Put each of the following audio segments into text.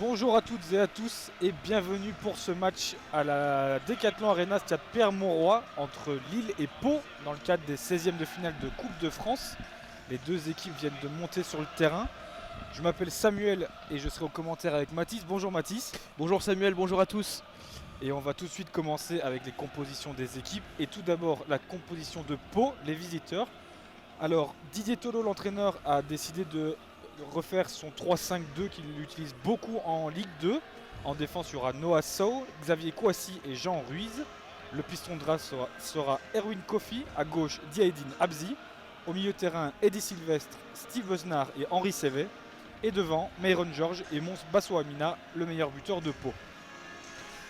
Bonjour à toutes et à tous et bienvenue pour ce match à la Decathlon Arena Stade Pierre-Mauroy entre Lille et Pau dans le cadre des 16e de finale de Coupe de France. Les deux équipes viennent de monter sur le terrain. Je m'appelle Samuel et je serai au commentaire avec Mathis. Bonjour Mathis. Bonjour Samuel, bonjour à tous. Et on va tout de suite commencer avec les compositions des équipes. Et tout d'abord la composition de Pau, les visiteurs. Alors Didier Tolo, l'entraîneur, a décidé de refaire son 3-5-2 qu'il utilise beaucoup en Ligue 2. En défense, il y aura Noah Sow, Xavier Kouassi et Jean Ruiz. Le piston de droit sera Erwin Kofi, à gauche Diaedine Abzi. Au milieu de terrain, Eddie Sylvestre, Steve Osnar et Henri Sévet. Et devant, Myron George et Mons Basso-Amina, le meilleur buteur de Pau.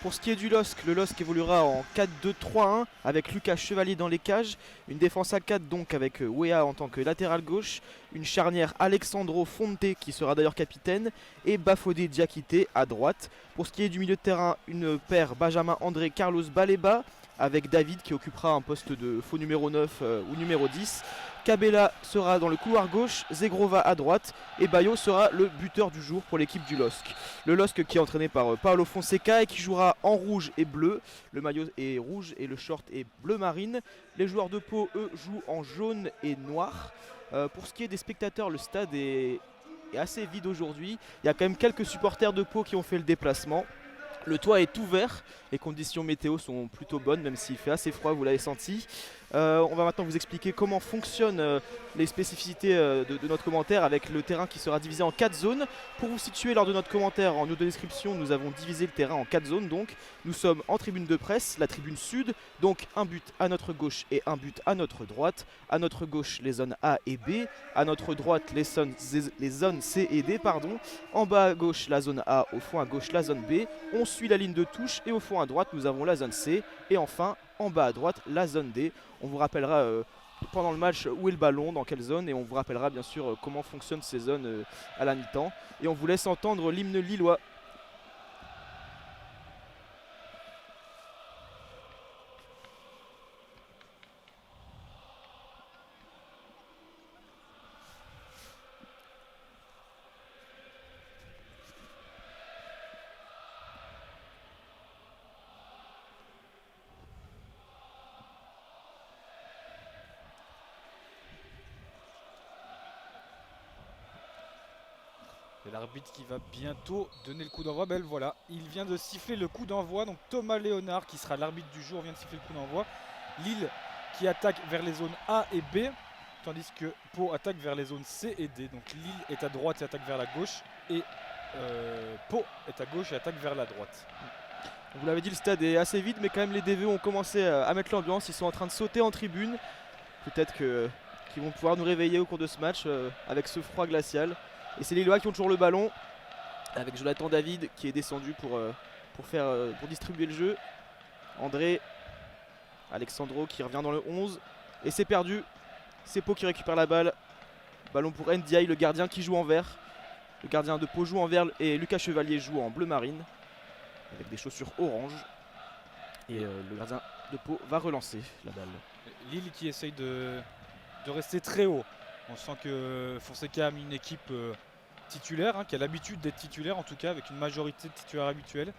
Pour ce qui est du LOSC, le LOSC évoluera en 4-2-3-1 avec Lucas Chevalier dans les cages, une défense à 4 donc avec Wea en tant que latéral gauche, une charnière Alexandro Fonte qui sera d'ailleurs capitaine et Bafodé Diakité à droite. Pour ce qui est du milieu de terrain, une paire Benjamin André Carlos Baleba avec David qui occupera un poste de faux numéro 9 ou numéro 10. Cabella sera dans le couloir gauche, Zegrova à droite et Bayo sera le buteur du jour pour l'équipe du LOSC. Le LOSC qui est entraîné par Paolo Fonseca et qui jouera en rouge et bleu. Le maillot est rouge et le short est bleu marine. Les joueurs de Pau, eux, jouent en jaune et noir. Pour ce qui est des spectateurs, le stade est assez vide aujourd'hui. Il y a quand même quelques supporters de Pau qui ont fait le déplacement. Le toit est ouvert, les conditions météo sont plutôt bonnes, même s'il fait assez froid, vous l'avez senti. On va maintenant vous expliquer comment fonctionnent les spécificités de notre commentaire avec le terrain qui sera divisé en 4 zones. Pour vous situer lors de notre commentaire en audio-description, nous avons divisé le terrain en 4 zones. Donc nous sommes en tribune de presse, la tribune sud, donc un but à notre gauche et un but à notre droite. À notre gauche les zones A et B, à notre droite les zones C et D. En bas à gauche la zone A, au fond à gauche la zone B. On suit la ligne de touche et au fond à droite nous avons la zone C et enfin en bas à droite la zone D. On vous rappellera pendant le match où est le ballon, dans quelle zone, et on vous rappellera bien sûr comment fonctionnent ces zones à la mi-temps. Et on vous laisse entendre l'hymne lillois. Et l'arbitre qui va bientôt donner le coup d'envoi. Ben voilà, il vient de siffler le coup d'envoi. Donc Thomas Léonard, qui sera l'arbitre du jour, vient de siffler le coup d'envoi. Lille qui attaque vers les zones A et B, tandis que Pau attaque vers les zones C et D. Donc Lille est à droite et attaque vers la gauche. Et Pau est à gauche et attaque vers la droite. Vous l'avez dit, le stade est assez vide, mais quand même les DV ont commencé à mettre l'ambiance. Ils sont en train de sauter en tribune. Peut-être qu'ils vont pouvoir nous réveiller au cours de ce match avec ce froid glacial. Et c'est les Lillois qui ont toujours le ballon avec Jonathan David qui est descendu pour distribuer le jeu. André, Alexandro qui revient dans le 11 et c'est perdu. C'est Pau qui récupère la balle. Ballon pour Ndiaye, le gardien qui joue en vert. Le gardien de Pau joue en vert et Lucas Chevalier joue en bleu marine avec des chaussures orange. Et le gardien de Pau va relancer la balle. Lille qui essaye de rester très haut. On sent que Fonseca a mis une équipe titulaire, qui a l'habitude d'être titulaire, en tout cas avec une majorité de titulaires habituels.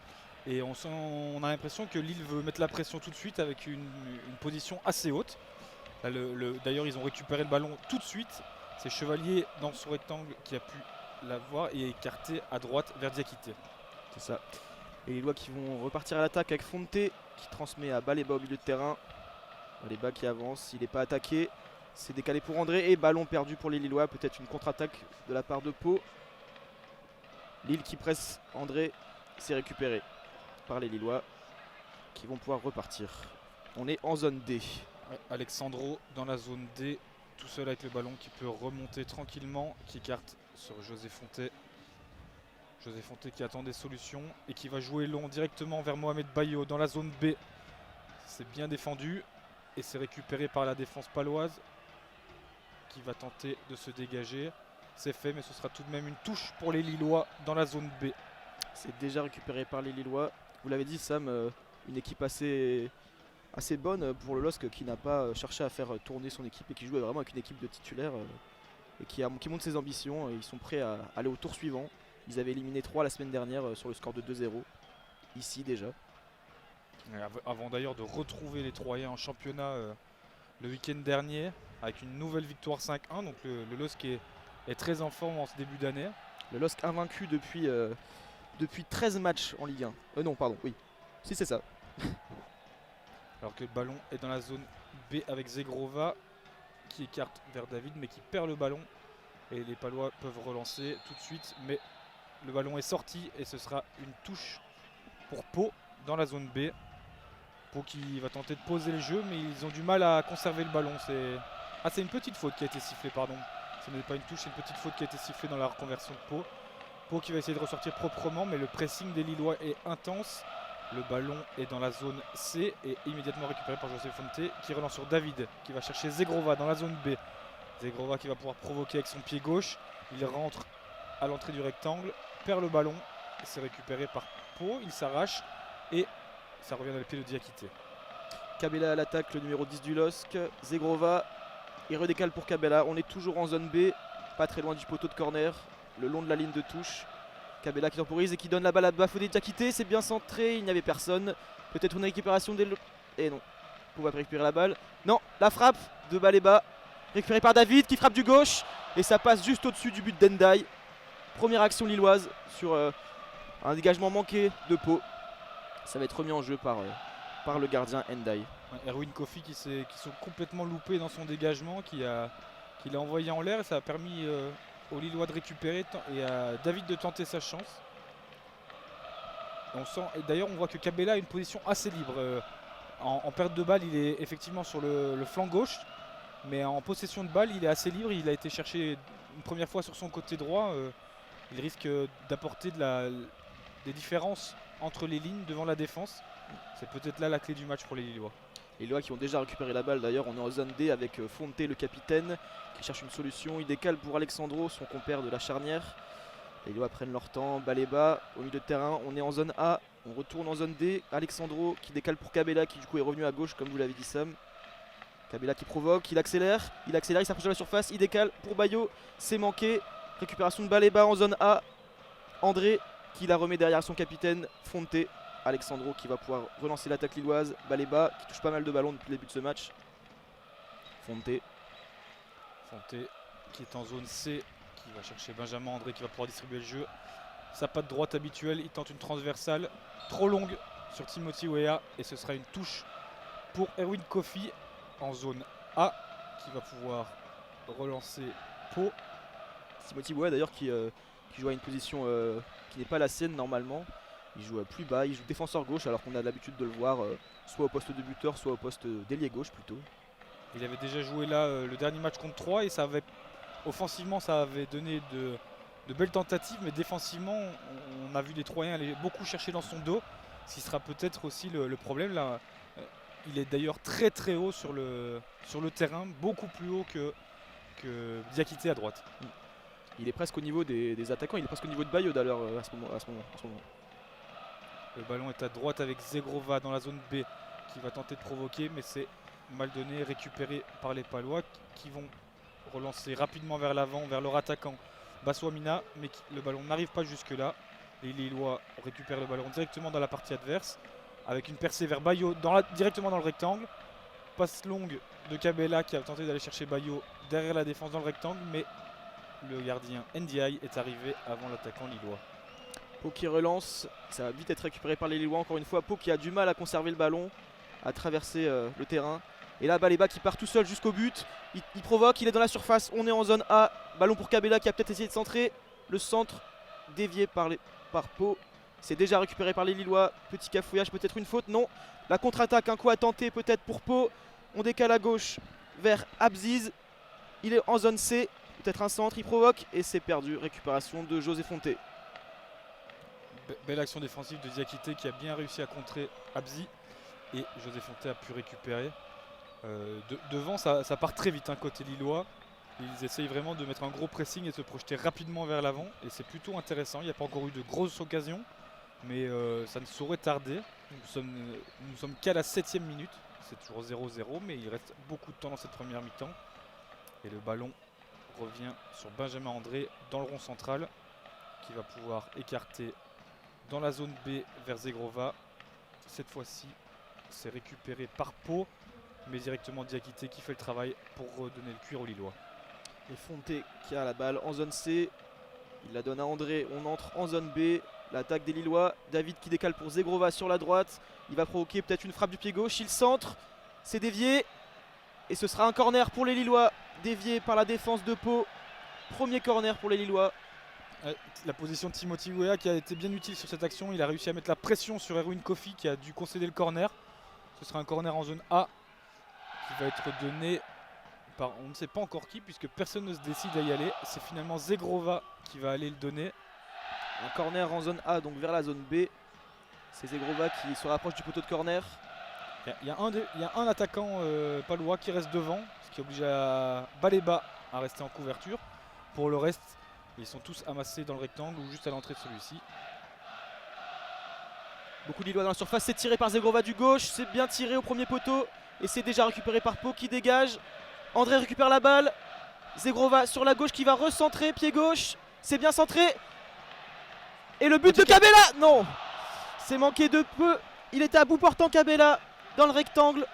Et on a l'impression que Lille veut mettre la pression tout de suite avec une position assez haute. D'ailleurs, ils ont récupéré le ballon tout de suite. C'est Chevalier dans son rectangle qui a pu l'avoir et écarté à droite vers Diakité. C'est ça. Et les Lillois qui vont repartir à l'attaque avec Fonte qui transmet à Baleba au milieu de terrain. Baleba qui avance, il n'est pas attaqué. C'est décalé pour André et ballon perdu pour les Lillois. Peut-être une contre-attaque de la part de Pau. Lille qui presse André. C'est récupéré par les Lillois qui vont pouvoir repartir. On est en zone D. Ouais, Alexandro dans la zone D, tout seul avec le ballon qui peut remonter tranquillement, qui écarte sur José Fonte. José Fonte qui attend des solutions et qui va jouer long directement vers Mohamed Bayo dans la zone B. C'est bien défendu et c'est récupéré par la défense paloise qui va tenter de se dégager. C'est fait, mais ce sera tout de même une touche pour les Lillois dans la zone B. C'est déjà récupéré par les Lillois. Vous l'avez dit Sam, une équipe assez bonne pour le LOSC qui n'a pas cherché à faire tourner son équipe et qui joue vraiment avec une équipe de titulaires et qui montre ses ambitions. Et ils sont prêts à aller au tour suivant. Ils avaient éliminé 3 la semaine dernière sur le score de 2-0. Ici déjà. Avant d'ailleurs de retrouver les Troyens en championnat le week-end dernier avec une nouvelle victoire 5-1. Donc le LOSC est très en forme en ce début d'année. Le LOSC invaincu depuis 13 matchs en Ligue 1. Non, pardon, oui. Si, c'est ça. Alors que le ballon est dans la zone B avec Zegrova qui écarte vers David mais qui perd le ballon. Et les Palois peuvent relancer tout de suite. Mais le ballon est sorti et ce sera une touche pour Pau dans la zone B. Pau qui va tenter de poser le jeu mais ils ont du mal à conserver le ballon. C'est une petite faute qui a été sifflée, pardon. Ce n'est pas une touche, c'est une petite faute qui a été sifflée dans la reconversion de Pau. Pau qui va essayer de ressortir proprement mais le pressing des Lillois est intense. Le ballon est dans la zone C et immédiatement récupéré par José Fonte qui relance sur David qui va chercher Zegrova dans la zone B. Zegrova qui va pouvoir provoquer avec son pied gauche. Il rentre à l'entrée du rectangle, perd le ballon. C'est récupéré par Pau, il s'arrache et ça revient dans les pieds de Diakité. Kabela à l'attaque, le numéro 10 du LOSC. Zegrova, il redécale pour Kabela. On est toujours en zone B, pas très loin du poteau de corner, le long de la ligne de touche. Kabela qui temporise et qui donne la balle à Bafodé Diakité. C'est bien centré, il n'y avait personne. Peut-être une récupération dès le... Et non, Pau va récupérer la balle. Non, la frappe de Baleba, récupérée par David qui frappe du gauche. Et ça passe juste au-dessus du but d'Endai. Première action lilloise sur un dégagement manqué de Pau. Ça va être remis en jeu par le gardien Endai. Erwin Kofi qui sont complètement loupés dans son dégagement, qui l'a envoyé en l'air et ça a permis aux Lillois de récupérer et à David de tenter sa chance. Et d'ailleurs on voit que Kabela a une position assez libre. En perte de balle il est effectivement sur le flanc gauche, mais en possession de balle il est assez libre. Il a été cherché une première fois sur son côté droit. Il risque d'apporter des différences entre les lignes devant la défense. C'est peut-être là la clé du match pour les Lillois. Les Lillois qui ont déjà récupéré la balle d'ailleurs. On est en zone D avec Fonte le capitaine qui cherche une solution. Il décale pour Alexandro, son compère de la charnière. Les Lillois prennent leur temps. Baleba au milieu de terrain. On est en zone A. On retourne en zone D. Alexandro qui décale pour Kabela qui du coup est revenu à gauche comme vous l'avez dit Sam. Kabela qui provoque, il accélère, il s'approche de la surface, il décale pour Bayo, c'est manqué. Récupération de Baleba en zone A. André qui la remet derrière son capitaine Fonte. Alexandro qui va pouvoir relancer l'attaque lilloise. Baleba qui touche pas mal de ballons depuis le début de ce match. Fonte qui est en zone C, qui va chercher Benjamin André qui va pouvoir distribuer le jeu. Sa patte droite habituelle, il tente une transversale trop longue sur Timothy Weah et ce sera une touche pour Erwin Kofi en zone A qui va pouvoir relancer Pau. Timothy Weah d'ailleurs qui joue à une position qui n'est pas la sienne normalement. Il joue plus bas, il joue défenseur gauche alors qu'on a l'habitude de le voir soit au poste de buteur, soit au poste d'ailier gauche plutôt. Il avait déjà joué là le dernier match contre Troyes et offensivement ça avait donné de belles tentatives, mais défensivement on a vu les Troyens aller beaucoup chercher dans son dos, ce qui sera peut-être aussi le problème là. Il est d'ailleurs très très haut sur le terrain, beaucoup plus haut que Diakité à droite. Il est presque au niveau des attaquants, il est presque au niveau de Bayo d'ailleurs à ce moment. Le ballon est à droite avec Zegrova dans la zone B qui va tenter de provoquer, mais c'est mal donné, récupéré par les Palois qui vont relancer rapidement vers l'avant, vers leur attaquant Baswamina, mais le ballon n'arrive pas jusque là. Les Lillois récupèrent le ballon directement dans la partie adverse avec une percée vers Bayo directement dans le rectangle. Passe longue de Kabela qui a tenté d'aller chercher Bayo derrière la défense dans le rectangle, mais le gardien NDI est arrivé avant l'attaquant lillois. Pau qui relance, ça va vite être récupéré par les Lillois encore une fois. Pau qui a du mal à conserver le ballon, à traverser le terrain. Et là Baleba qui part tout seul jusqu'au but, il provoque, il est dans la surface, on est en zone A. Ballon pour Kabela qui a peut-être essayé de centrer. Le centre dévié par Pau. C'est déjà récupéré par les Lillois. Petit cafouillage, peut-être une faute, non. La contre-attaque, un coup à tenter peut-être pour Pau. On décale à gauche vers Abziz. Il est en zone C, peut-être un centre, il provoque et c'est perdu. Récupération de José Fonte. Belle action défensive de Diakité qui a bien réussi à contrer Abzi. Et José Fonte a pu récupérer. Devant, ça part très vite, hein, côté lillois. Ils essayent vraiment de mettre un gros pressing et de se projeter rapidement vers l'avant. Et c'est plutôt intéressant. Il n'y a pas encore eu de grosses occasions. Mais ça ne saurait tarder. Nous sommes qu'à la 7e minute. C'est toujours 0-0. Mais il reste beaucoup de temps dans cette première mi-temps. Et le ballon revient sur Benjamin André dans le rond central. qui va pouvoir écarter dans la zone B vers Zegrova. Cette fois-ci, c'est récupéré par Pau, mais directement Diakité qui fait le travail pour redonner le cuir aux Lillois. Et Fonte qui a la balle en zone C. Il la donne à André. On entre en zone B. L'attaque des Lillois. David qui décale pour Zegrova sur la droite. Il va provoquer peut-être une frappe du pied gauche. Il centre. C'est dévié. Et ce sera un corner pour les Lillois. Dévié par la défense de Pau. Premier corner pour les Lillois. La position de Timothy Weah qui a été bien utile sur cette action. Il a réussi à mettre la pression sur Erwin Kofi qui a dû concéder le corner. Ce sera un corner en zone A qui va être donné par on ne sait pas encore qui puisque personne ne se décide à y aller. C'est finalement Zegrova qui va aller le donner. Un corner en zone A donc vers la zone B. C'est Zegrova qui se rapproche du poteau de corner. Il y a un attaquant palois qui reste devant, ce qui oblige à Baléba à rester en couverture. Pour le reste, ils sont tous amassés dans le rectangle ou juste à l'entrée de celui-ci. Beaucoup de Lillois dans la surface, c'est tiré par Zegrova du gauche, c'est bien tiré au premier poteau et c'est déjà récupéré par Pau qui dégage. André récupère la balle, Zegrova sur la gauche qui va recentrer, pied gauche, c'est bien centré. Et le but de Cabella, non, c'est manqué de peu, il était à bout portant Cabella dans le rectangle.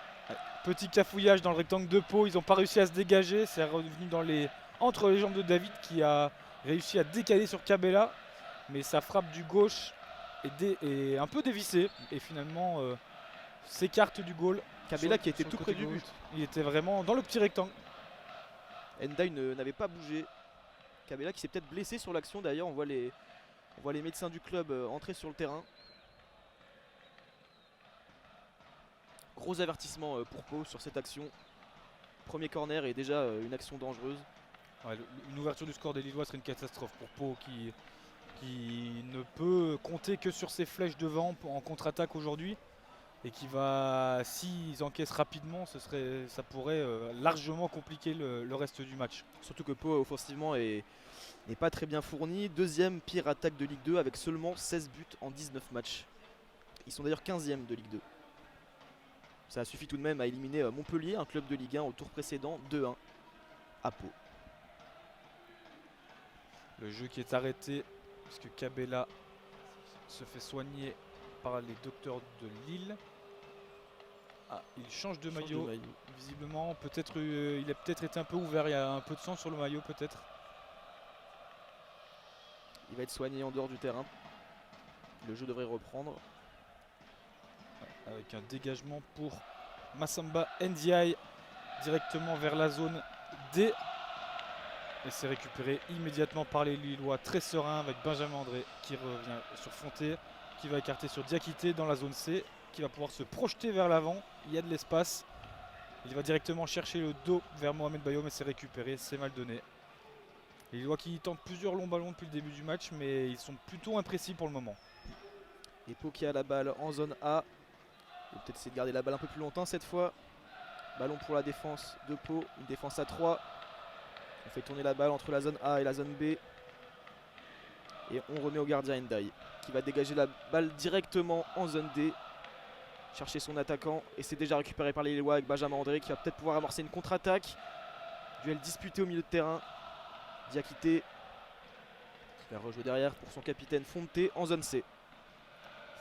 Petit cafouillage dans le rectangle de Pau, ils n'ont pas réussi à se dégager, c'est revenu entre les jambes de David qui a réussi à décaler sur Cabella, mais sa frappe du gauche est un peu dévissée et finalement s'écarte du goal. Cabella qui était tout près du but. Il était vraiment dans le petit rectangle. Ndai n'avait pas bougé. Cabella qui s'est peut-être blessé sur l'action d'ailleurs, on voit les médecins du club entrer sur le terrain. Gros avertissement pour Pau sur cette action. Premier corner et déjà une action dangereuse. Ouais, une ouverture du score des Lillois serait une catastrophe pour Pau qui ne peut compter que sur ses flèches devant en contre-attaque aujourd'hui et qui va, s'ils encaissent rapidement, ça pourrait largement compliquer le reste du match. Surtout que Pau offensivement n'est pas très bien fourni. Deuxième pire attaque de Ligue 2 avec seulement 16 buts en 19 matchs. Ils sont d'ailleurs 15e de Ligue 2. Ça a suffi tout de même à éliminer Montpellier, un club de Ligue 1 au tour précédent, 2-1 à Pau. Le jeu qui est arrêté puisque Cabella se fait soigner par les docteurs de Lille. Ah, il change de maillot. Visiblement, peut-être il a peut-être été un peu ouvert, il y a un peu de sang sur le maillot peut-être. Il va être soigné en dehors du terrain. Le jeu devrait reprendre. Avec un dégagement pour Massamba Ndiaye directement vers la zone D. Et c'est récupéré immédiatement par les Lillois, très serein avec Benjamin André qui revient sur Fonte, qui va écarter sur Diakité dans la zone C, qui va pouvoir se projeter vers l'avant. Il y a de l'espace. Il va directement chercher le dos vers Mohamed Bayo, mais c'est récupéré, c'est mal donné. Les Lillois qui tentent plusieurs longs ballons depuis le début du match, mais ils sont plutôt imprécis pour le moment. Et Pau qui a la balle en zone A. Il va peut-être essayer de garder la balle un peu plus longtemps cette fois. Ballon pour la défense de Pau, une défense à 3. On fait tourner la balle entre la zone A et la zone B. Et on remet au gardien Ndai qui va dégager la balle directement en zone D. Chercher son attaquant et c'est déjà récupéré par les Lillois avec Benjamin André qui va peut-être pouvoir amorcer une contre-attaque. Duel disputé au milieu de terrain. Diakité qui va rejouer derrière pour son capitaine Fonte en zone C.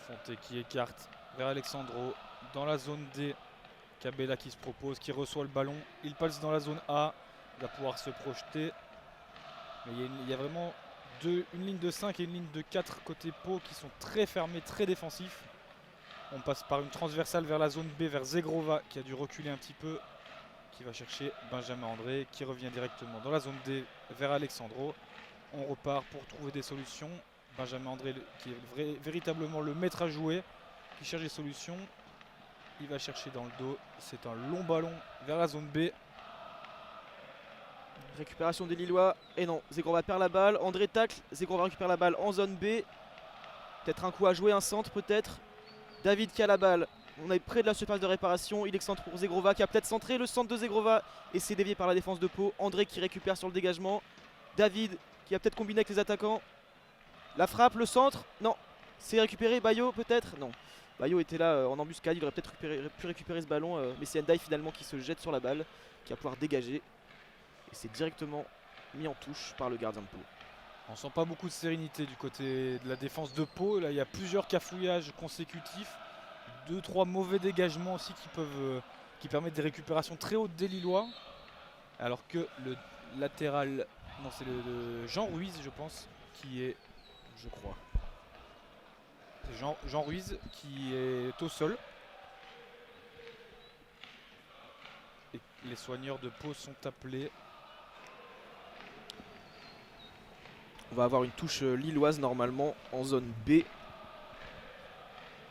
Fonte qui écarte vers Alexandro dans la zone D. Cabella qui se propose, qui reçoit le ballon. Il passe dans la zone A. Il va pouvoir se projeter. Mais il y a vraiment une ligne de 5 et une ligne de 4 côté Pau qui sont très fermés, très défensifs. On passe par une transversale vers la zone B, vers Zegrova qui a dû reculer un petit peu. Qui va chercher Benjamin André qui revient directement dans la zone D vers Alexandro. On repart pour trouver des solutions. Benjamin André qui est véritablement le maître à jouer, qui cherche des solutions. Il va chercher dans le dos. C'est un long ballon vers la zone B. Récupération des Lillois. Et non, Zegrova perd la balle. André tacle. Zegrova récupère la balle en zone B. Peut-être un coup à jouer, un centre peut-être. David qui a la balle. On est près de la surface de réparation. Il excentre pour Zegrova qui a peut-être centré le centre de Zegrova. Et c'est dévié par la défense de Pau. André qui récupère sur le dégagement. David qui a peut-être combiné avec les attaquants. La frappe, le centre. Non. C'est récupéré. Bayo peut-être. Non. Bayo était là en embuscade. Il aurait peut-être pu récupérer ce ballon. Mais c'est Ndai finalement qui se jette sur la balle. Qui va pouvoir dégager. Et c'est directement mis en touche par le gardien de Pau. On sent pas beaucoup de sérénité du côté de la défense de Pau. Là, il y a plusieurs cafouillages consécutifs. 2-3 mauvais dégagements aussi qui permettent des récupérations très hautes des Lillois. Alors que le latéral, non c'est le Jean Ruiz je pense, qui est, je crois, Jean Ruiz qui est au sol. Et les soigneurs de Pau sont appelés. On va avoir une touche lilloise normalement en zone B.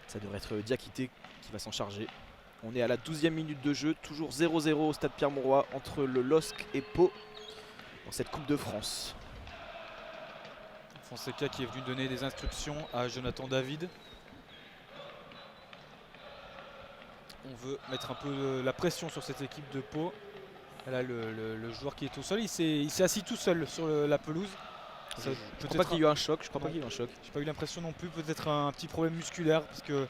Ça devrait être Diakité qui va s'en charger. On est à la 12e minute de jeu, toujours 0-0 au stade Pierre-Mauroy entre le LOSC et Pau dans cette Coupe de France. Fonseca qui est venu donner des instructions à Jonathan David. On veut mettre un peu la pression sur cette équipe de Pau. Là, le joueur qui est au sol, il s'est assis tout seul sur la pelouse. Je ne crois pas qu'il y ait eu un choc. J'ai pas eu l'impression non plus. Peut-être un petit problème musculaire. Parce que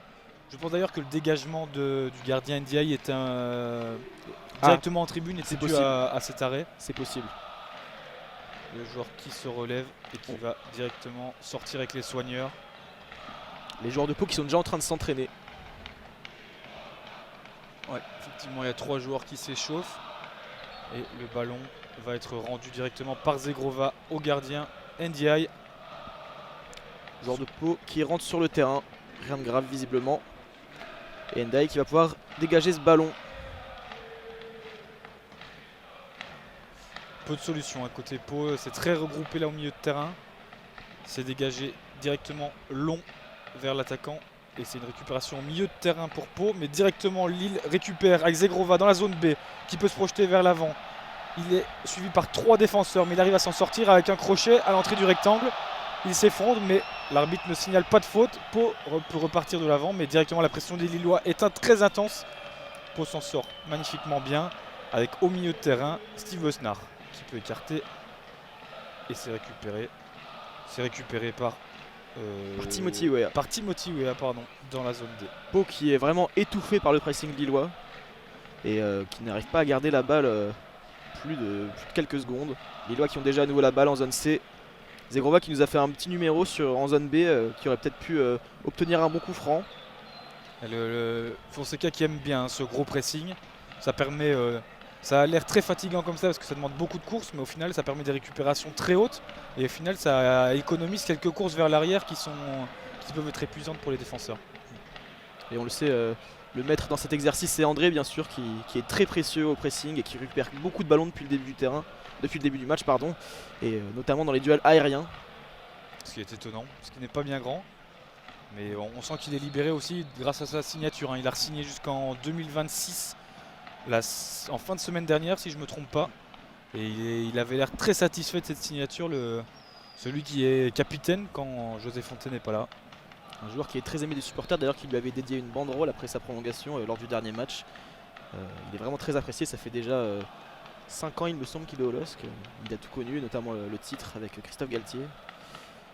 je pense d'ailleurs que le dégagement du gardien Ndiaye est directement en tribune et c'est dû à cet arrêt. C'est possible. Le joueur qui se relève et qui va directement sortir avec les soigneurs. Les joueurs de Pau qui sont déjà en train de s'entraîner. Ouais, effectivement, il y a 3 joueurs qui s'échauffent. Et le ballon va être rendu directement par Zegrova au gardien Ndiaye. Joueur de Pau qui rentre sur le terrain. Rien de grave visiblement. Et Ndiaye qui va pouvoir dégager ce ballon. Peu de solutions à côté Pau, c'est très regroupé là au milieu de terrain. C'est dégagé directement long vers l'attaquant. Et c'est une récupération au milieu de terrain pour Pau. Mais directement Lille récupère avec Zegrova dans la zone B qui peut se projeter vers l'avant. Il est suivi par 3 défenseurs mais il arrive à s'en sortir avec un crochet à l'entrée du rectangle. Il s'effondre mais l'arbitre ne signale pas de faute. Pau peut repartir de l'avant mais directement la pression des Lillois est très intense. Pau s'en sort magnifiquement bien avec au milieu de terrain Steve Besnard qui peut écarter et c'est récupéré. C'est récupéré par Timothy Weah. Par Timothy Weah, pardon, dans la zone D. Pau qui est vraiment étouffé par le pressing lillois et qui n'arrive pas à garder la balle plus de quelques secondes. Lillois qui ont déjà à nouveau la balle en zone C. Zegrova qui nous a fait un petit numéro en zone B qui aurait peut-être pu obtenir un bon coup franc. Le Fonseca qui aime bien ce gros pressing. Ça permet, ça a l'air très fatigant comme ça parce que ça demande beaucoup de courses, mais au final ça permet des récupérations très hautes. Et au final ça économise quelques courses vers l'arrière qui peuvent être épuisantes pour les défenseurs. Et on le sait, le maître dans cet exercice c'est André bien sûr qui est très précieux au pressing et qui récupère beaucoup de ballons depuis le début du match pardon, et notamment dans les duels aériens. Ce qui est étonnant, ce qui n'est pas bien grand. Mais on sent qu'il est libéré aussi grâce à sa signature. Hein. Il a re-signé jusqu'en 2026, en fin de semaine dernière si je ne me trompe pas. Et il avait l'air très satisfait de cette signature, celui qui est capitaine quand José Fontaine n'est pas là. Un joueur qui est très aimé des supporters, d'ailleurs qui lui avait dédié une banderole après sa prolongation lors du dernier match. Il est vraiment très apprécié, ça fait déjà 5 ans il me semble qu'il est au LOSC. Il a tout connu, notamment le titre avec Christophe Galtier.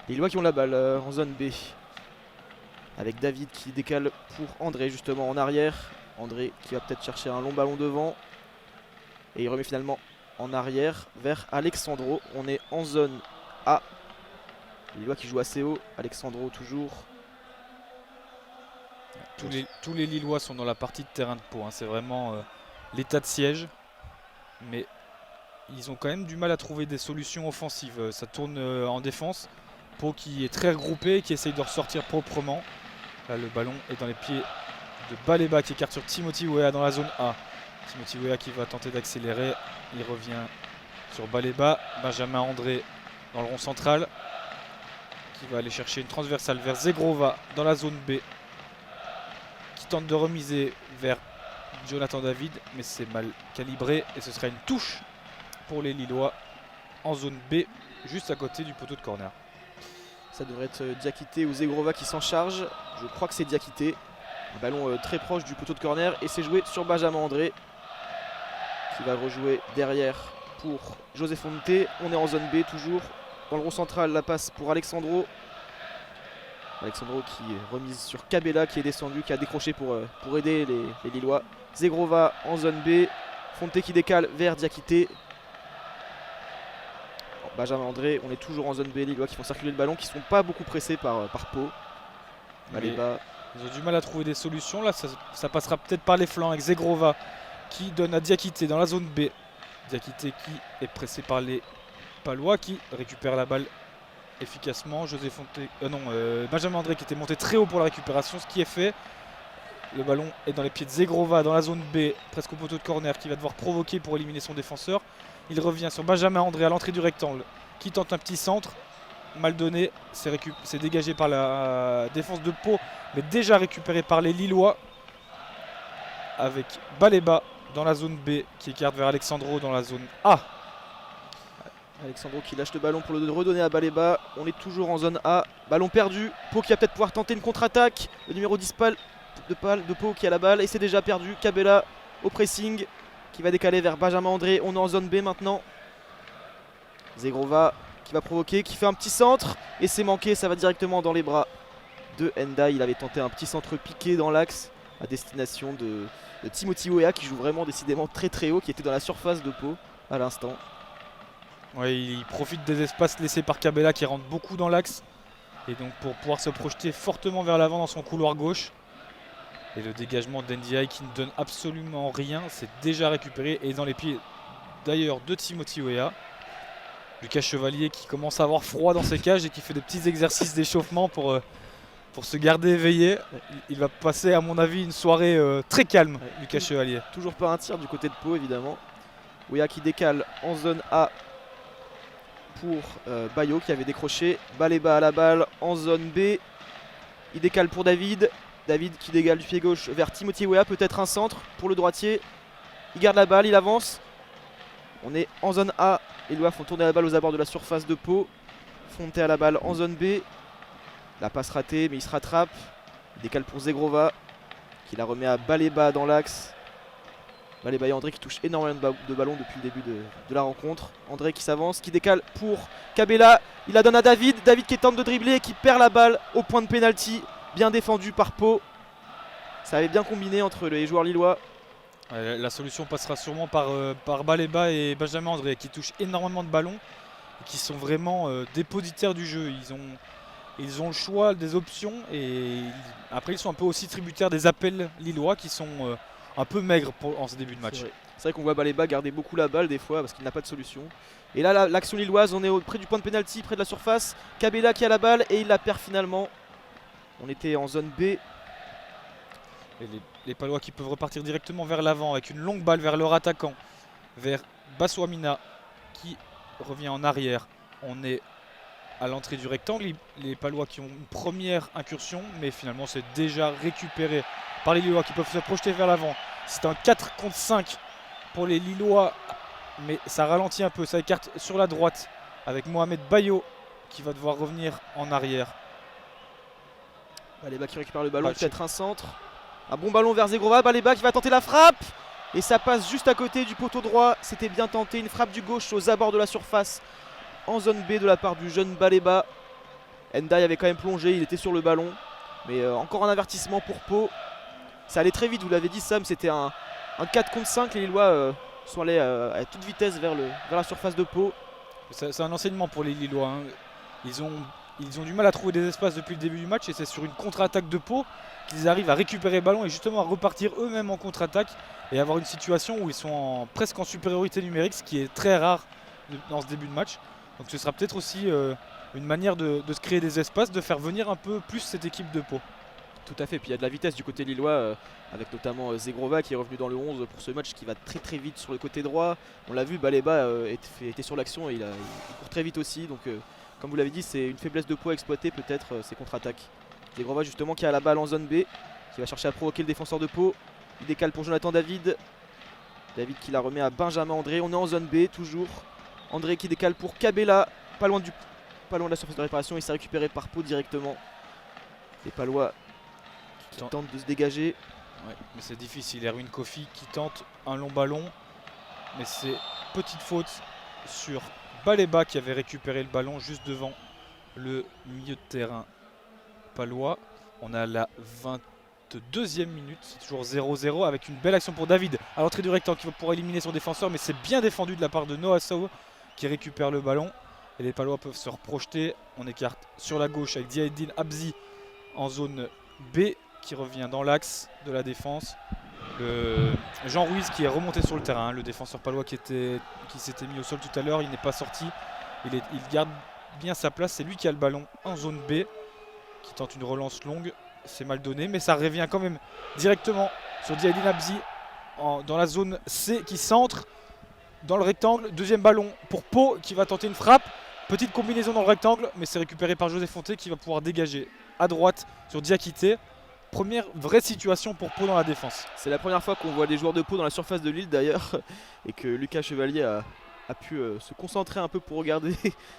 Les Lillois qui ont la balle en zone B. Avec David qui décale pour André justement en arrière. André qui va peut-être chercher un long ballon devant. Et il remet finalement en arrière vers Alexandro. On est en zone A. Les Lillois qui jouent assez haut. Alexandro toujours. Tous les Lillois sont dans la partie de terrain de Pau. Hein. C'est vraiment l'état de siège. Mais ils ont quand même du mal à trouver des solutions offensives. Ça tourne en défense. Pau qui est très regroupé, qui essaye de ressortir proprement. Là, le ballon est dans les pieds de Baleba qui écarte sur Timothy Weah dans la zone A. Timothy Weah qui va tenter d'accélérer. Il revient sur Baleba. Benjamin André dans le rond central qui va aller chercher une transversale vers Zegrova dans la zone B. Qui tente de remiser vers Jonathan David, mais c'est mal calibré et ce sera une touche pour les Lillois en zone B, juste à côté du poteau de corner. Ça devrait être Diakité ou Zegrova qui s'en charge. Je crois que c'est Diakité. Un ballon très proche du poteau de corner et c'est joué sur Benjamin André qui va rejouer derrière pour José Fonte. On est en zone B toujours. Dans le rond central, la passe pour Alexandro. Alexandro qui remise sur Cabella qui est descendu, qui a décroché pour aider les Lillois. Zegrova en zone B. Fonte qui décale vers Diakité. Benjamin André, on est toujours en zone B, les Lillois qui font circuler le ballon, qui sont pas beaucoup pressés par Pau. Baleba. Ils ont du mal à trouver des solutions. Là, ça passera peut-être par les flancs avec Zegrova qui donne à Diakité dans la zone B. Diakité qui est pressé par les Palois qui récupère la balle efficacement. Benjamin André qui était monté très haut pour la récupération, ce qui est fait. Le ballon est dans les pieds de Zegrova dans la zone B, presque au poteau de corner, qui va devoir provoquer pour éliminer son défenseur. Il revient sur Benjamin André à l'entrée du rectangle, qui tente un petit centre. Mal donné, c'est dégagé par la défense de Pau, mais déjà récupéré par les Lillois. Avec Baleba dans la zone B, qui écarte vers Alexandro dans la zone A. Alexandro qui lâche le ballon pour le redonner à Baleba. On est toujours en zone A. Ballon perdu. Pau qui va peut-être pouvoir tenter une contre-attaque. Le numéro 10 de Pau qui a la balle et c'est déjà perdu. Cabella au pressing qui va décaler vers Benjamin André. On est en zone B maintenant. Zegrova qui va provoquer, qui fait un petit centre et c'est manqué. Ça va directement dans les bras de Ndai. Il avait tenté un petit centre piqué dans l'axe à destination de Timothy Weah qui joue vraiment décidément très très haut, qui était dans la surface de Pau à l'instant. Ouais, il profite des espaces laissés par Cabella qui rentre beaucoup dans l'axe. Et donc pour pouvoir se projeter fortement vers l'avant dans son couloir gauche. Et le dégagement d'Ndiaye qui ne donne absolument rien, c'est déjà récupéré et dans les pieds d'ailleurs de Timothy Weah. Lucas Chevalier qui commence à avoir froid dans ses cages et qui fait des petits exercices d'échauffement pour se garder éveillé. Il va passer à mon avis une soirée très calme, Lucas Chevalier. Toujours pas un tir du côté de Pau évidemment. Weah qui décale en zone A pour Bayo qui avait décroché. Baleba à la balle en zone B. Il décale pour David. David qui dégale du pied gauche vers Timothy Weah, peut-être un centre pour le droitier. Il garde la balle, il avance. On est en zone A. Les Lillois font tourner la balle aux abords de la surface de Pau. Fonté à la balle en zone B. La passe ratée, mais il se rattrape. Il décale pour Zegrova qui la remet à Baleba dans l'axe. Baleba et André qui touchent énormément de ballons depuis le début de la rencontre. André qui s'avance, qui décale pour Cabella. Il la donne à David. David qui tente de dribbler et qui perd la balle au point de pénalty. Bien défendu par Pau. Ça avait bien combiné entre les joueurs lillois. La solution passera sûrement par Baleba et Benjamin André qui touchent énormément de ballons et qui sont vraiment dépositaires du jeu. Ils ont le choix des options et après ils sont un peu aussi tributaires des appels lillois qui sont un peu maigres en ce début de match. C'est vrai qu'on voit Baleba garder beaucoup la balle des fois parce qu'il n'a pas de solution. Et là l'action lilloise, on est près du point de pénalty, près de la surface. Cabella qui a la balle et il la perd finalement. On était en zone B. Et les Palois qui peuvent repartir directement vers l'avant avec une longue balle vers leur attaquant, vers Baswamina qui revient en arrière. On est à l'entrée du rectangle. Les Palois qui ont une première incursion, mais finalement c'est déjà récupéré par les Lillois qui peuvent se projeter vers l'avant. C'est un 4 contre 5 pour les Lillois, mais ça ralentit un peu, ça écarte sur la droite avec Mohamed Bayo qui va devoir revenir en arrière. Baleba qui récupère le ballon, peut-être un centre. Un bon ballon vers Zegrova, Baleba qui va tenter la frappe. Et ça passe juste à côté du poteau droit. C'était bien tenté, une frappe du gauche aux abords de la surface. En zone B de la part du jeune Baleba. Ndai avait quand même plongé, il était sur le ballon. Mais encore un avertissement pour Pau. Ça allait très vite, vous l'avez dit Sam, c'était un 4 contre 5. Les Lillois sont allés à toute vitesse vers la surface de Pau. C'est un enseignement pour les Lillois. Hein. Ils ont du mal à trouver des espaces depuis le début du match et c'est sur une contre-attaque de Pau qu'ils arrivent à récupérer le ballon et justement à repartir eux-mêmes en contre-attaque et avoir une situation où ils sont presque en supériorité numérique, ce qui est très rare dans ce début de match. Donc ce sera peut-être aussi une manière de se créer des espaces, de faire venir un peu plus cette équipe de Pau. Tout à fait, puis il y a de la vitesse du côté lillois avec notamment Zegrova qui est revenu dans le 11 pour ce match qui va très très vite sur le côté droit. On l'a vu, Baleba était sur l'action et il court très vite aussi. Donc comme vous l'avez dit, c'est une faiblesse de Pau à exploiter peut-être ces contre-attaques. Zegrova justement qui a la balle en zone B, qui va chercher à provoquer le défenseur de Pau. Il décale pour Jonathan David. David qui la remet à Benjamin André. On est en zone B toujours. André qui décale pour Cabella, pas loin de la surface de réparation et c'est récupéré par Pau directement. Les Palois qui tentent de se dégager. Ouais, mais c'est difficile. Erwin Kofi qui tente un long ballon, mais c'est petite faute sur Baleba qui avait récupéré le ballon juste devant le milieu de terrain palois. On a la 22e minute, c'est toujours 0-0 avec une belle action pour David à l'entrée du rectangle qui va pouvoir éliminer son défenseur, mais c'est bien défendu de la part de Noah Sow qui récupère le ballon et les Palois peuvent se reprojeter. On écarte sur la gauche avec Ziaeddine Abzi en zone B qui revient dans l'axe de la défense. Jean Ruiz qui est remonté sur le terrain, le défenseur palois qui s'était mis au sol tout à l'heure, il n'est pas sorti. Il garde bien sa place, c'est lui qui a le ballon en zone B, qui tente une relance longue. C'est mal donné, mais ça revient quand même directement sur Ziaeddine Abzi dans la zone C qui centre dans le rectangle. Deuxième ballon pour Pau qui va tenter une frappe. Petite combinaison dans le rectangle, mais c'est récupéré par José Fonté qui va pouvoir dégager à droite sur Diakité. Première vraie situation pour Pau dans la défense. C'est la première fois qu'on voit des joueurs de Pau dans la surface de Lille d'ailleurs, et que Lucas Chevalier a pu se concentrer un peu pour regarder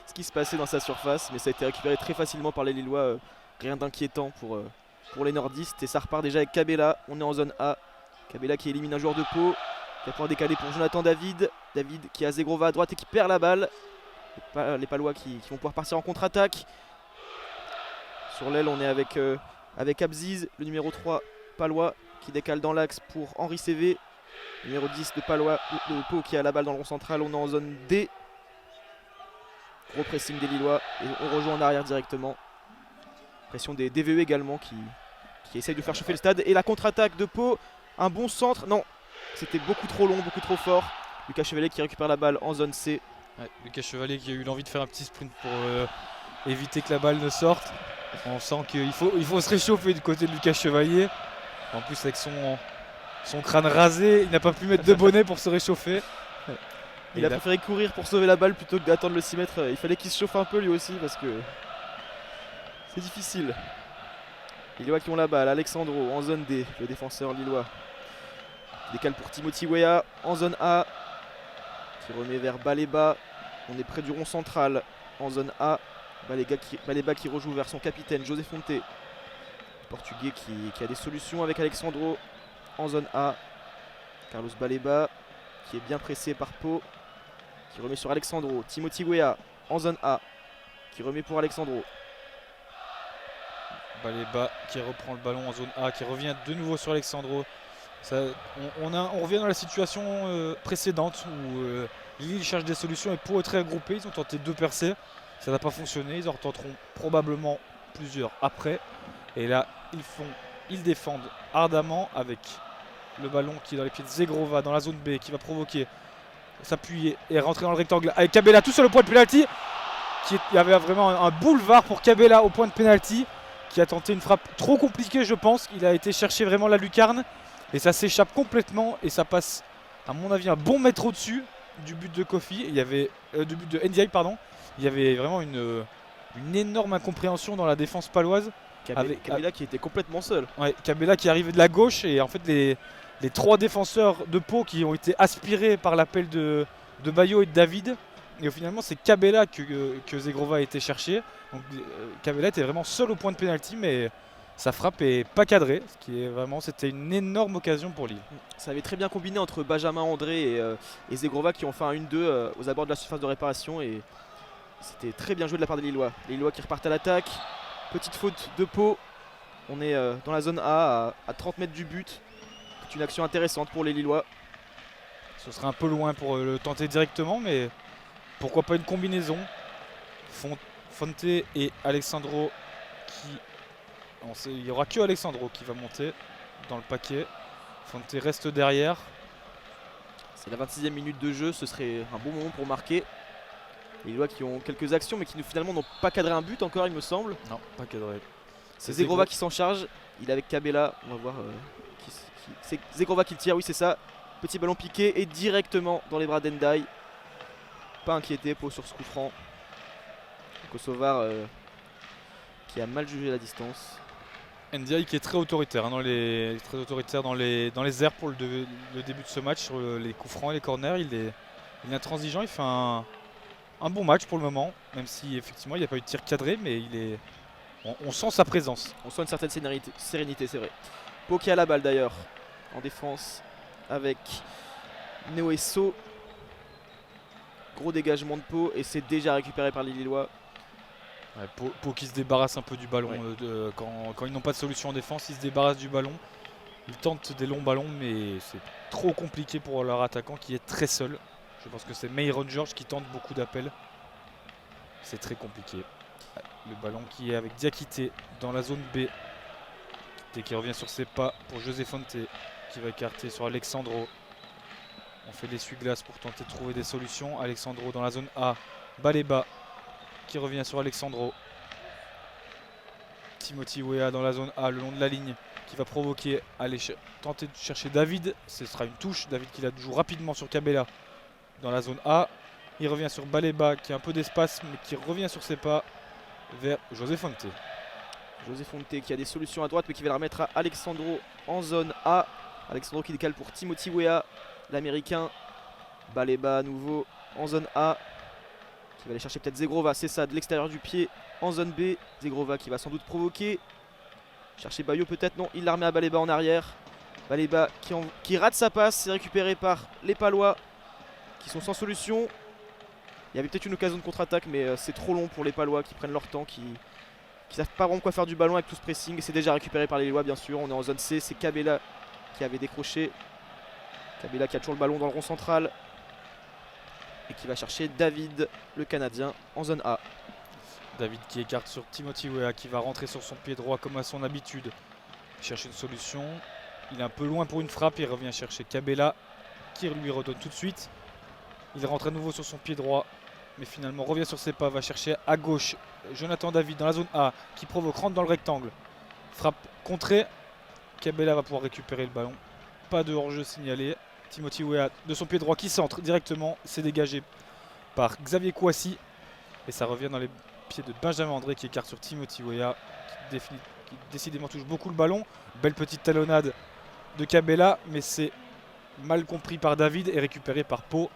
ce qui se passait dans sa surface, mais ça a été récupéré très facilement par les Lillois. Rien d'inquiétant pour les nordistes, et ça repart déjà avec Cabella. On est en zone A. Cabella qui élimine un joueur de Pau, qui va pouvoir décaler pour Jonathan David. David qui a Zegrova à droite et qui perd la balle. Les Palois qui vont pouvoir partir en contre-attaque. Sur l'aile, on est avec Abziz, le numéro 3 Palois, qui décale dans l'axe pour Henri Cévé. Numéro 10 de Pau qui a la balle dans le rond central. On est en zone D. Gros pressing des Lillois et on rejoint en arrière directement. Pression des DVE également qui essaye de faire chauffer le stade. Et la contre-attaque de Pau, un bon centre. Non, c'était beaucoup trop long, beaucoup trop fort. Lucas Chevalier qui récupère la balle en zone C. Ouais, Lucas Chevalier qui a eu l'envie de faire un petit sprint pour éviter que la balle ne sorte. On sent qu'il faut se réchauffer du côté de Lucas Chevalier. En plus avec son crâne rasé, il n'a pas pu mettre de bonnet pour se réchauffer. Il a préféré courir pour sauver la balle plutôt que d'attendre le 6 mètres. Il fallait qu'il se chauffe un peu lui aussi parce que c'est difficile. Les Lillois qui ont la balle, Alexandro en zone D, le défenseur lillois. Il décale pour Timothy Weah en zone A, qui remet vers Baleba. On est près du rond central en zone A. Baleba qui rejoue vers son capitaine José Fonté, le Portugais qui a des solutions avec Alexandro en zone A. Carlos Baleba qui est bien pressé par Pau, qui remet sur Alexandro. Timothy Weah en zone A, qui remet pour Alexandro. Baleba qui reprend le ballon en zone A, qui revient de nouveau sur Alexandro. On revient dans la situation précédente où Lille cherche des solutions et Pau est très regroupé. Ils ont tenté 2 percées, ça n'a pas fonctionné. Ils en tenteront probablement plusieurs après. Et là, ils défendent ardemment avec le ballon qui est dans les pieds de Zegrova dans la zone B, qui va provoquer, s'appuyer et rentrer dans le rectangle avec Cabella tout sur le point de pénalty. Il y avait vraiment un boulevard pour Cabella au point de pénalty, qui a tenté une frappe trop compliquée, je pense. Il a été chercher vraiment la lucarne et ça s'échappe complètement et ça passe à mon avis un bon mètre au-dessus du but de Kofi. Il y avait du but de Ndiaye, pardon. Il y avait vraiment une énorme incompréhension dans la défense paloise. Cabella qui était complètement seul. Ouais, Cabella qui arrivait de la gauche et en fait les 3 défenseurs de Pau qui ont été aspirés par l'appel de Bayo et de David. Et finalement c'est Cabella que Zegrova a été chercher. Donc Cabella était vraiment seul au point de pénalty, mais sa frappe est pas cadrée, ce qui est vraiment, c'était une énorme occasion pour Lille. Ça avait très bien combiné entre Benjamin André et Zegrova qui ont fait un 1-2 aux abords de la surface de réparation, et c'était très bien joué de la part des Lillois. Les Lillois qui repartent à l'attaque. Petite faute de Pau. On est dans la zone A à 30 mètres du but. C'est une action intéressante pour les Lillois. Ce serait un peu loin pour le tenter directement, mais pourquoi pas une combinaison. Fonte et Alexandro il n'y aura que Alexandro qui va monter dans le paquet. Fonte reste derrière. C'est la 26e minute de jeu, ce serait un bon moment pour marquer. Les Lillois qui ont quelques actions mais qui finalement n'ont pas cadré un but encore, il me semble. Non, pas cadré. C'est Zegrova qui s'en charge. Il est avec Cabella. On va voir. C'est Zegrova qui le tire, oui c'est ça. Petit ballon piqué et directement dans les bras d'Endaye. Pas inquiété Pau sur ce coup franc. Kosovar qui a mal jugé la distance. Ndiaye qui est très autoritaire, hein, dans les airs pour le début de ce match, sur les coups francs et les corners. Il est intransigeant, il fait un bon match pour le moment, même si effectivement il n'y a pas eu de tir cadré, mais on sent sa présence. On sent une certaine sérénité, c'est vrai. Pau qui a la balle d'ailleurs en défense avec Noesso. Gros dégagement de Pau et c'est déjà récupéré par les Lillois. Ouais, Pau qui se débarrasse un peu du ballon, ouais. Quand ils n'ont pas de solution en défense, ils se débarrassent du ballon. Ils tentent des longs ballons, mais c'est trop compliqué pour leur attaquant qui est très seul. Je pense que c'est Myron George qui tente beaucoup d'appels. c'est très compliqué. Le ballon qui est avec Diakité dans la zone B. Dès qu'il revient sur ses pas pour José Fonte qui va écarter sur Alexandro. On fait l'essuie-glace pour tenter de trouver des solutions. Alexandro dans la zone A. Baleba qui revient sur Alexandro. Timothy Weah dans la zone A, le long de la ligne, qui va provoquer, aller tenter de chercher David. Ce sera une touche. David qui la joue rapidement sur Cabella dans la zone A. Il revient sur Baleba qui a un peu d'espace mais qui revient sur ses pas vers José Fonte. José Fonte qui a des solutions à droite mais qui va la remettre à Alexandro en zone A. Alexandro qui décale pour Timothy Weah, l'américain. Baleba à nouveau en zone A. Qui va aller chercher peut-être Zegrova, c'est ça, de l'extérieur du pied en zone B. Zegrova qui va sans doute provoquer. Chercher Bayo peut-être, non, il la remet à Baleba en arrière. Baleba qui rate sa passe, c'est récupéré par les Palois qui sont sans solution. Il y avait peut-être une occasion de contre-attaque mais c'est trop long pour les Palois qui prennent leur temps, qui savent pas vraiment quoi faire du ballon avec tout ce pressing. Et c'est déjà récupéré par les Lillois bien sûr, on est en zone C, c'est Cabella qui avait décroché. Cabella qui a toujours le ballon dans le rond central. Et qui va chercher David, le Canadien, en zone A. David qui écarte sur Timothy Weah qui va rentrer sur son pied droit comme à son habitude. Il cherche une solution. Il est un peu loin pour une frappe. Il revient chercher Cabella qui lui redonne tout de suite. Il rentre à nouveau sur son pied droit. Mais finalement revient sur ses pas. Va chercher à gauche Jonathan David dans la zone A qui provoque, rentre dans le rectangle. Frappe contrée. Cabella va pouvoir récupérer le ballon. Pas de hors-jeu signalé. Timothy Weah de son pied droit qui centre directement, c'est dégagé par Xavier Kouassi et ça revient dans les pieds de Benjamin André qui écarte sur Timothy Weah qui décidément touche beaucoup le ballon. Belle petite talonnade de Cabella mais c'est mal compris par David et récupéré par Pau.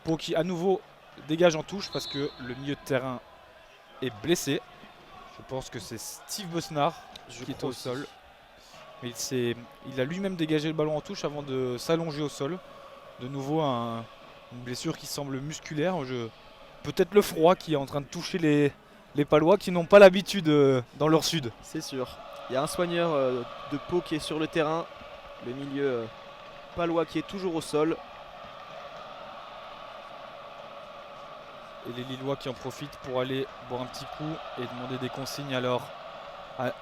Pau qui à nouveau dégage en touche parce que le milieu de terrain est blessé. Je pense que c'est Steve Besnard qui est au sol. Mais il a lui-même dégagé le ballon en touche avant de s'allonger au sol. De nouveau une blessure qui semble musculaire. Peut-être le froid qui est en train de toucher les Palois qui n'ont pas l'habitude dans leur sud. C'est sûr. Il y a un soigneur de Pau qui est sur le terrain. Le milieu Palois qui est toujours au sol. Et les Lillois qui en profitent pour aller boire un petit coup et demander des consignes alors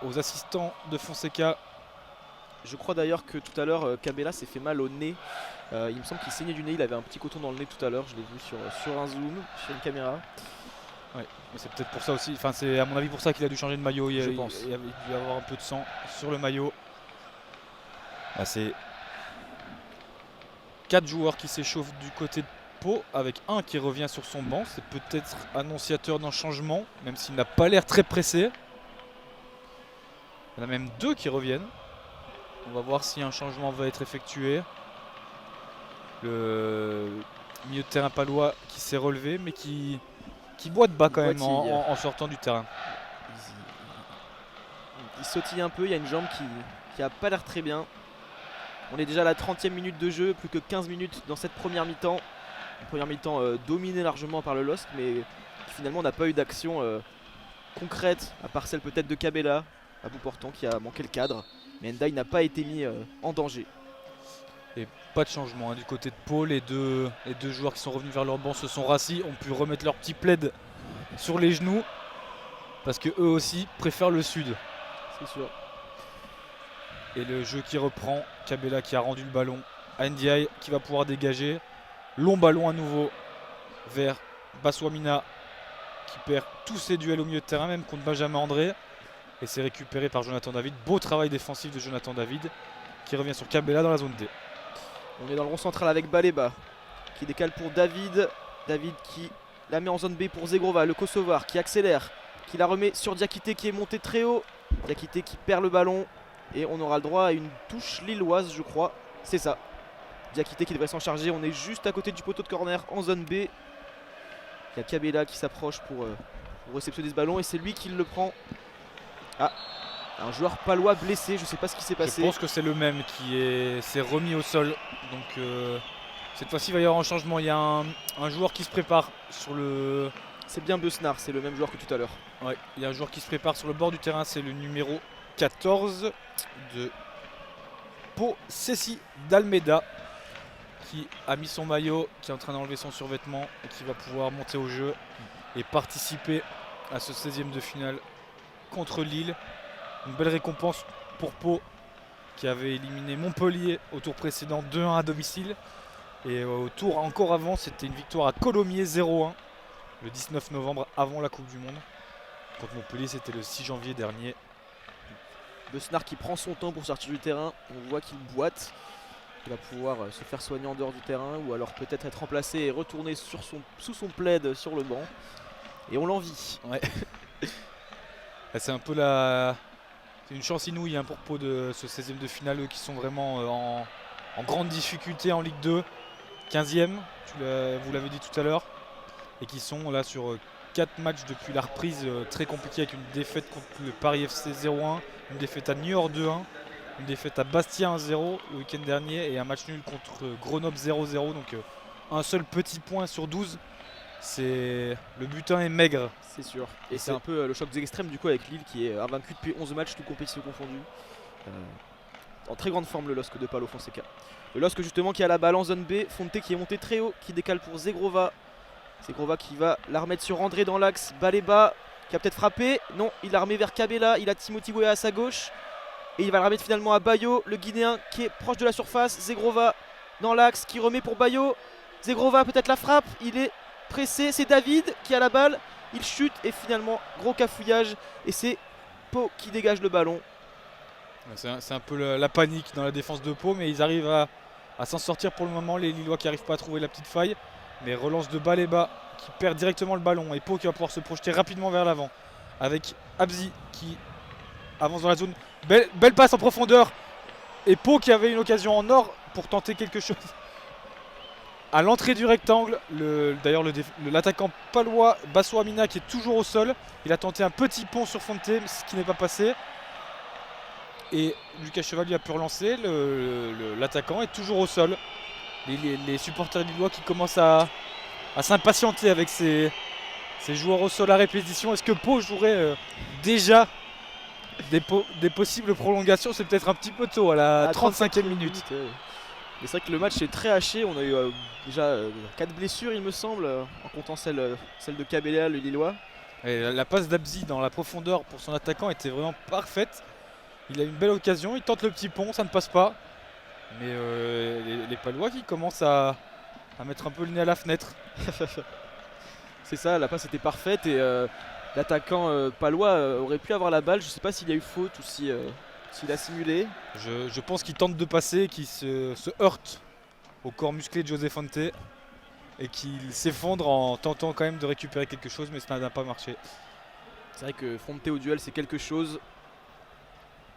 aux assistants de Fonseca. Je crois d'ailleurs que tout à l'heure Cabella s'est fait mal au nez. Il me semble qu'il saignait du nez, il avait un petit coton dans le nez tout à l'heure, je l'ai vu sur un zoom, sur une caméra. Ouais, mais c'est peut-être pour ça aussi, enfin c'est à mon avis pour ça qu'il a dû changer de maillot. Je pense. Il a dû avoir un peu de sang sur le maillot. C'est 4 joueurs qui s'échauffent du côté de Pau avec un qui revient sur son banc. C'est peut-être annonciateur d'un changement, même s'il n'a pas l'air très pressé. Il y en a même 2 qui reviennent. On va voir si un changement va être effectué. Le milieu de terrain palois qui s'est relevé mais qui boite bas quand même en sortant du terrain. Il sautille un peu, il y a une jambe qui a pas l'air très bien. On est déjà à la 30e minute de jeu, plus que 15 minutes dans cette première mi-temps. Une première mi-temps dominée largement par le LOSC mais finalement on n'a pas eu d'action concrète, à part celle peut-être de Cabella, à bout portant qui a manqué le cadre. Mais Ndiaye n'a pas été mis en danger. Et pas de changement du côté de Pau. Les deux joueurs qui sont revenus vers leur banc se sont rassis, ont pu remettre leur petit plaid sur les genoux. Parce que eux aussi préfèrent le sud. C'est sûr. Et le jeu qui reprend. Cabella qui a rendu le ballon à Ndiaye qui va pouvoir dégager. Long ballon à nouveau vers Baswamina qui perd tous ses duels au milieu de terrain, même contre Benjamin André. Et c'est récupéré par Jonathan David. Beau travail défensif de Jonathan David qui revient sur Cabella dans la zone D. On est dans le rond central avec Baleba qui décale pour David. David qui la met en zone B pour Zegrova, le Kosovar qui accélère, qui la remet sur Diakité qui est monté très haut. Diakité qui perd le ballon et on aura le droit à une touche lilloise je crois. C'est ça. Diakité qui devrait s'en charger. On est juste à côté du poteau de corner en zone B. Il y a Cabella qui s'approche pour réceptionner ce ballon et c'est lui qui le prend. Ah, un joueur palois blessé, je sais pas ce qui s'est passé. Je pense que c'est le même qui s'est remis au sol. Donc cette fois-ci il va y avoir un changement. Il y a un joueur qui se prépare sur le... C'est bien Besnard, c'est le même joueur que tout à l'heure. Ouais, il y a un joueur qui se prépare sur le bord du terrain, c'est le numéro 14 de Pau, Ceci d'Almeida, qui a mis son maillot, qui est en train d'enlever son survêtement et qui va pouvoir monter au jeu. et participer à ce 16e de finale contre Lille. Une belle récompense pour Pau qui avait éliminé Montpellier au tour précédent 2-1 à domicile. Et au tour encore avant, c'était une victoire à Colomiers 0-1 le 19 novembre avant la Coupe du Monde. Contre Montpellier, c'était le 6 janvier dernier. Besnard qui prend son temps pour sortir du terrain. On voit qu'il boite. Il va pouvoir se faire soigner en dehors du terrain ou alors peut-être être remplacé et retourner sous son plaid sur le banc. Et on l'envie. Ouais. C'est un peu c'est une chance inouïe pour Pau de ce 16e de finale, eux qui sont vraiment en grande difficulté en Ligue 2. 15e, vous l'avez dit tout à l'heure. Et qui sont là sur 4 matchs depuis la reprise, très compliqué, avec une défaite contre le Paris FC 0-1, une défaite à Niort 2-1, une défaite à Bastia 1-0 le week-end dernier et un match nul contre Grenoble 0-0. Donc un seul petit point sur 12. Le butin est maigre. C'est sûr. Et c'est un peu le choc des extrêmes du coup avec Lille qui est invaincu depuis 11 matchs, toutes compétitions confondues. En très grande forme le LOSC de Paulo Fonseca. Le LOSC justement qui a la balle en zone B, Fonte qui est monté très haut, qui décale pour Zegrova. Zegrova qui va la remettre sur André dans l'axe, Baleba qui a peut-être frappé. Non, il l'a remis vers Kabela, il a Timothy Weah à sa gauche. Et il va la remettre finalement à Bayo, le Guinéen qui est proche de la surface. Zegrova dans l'axe qui remet pour Bayo. Zegrova peut-être la frappe, il est pressé, c'est David qui a la balle. Il chute et finalement gros cafouillage et c'est Pau qui dégage le ballon. C'est un peu la panique dans la défense de Pau, mais ils arrivent à s'en sortir pour le moment. Les Lillois qui n'arrivent pas à trouver la petite faille. Mais relance de Baleba qui perd directement le ballon et Pau qui va pouvoir se projeter rapidement vers l'avant avec Abzi qui avance dans la zone. Belle passe en profondeur et Pau qui avait une occasion en or pour tenter quelque chose. À l'entrée du rectangle, d'ailleurs l'attaquant palois Basso Amina qui est toujours au sol. Il a tenté un petit pont sur Fonte, ce qui n'est pas passé. Et Lucas Chevalier a pu relancer. L'attaquant est toujours au sol. Les supporters lillois qui commencent à s'impatienter avec ces joueurs au sol à répétition. Est-ce que Pau jouerait déjà des possibles prolongations? C'est peut-être un petit peu tôt à la 35e minute. Mais c'est vrai que le match est très haché. On a eu déjà 4 blessures il me semble, en comptant celle de Kabela, le Lillois. Et la passe d'Abzi dans la profondeur pour son attaquant était vraiment parfaite. Il a une belle occasion, il tente le petit pont, ça ne passe pas. Mais les Palois qui commencent à mettre un peu le nez à la fenêtre. C'est ça, la passe était parfaite et l'attaquant palois aurait pu avoir la balle. Je ne sais pas s'il y a eu faute ou s'il a simulé. Je pense qu'il tente de passer, qu'il se heurte au corps musclé de José Fonte et qu'il s'effondre en tentant quand même de récupérer quelque chose, mais ça n'a pas marché. C'est vrai que Fonte au duel c'est quelque chose,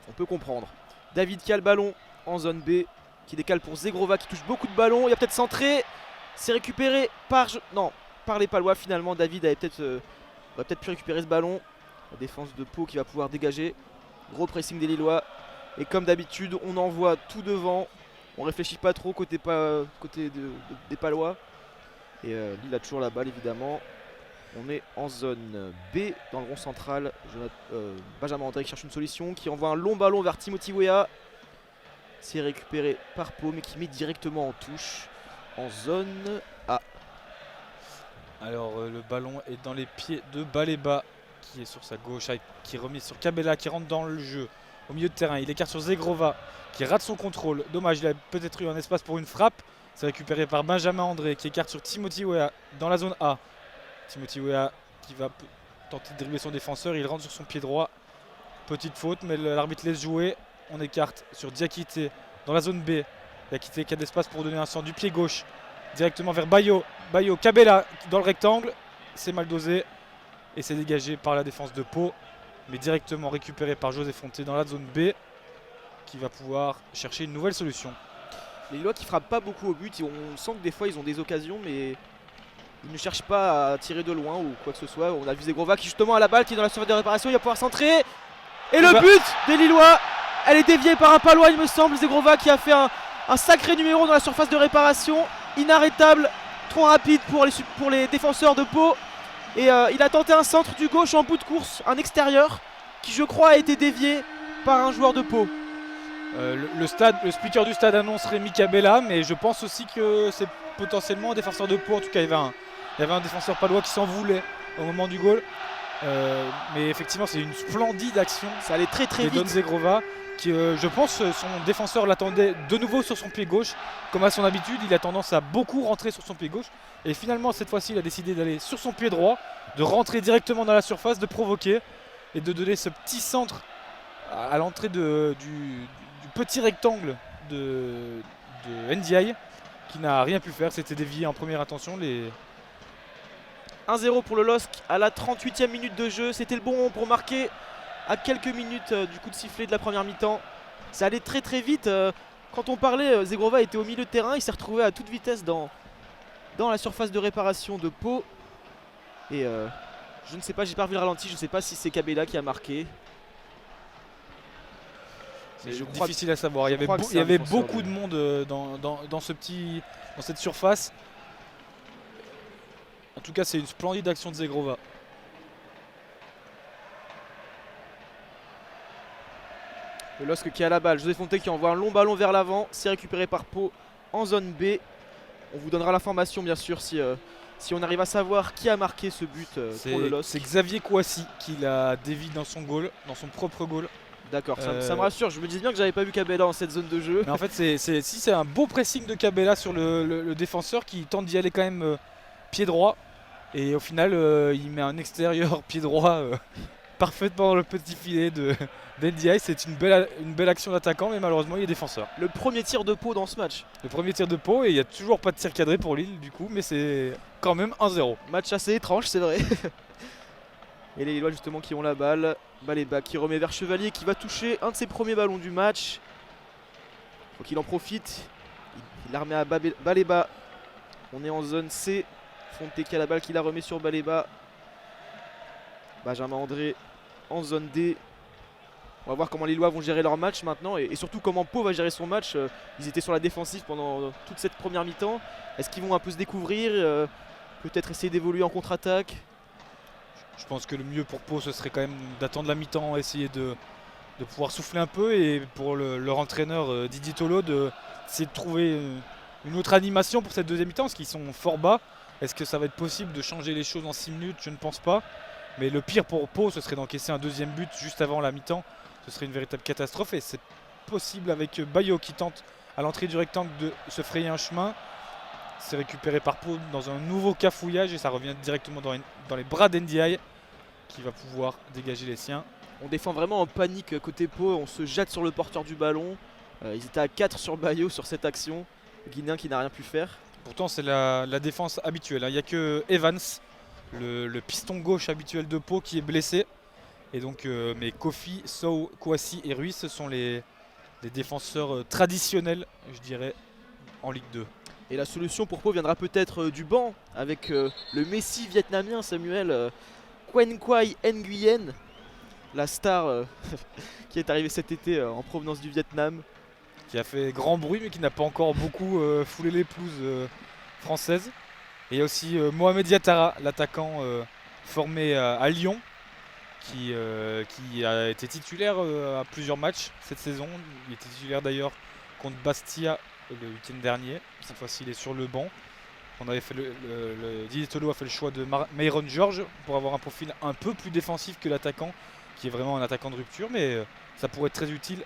on peut comprendre. David qui a le ballon en zone B, qui décale pour Zegrova qui touche beaucoup de ballons. Il a peut-être centré, c'est récupéré par les Palois finalement. David aurait peut-être pu récupérer ce ballon. La défense de Pau qui va pouvoir dégager. Gros pressing des Lillois. Et comme d'habitude, on envoie tout devant. On réfléchit pas trop côté des Palois. Et Lille a toujours la balle évidemment. On est en zone B dans le rond central. Benjamin André qui cherche une solution, qui envoie un long ballon vers Timothy Weah. C'est récupéré par Pau mais qui met directement en touche en zone A. Alors le ballon est dans les pieds de Baleba qui est sur sa gauche, qui est remis sur Kabela qui rentre dans le jeu au milieu de terrain. Il écarte sur Zegrova qui rate son contrôle. Dommage, il a peut-être eu un espace pour une frappe. C'est récupéré par Benjamin André qui écarte sur Timothy Weah dans la zone A. Timothy Weah qui va tenter de dribbler son défenseur. Il rentre sur son pied droit. Petite faute, mais l'arbitre laisse jouer. On écarte sur Diakité dans la zone B. Diakité qui a de l'espace pour donner un centre du pied gauche directement vers Bayo. Bayo, Kabela dans le rectangle. C'est mal dosé et c'est dégagé par la défense de Pau. Mais directement récupéré par José Fonte dans la zone B qui va pouvoir chercher une nouvelle solution. Les Lillois qui frappent pas beaucoup au but. On sent que des fois ils ont des occasions mais ils ne cherchent pas à tirer de loin ou quoi que ce soit. On a vu Zegrova qui justement a la balle, qui est dans la surface de réparation. Il va pouvoir centrer. Et le but des Lillois, elle est déviée par un Palois il me semble. Zegrova qui a fait un sacré numéro dans la surface de réparation. Inarrêtable, trop rapide pour les défenseurs de Pau. Et il a tenté un centre du gauche en bout de course, un extérieur, qui je crois a été dévié par un joueur de Pau. Le speaker du stade annonce Rémi Kabela, mais je pense aussi que c'est potentiellement un défenseur de Pau. En tout cas, il y avait un défenseur palois qui s'en voulait au moment du goal. Mais effectivement, c'est une splendide action Ça allait très de Don vite. Zegrova qui, je pense, son défenseur l'attendait de nouveau sur son pied gauche. Comme à son habitude, il a tendance à beaucoup rentrer sur son pied gauche. Et finalement, cette fois-ci, il a décidé d'aller sur son pied droit, de rentrer directement dans la surface, de provoquer et de donner ce petit centre à l'entrée du petit rectangle de NDI qui n'a rien pu faire. C'était dévié en première intention. 1-0 pour le LOSC à la 38e minute de jeu. C'était le bon moment pour marquer à quelques minutes du coup de sifflet de la première mi-temps. Ça allait très vite. Quand on parlait, Zegrova était au milieu de terrain. Il s'est retrouvé à toute vitesse dans la surface de réparation de Pau. Et je ne sais pas, j'ai pas revu le ralenti. Je ne sais pas si c'est Kabela qui a marqué. C'est difficile à savoir. Il y avait beaucoup de monde dans cette surface. En tout cas, c'est une splendide action de Zegrova. Le LOSC qui a la balle. José Fonte qui envoie un long ballon vers l'avant. C'est récupéré par Pau en zone B. On vous donnera l'information bien sûr si on arrive à savoir qui a marqué ce but pour le LOSC. C'est Xavier Kouassi qui l'a dévié dans son goal, dans son propre goal. D'accord, ça me rassure. Je me disais bien que j'avais pas vu Kabela dans cette zone de jeu. Mais en fait, c'est un beau pressing de Kabela sur le défenseur qui tente d'y aller quand même pied droit. Et au final, il met un extérieur pied droit parfaitement dans le petit filet d'NDI. C'est une belle action d'attaquant, mais malheureusement, il est défenseur. Le premier tir de Pau dans ce match. Le premier tir de Pau, et il n'y a toujours pas de tir cadré pour Lille du coup, mais c'est quand même 1-0. Match assez étrange, c'est vrai. Et les Lillois justement qui ont la balle. Baleba qui remet vers Chevalier qui va toucher un de ses premiers ballons du match. Faut qu'il en profite. Il la remet à Baleba. On est en zone C. Fonte qui a la balle qui la remet sur Baleba. Benjamin André en zone D. On va voir comment les Lillois vont gérer leur match maintenant et surtout comment Pau va gérer son match. Ils étaient sur la défensive pendant toute cette première mi-temps. Est-ce qu'ils vont un peu se découvrir, peut-être essayer d'évoluer en contre-attaque? Je pense que le mieux pour Pau, ce serait quand même d'attendre la mi-temps, essayer de pouvoir souffler un peu, et pour leur entraîneur Didier Tolo d'essayer de trouver une autre animation pour cette deuxième mi-temps, parce qu'ils sont fort bas. Est-ce que ça va être possible de changer les choses en 6 minutes? Je ne pense pas. Mais le pire pour Pau, ce serait d'encaisser un deuxième but juste avant la mi-temps. Ce serait une véritable catastrophe, et c'est possible avec Bayo qui tente à l'entrée du rectangle de se frayer un chemin. C'est récupéré par Pau dans un nouveau cafouillage et ça revient directement dans les bras d'NDI qui va pouvoir dégager les siens. On défend vraiment en panique côté Pau, on se jette sur le porteur du ballon. Ils étaient à 4 sur Bayo sur cette action. Le Guinéen qui n'a rien pu faire. Pourtant c'est la défense habituelle, hein. Il n'y a que Evans, le piston gauche habituel de Pau, qui est blessé. Et donc mais Kofi, Sow, Kouassi et Ruiz, ce sont les défenseurs traditionnels, je dirais, en Ligue 2. Et la solution pour Pau viendra peut-être du banc avec le Messi vietnamien Samuel Quen Quai Nguyen, la star qui est arrivée cet été en provenance du Vietnam. Qui a fait grand bruit mais qui n'a pas encore beaucoup foulé les pelouses françaises. Et il y a aussi Mohamed Yattara, l'attaquant formé à Lyon, qui a été titulaire à plusieurs matchs cette saison. Il était titulaire d'ailleurs contre Bastia le week-end dernier. Cette fois-ci il est sur le banc. Didier Tolo a fait le choix de Myron George pour avoir un profil un peu plus défensif que l'attaquant, qui est vraiment un attaquant de rupture, mais ça pourrait être très utile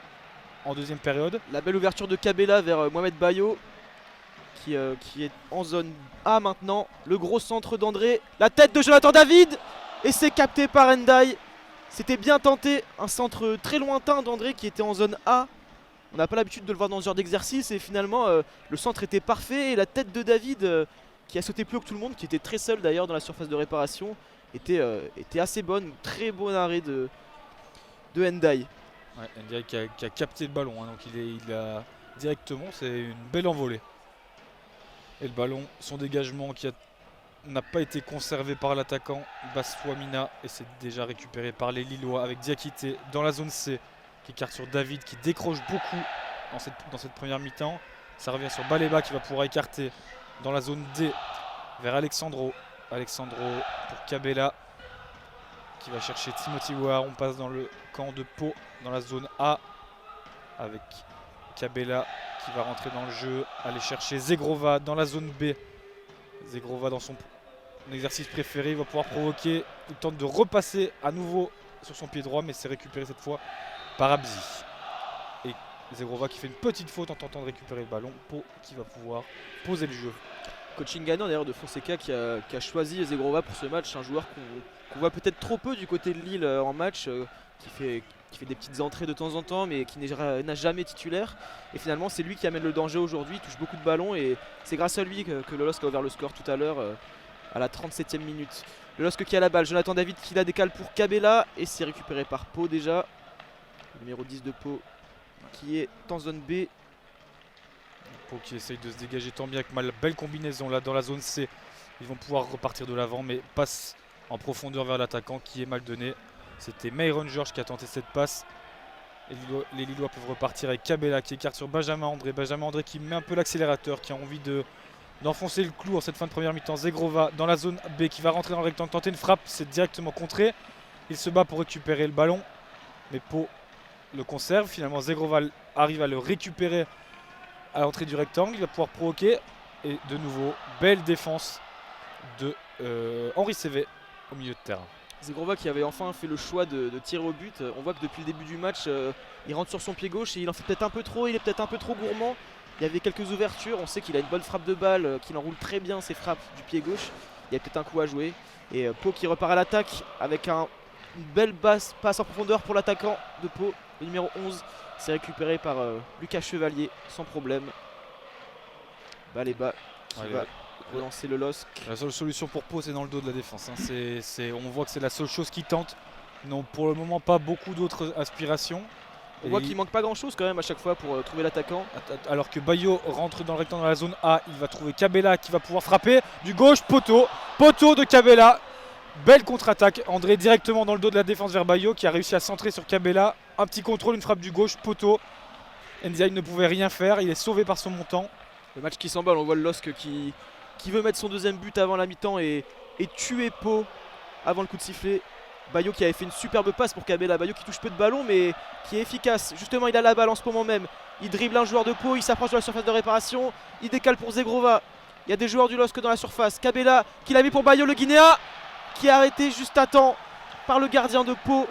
en deuxième période. La belle ouverture de Kabela vers Mohamed Bayo qui est en zone A maintenant. Le gros centre d'André, la tête de Jonathan David, et c'est capté par Ndai. C'était bien tenté, un centre très lointain d'André qui était en zone A. On n'a pas l'habitude de le voir dans ce genre d'exercice, et finalement le centre était parfait et la tête de David qui a sauté plus haut que tout le monde, qui était très seul d'ailleurs dans la surface de réparation, était assez bonne. Très bon arrêt de Ndai. Ouais, Ndai qui a capté le ballon, hein, donc il a directement, c'est une belle envolée. Et le ballon, son dégagement qui n'a pas été conservé par l'attaquant Baswamina, et c'est déjà récupéré par les Lillois avec Diakité dans la zone C, qui écarte sur David qui décroche beaucoup dans cette première mi-temps. Ça revient sur Baleba qui va pouvoir écarter dans la zone D vers Alexandro. Alexandro pour Kabela qui va chercher Timothy War. On passe dans le camp de Pau dans la zone A avec Kabela qui va rentrer dans le jeu, aller chercher Zegrova dans la zone B. Zegrova dans son exercice préféré. Il va pouvoir provoquer. Il tente de repasser à nouveau sur son pied droit, mais c'est récupéré cette fois par Abzi. Et Zegrova qui fait une petite faute en tentant de récupérer le ballon. Pau qui va pouvoir poser le jeu. Coaching gagnant d'ailleurs de Fonseca qui a choisi Zegrova pour ce match, un joueur qu'on voit peut-être trop peu du côté de Lille en match, qui fait des petites entrées de temps en temps mais qui n'a jamais titulaire. Et finalement c'est lui qui amène le danger aujourd'hui, il touche beaucoup de ballons et c'est grâce à lui que le LOSC a ouvert le score tout à l'heure à la 37e minute. Le LOSC qui a la balle, Jonathan David qui la décale pour Kabela et c'est récupéré par Pau déjà. Le numéro 10 de Pau qui est en zone B. Pau qui essaye de se dégager tant bien que mal. Belle combinaison là dans la zone C. Ils vont pouvoir repartir de l'avant, mais passe en profondeur vers l'attaquant qui est mal donné. C'était Myron George qui a tenté cette passe. Et les Lillois peuvent repartir avec Kabela qui écarte sur Benjamin André. Benjamin André qui met un peu l'accélérateur, qui a envie d'enfoncer le clou en cette fin de première mi-temps. Zegrova dans la zone B qui va rentrer dans le rectangle, tenter une frappe, c'est directement contré. Il se bat pour récupérer le ballon, mais Pau le conserve. Finalement Zegrova arrive à le récupérer à l'entrée du rectangle, il va pouvoir provoquer. Et de nouveau, belle défense de Henri Cévé au milieu de terrain. Zegrova qui avait enfin fait le choix de tirer au but. On voit que depuis le début du match, il rentre sur son pied gauche et il en fait peut-être un peu trop, il est peut-être un peu trop gourmand. Il y avait quelques ouvertures, on sait qu'il a une bonne frappe de balle, qu'il enroule très bien ses frappes du pied gauche. Il y a peut-être un coup à jouer. Et Pau qui repart à l'attaque avec une belle passe en profondeur pour l'attaquant de Pau, le numéro 11. C'est récupéré par Lucas Chevalier sans problème. Balle et bas qui va relancer le LOSC. La seule solution pour Pau, c'est dans le dos de la défense. Hein. On voit que c'est la seule chose qu'ils tentent. Ils n'ont pour le moment pas beaucoup d'autres aspirations. On voit qu'il manque pas grand chose quand même à chaque fois pour trouver l'attaquant. Alors que Bayo rentre dans le rectangle dans la zone A, il va trouver Kabela qui va pouvoir frapper. Du gauche, poteau de Kabela. Belle contre-attaque. André directement dans le dos de la défense vers Bayo qui a réussi à centrer sur Kabela. Un petit contrôle, une frappe du gauche, poteau. Ndiaye ne pouvait rien faire, il est sauvé par son montant. Le match qui s'emballe, on voit le LOSC qui veut mettre son deuxième but avant la mi-temps et tuer Pau avant le coup de sifflet. Bayo qui avait fait une superbe passe pour Kabela. Bayo qui touche peu de ballon mais qui est efficace. Justement, il a la balle en ce moment même. Il dribble un joueur de Pau, il s'approche de la surface de réparation. Il décale pour Zegrova. Il y a des joueurs du LOSC dans la surface. Kabela qui l'a mis pour Bayo, le Guinéen, qui est arrêté juste à temps par le gardien de Pau.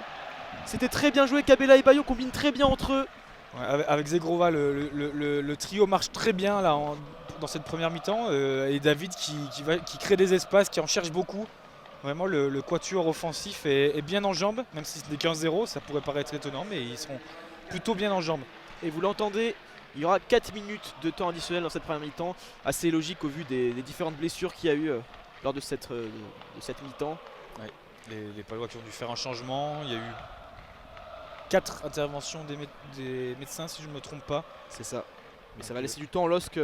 C'était très bien joué. Kabela et Bayo combinent très bien entre eux. Ouais, avec Zegrova, le trio marche très bien là, dans cette première mi-temps. Et David qui crée des espaces, qui en cherche beaucoup. Vraiment, le quatuor offensif est bien en jambes, même si c'est des 15-0, ça pourrait paraître étonnant, mais ils seront plutôt bien en jambes. Et vous l'entendez, il y aura 4 minutes de temps additionnel dans cette première mi-temps. Assez logique au vu des différentes blessures qu'il y a eu lors de cette mi-temps. Ouais, les Palois qui ont dû faire un changement. Il y a eu 4 interventions des médecins, si je ne me trompe pas. C'est ça. Mais ça va laisser du temps au LOSC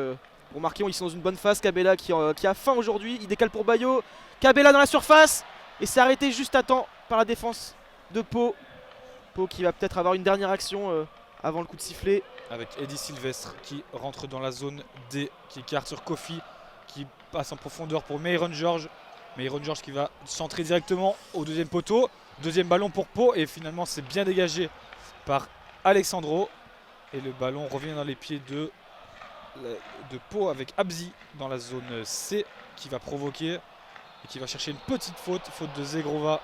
pour marquer. Ils sont dans une bonne phase. Kabela qui a faim aujourd'hui. Il décale pour Bayo. Kabela dans la surface. Et c'est arrêté juste à temps par la défense de Pau. Pau qui va peut-être avoir une dernière action avant le coup de sifflet. Avec Eddie Sylvestre qui rentre dans la zone D, qui écarte sur Kofi, qui passe en profondeur pour Myron George. Myron George qui va centrer directement au deuxième poteau. Deuxième ballon pour Pau et finalement c'est bien dégagé par Alexandro. Et le ballon revient dans les pieds de Pau avec Abzi dans la zone C qui va provoquer et qui va chercher une petite faute de Zegrova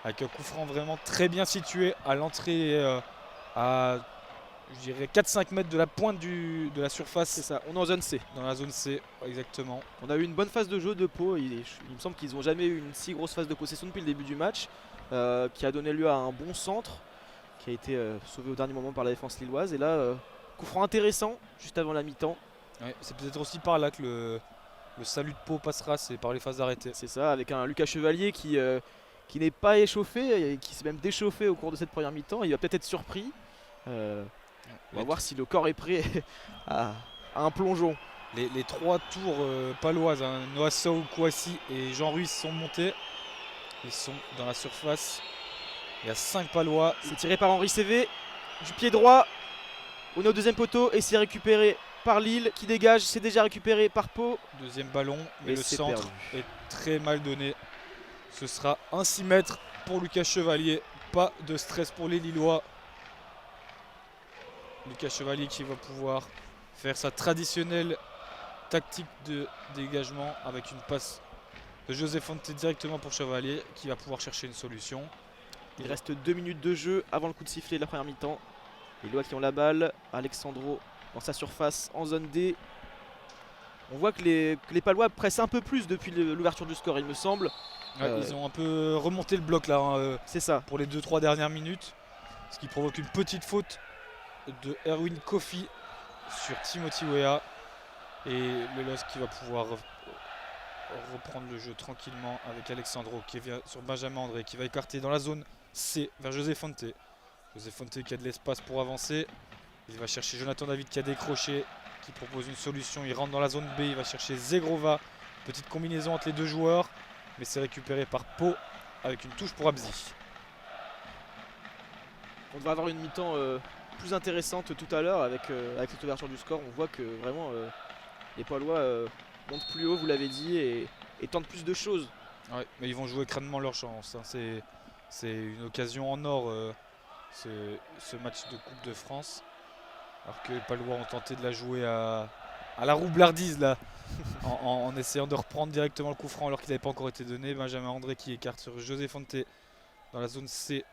avec un coup franc vraiment très bien situé à l'entrée à je dirais 4-5 mètres de la pointe de la surface. C'est ça, on est en zone C. Dans la zone C, exactement. On a eu une bonne phase de jeu de Pau. Il me semble qu'ils n'ont jamais eu une si grosse phase de possession depuis le début du match, qui a donné lieu à un bon centre qui a été sauvé au dernier moment par la défense lilloise. Et là, coup franc intéressant juste avant la mi-temps. Ouais, c'est peut-être aussi par là que le salut de Pau passera, c'est par les phases d'arrêté. C'est ça, avec un Lucas Chevalier qui n'est pas échauffé et qui s'est même déchauffé au cours de cette première mi-temps. Il va peut-être être surpris. On va voir si le corps est prêt à un plongeon. Les 3 tours paloises, hein, Noah Sow, Kouassi et Jean Ruiz sont montés. Ils sont dans la surface. Il y a 5 palois. C'est tiré par Henri Cévé du pied droit. On est au deuxième poteau et c'est récupéré par Lille qui dégage. C'est déjà récupéré par Pau. Deuxième ballon, mais et le centre perdu. est très mal donné. Ce sera un 6 mètres pour Lucas Chevalier. Pas de stress pour les Lillois. Lucas Chevalier qui va pouvoir faire sa traditionnelle tactique de dégagement avec une passe de José Fonte directement pour Chevalier qui va pouvoir chercher une solution. Il reste 2 minutes de jeu avant le coup de sifflet de la première mi-temps. Les Lillois qui ont la balle. Alexandro dans sa surface en zone D. On voit que les Palois pressent un peu plus depuis l'ouverture du score, il me semble. Ils ont un peu remonté le bloc là C'est ça. pour les 2-3 dernières minutes. Ce qui provoque une petite faute de Erwin Kofi sur Timothy Weah. Et le LOSC qui va pouvoir reprendre le jeu tranquillement avec Alexandro qui vient sur Benjamin André qui va écarter dans la zone C vers José Fonte. José Fonte qui a de l'espace pour avancer. Il va chercher Jonathan David qui a décroché, qui propose une solution. Il rentre dans la zone B, il va chercher Zegrova. Petite combinaison entre les deux joueurs, mais c'est récupéré par Pau avec une touche pour Abzi. On devrait avoir une mi-temps plus intéressante tout à l'heure avec cette ouverture du score. On voit que vraiment les Palois montent plus haut, vous l'avez dit, et tentent plus de choses. Ouais, mais ils vont jouer crânement leur chance. C'est une occasion en or, ce match de Coupe de France. Alors que les Palois ont tenté de la jouer à la roublardise là, en essayant de reprendre directement le coup franc alors qu'il n'avait pas encore été donné. Benjamin André qui écarte sur José Fonte dans la zone C.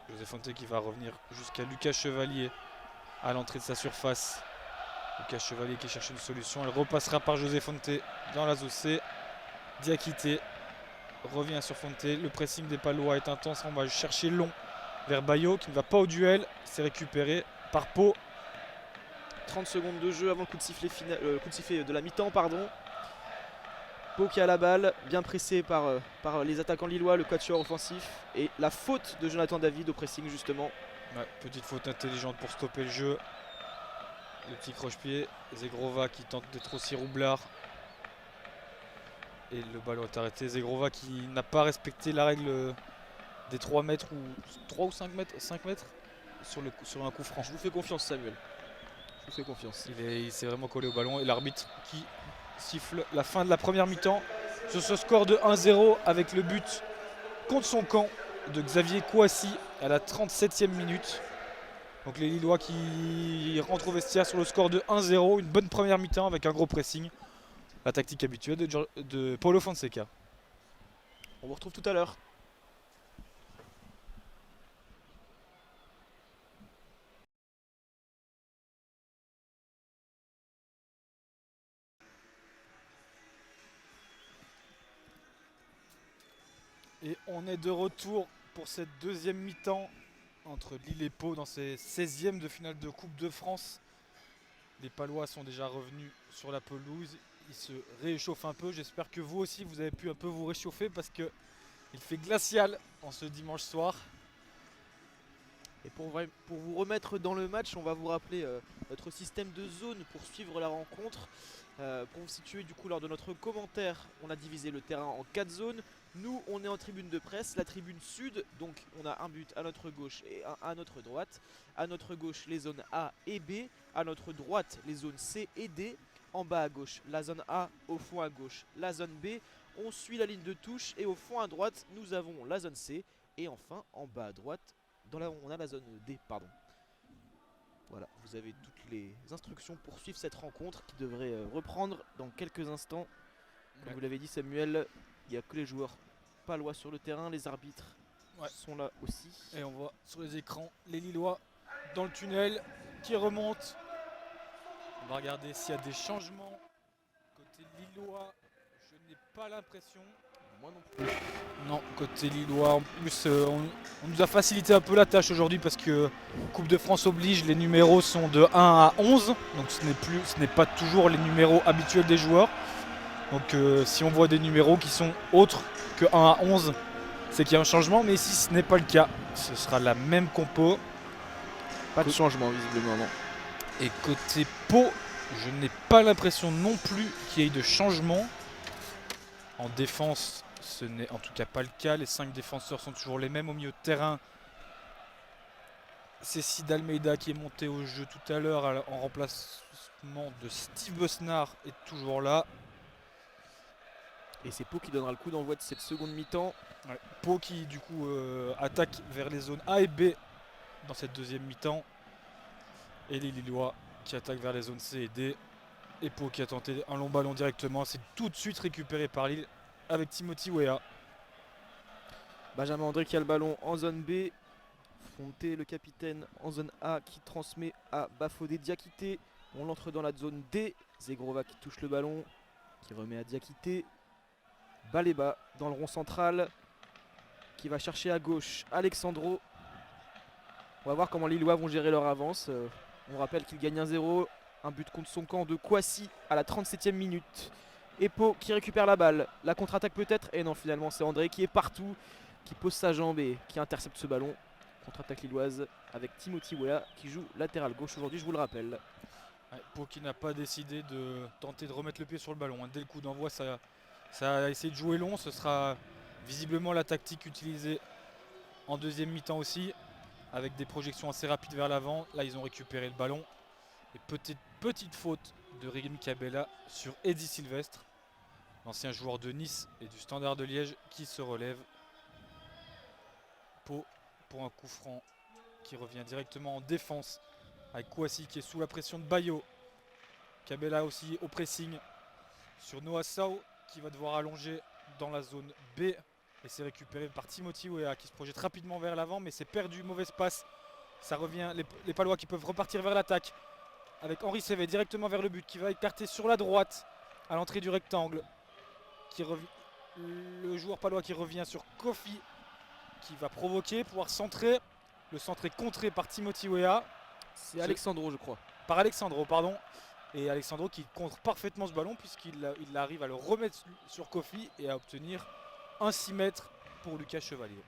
José Fonte qui va revenir jusqu'à Lucas Chevalier à l'entrée de sa surface. Lucas Chevalier qui cherche une solution. Elle repassera par José Fonte dans la zone C. Diakité revient sur Fonte. Le pressing des Palois est intense. On va chercher long vers Bayo qui ne va pas au duel. C'est récupéré par Pau. 30 secondes de jeu avant le coup de sifflet, coup de sifflet de la mi-temps. Pau qui a la balle, bien pressé par les attaquants lillois, le quatuor offensif. Et la faute de Jonathan David au pressing justement. Ouais, petite faute intelligente pour stopper le jeu. Le petit croche-pied. Zegrova qui tente d'être aussi roublard. Et le ballon est arrêté. Zegrova qui n'a pas respecté la règle des 3 mètres ou 3 ou 5 mètres, 5 mètres sur un coup franc. Je vous fais confiance, Samuel. Je vous fais confiance. Il s'est vraiment collé au ballon et l'arbitre qui siffle la fin de la première mi-temps sur ce score de 1-0 avec le but contre son camp de Xavier Kouassi à la 37e minute. Donc les Lillois qui rentrent au vestiaire sur le score de 1-0, une bonne première mi-temps avec un gros pressing. La tactique habituelle de Paulo Fonseca. On vous retrouve tout à l'heure. Et on est de retour pour cette deuxième mi-temps entre Lille et Pau dans ces 16e de finale de Coupe de France. Les Palois sont déjà revenus sur la pelouse. Ils se réchauffent un peu. J'espère que vous aussi vous avez pu un peu vous réchauffer parce que il fait glacial en ce dimanche soir. Et pour vous remettre dans le match, on va vous rappeler notre système de zone pour suivre la rencontre. Pour vous situer du coup lors de notre commentaire, on a divisé le terrain en 4 zones. Nous, on est en tribune de presse, la tribune sud, donc on a un but à notre gauche et un à notre droite. À notre gauche, les zones A et B. À notre droite, les zones C et D. En bas à gauche, la zone A. Au fond à gauche, la zone B. On suit la ligne de touche et au fond à droite, nous avons la zone C. Et enfin, en bas à droite, on a la zone D, pardon. Voilà, vous avez toutes les instructions pour suivre cette rencontre qui devrait reprendre dans quelques instants. Comme vous l'avez dit, Samuel, il n'y a que les joueurs palois sur le terrain, les arbitres sont là aussi. Et on voit sur les écrans les Lillois dans le tunnel qui remontent. On va regarder s'il y a des changements. Côté Lillois, je n'ai pas l'impression. Moi non plus. Non, côté Lillois, en plus on nous a facilité un peu la tâche aujourd'hui parce que Coupe de France oblige, les numéros sont de 1 à 11. Donc ce n'est pas toujours les numéros habituels des joueurs. Donc si on voit des numéros qui sont autres que 1 à 11, c'est qu'il y a un changement. Mais ici ce n'est pas le cas, ce sera la même compo. Pas de changement visiblement, non. Et côté Pau, je n'ai pas l'impression non plus qu'il y ait de changement. En défense, ce n'est en tout cas pas le cas. Les 5 défenseurs sont toujours les mêmes au milieu de terrain. C'est Sid Almeida qui est monté au jeu tout à l'heure en remplacement de Steve Besnard est toujours là. Et c'est Pau qui donnera le coup d'envoi de cette seconde mi-temps. Ouais. Pau qui du coup attaque vers les zones A et B dans cette deuxième mi-temps. Et les Lillois qui attaquent vers les zones C et D. Et Pau qui a tenté un long ballon directement. C'est tout de suite récupéré par Lille. avec Timothy Weah. Benjamin André qui a le ballon en zone B. Fonté, le capitaine, en zone A qui transmet à Bafodé Diakité. On l'entre dans la zone D. Zegrova qui touche le ballon, qui remet à Diakité. Baleba dans le rond central, qui va chercher à gauche Alexandro. On va voir comment les Lillois vont gérer leur avance. On rappelle qu'il gagne 1-0. Un but contre son camp de Kouassi à la 37e minute. Epo qui récupère la balle. La contre-attaque peut-être. Et non, finalement c'est André qui est partout, qui pose sa jambe et qui intercepte ce ballon. Contre-attaque lilloise avec Timothy Weah qui joue latéral gauche aujourd'hui, je vous le rappelle. Ouais, Pau qui n'a pas décidé de tenter de remettre le pied sur le ballon. Dès le coup d'envoi, ça a essayé de jouer long. Ce sera visiblement la tactique utilisée en deuxième mi-temps aussi, avec des projections assez rapides vers l'avant. Là, ils ont récupéré le ballon. Et petite faute de Rémi Cabella sur Eddy Sylvestre, l'ancien joueur de Nice et du Standard de Liège, qui se relève. Pau pour un coup franc qui revient directement en défense avec Kouassi qui est sous la pression de Bayo. Cabella aussi au pressing sur Noah Sao qui va devoir allonger dans la zone B. Et c'est récupéré par Timothy Weah qui se projette rapidement vers l'avant, mais c'est perdu, mauvaise passe. Ça revient, les Palois qui peuvent repartir vers l'attaque avec Henri Sévé directement vers le but qui va écarter sur la droite à l'entrée du rectangle. Le joueur palois qui revient sur Kofi qui va provoquer, pouvoir centrer. Le centre est contré par Timothy Weah. C'est Alexandro, je crois. Par Alexandro, pardon. Et Alexandro qui contre parfaitement ce ballon puisqu'il arrive à le remettre sur Kofi et à obtenir un 6 mètres pour Lucas Chevalier.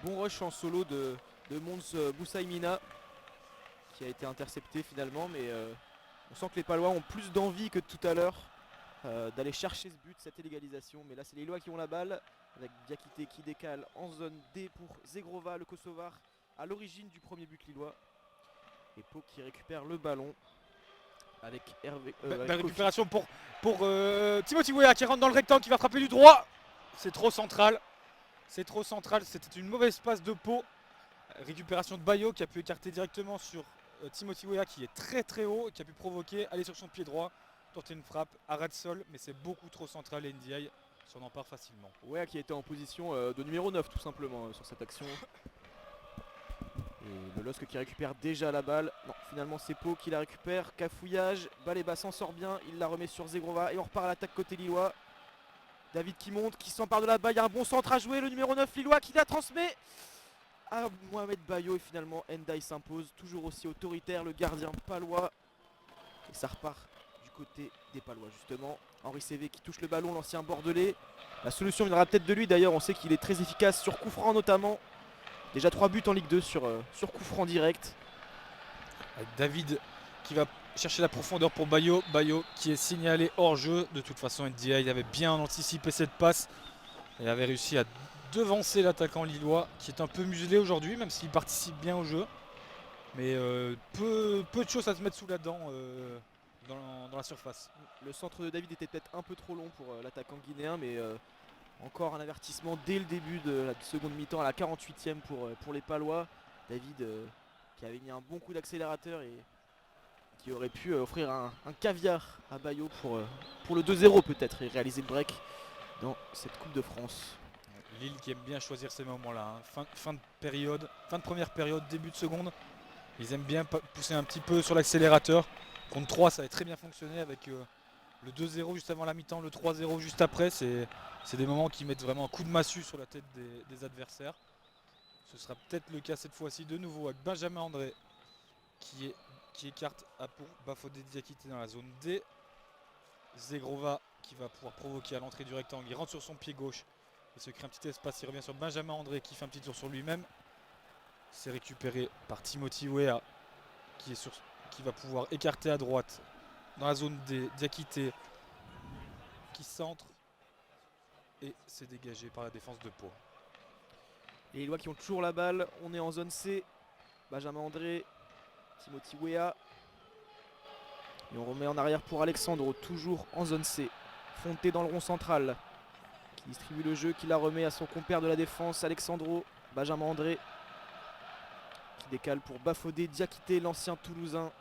Bon rush en solo de Mons Boussaïmina qui a été intercepté finalement, mais on sent que les Palois ont plus d'envie que tout à l'heure d'aller chercher ce but, cette égalisation. Mais là c'est les Lillois qui ont la balle avec Diakité qui décale en zone D pour Zegrova, le Kosovar, à l'origine du premier but lillois. Et Pau qui récupère le ballon avec Hervé. Récupération pour Timothy Weah qui rentre dans le rectangle, qui va frapper du droit. C'est trop central. C'était une mauvaise passe de Pau. Récupération de Bayo qui a pu écarter directement sur Timothy Weah qui est très très haut, qui a pu provoquer, aller sur son pied droit, tenter une frappe à ras de sol, mais c'est beaucoup trop central et NDI s'en empare facilement. Weah qui était en position de numéro 9 tout simplement sur cette action. Et le LOSC qui récupère déjà la balle. Non, finalement c'est Pau qui la récupère. Cafouillage, Baleba s'en sort bien, il la remet sur Zegrova et on repart à l'attaque côté lillois. David qui monte, qui s'empare de la balle, il y a un bon centre à jouer, le numéro 9 lillois qui la transmet à Mohamed Bayo et finalement Ndiaye s'impose, toujours aussi autoritaire le gardien palois. Et ça repart du côté des Palois justement. Henri Sévé qui touche le ballon, l'ancien bordelais. La solution viendra peut-être de lui d'ailleurs, on sait qu'il est très efficace sur coup franc notamment. Déjà 3 buts en Ligue 2 sur coup franc direct. Avec David qui va chercher la profondeur pour Bayo. Bayo qui est signalé hors jeu. De toute façon, NDI avait bien anticipé cette passe et avait réussi à devancer l'attaquant lillois qui est un peu muselé aujourd'hui, même s'il participe bien au jeu. Mais peu de choses à se mettre sous la dent dans la surface. Le centre de David était peut-être un peu trop long pour l'attaquant guinéen, mais encore un avertissement dès le début de la seconde mi-temps à la 48e pour les Palois. David qui avait mis un bon coup d'accélérateur et qui aurait pu offrir un caviar à Bayo pour le 2-0 peut-être et réaliser le break dans cette Coupe de France. Lille qui aime bien choisir ces moments-là. Hein. Fin de première période, début de seconde. Ils aiment bien pousser un petit peu sur l'accélérateur. Contre 3, ça avait très bien fonctionné avec le 2-0 juste avant la mi-temps, le 3-0 juste après. C'est des moments qui mettent vraiment un coup de massue sur la tête des adversaires. Ce sera peut-être le cas cette fois-ci de nouveau avec Benjamin André qui écarte pour Bafodé Diakité dans la zone D. Zegrova qui va pouvoir provoquer à l'entrée du rectangle. Il rentre sur son pied gauche. Il se crée un petit espace. Il revient sur Benjamin André qui fait un petit tour sur lui-même. C'est récupéré par Timothy Weah qui va pouvoir écarter à droite dans la zone D. Diakité qui centre. Et c'est dégagé par la défense de Pau. Les Lillois qui ont toujours la balle. On est en zone C. Benjamin André, Timothy Weah. Et on remet en arrière pour Alexandro, toujours en zone C. Fonté dans le rond central, qui distribue le jeu, qui la remet à son compère de la défense, Alexandro. Benjamin André, qui décale pour Bafodé Diakité, l'ancien Toulousain.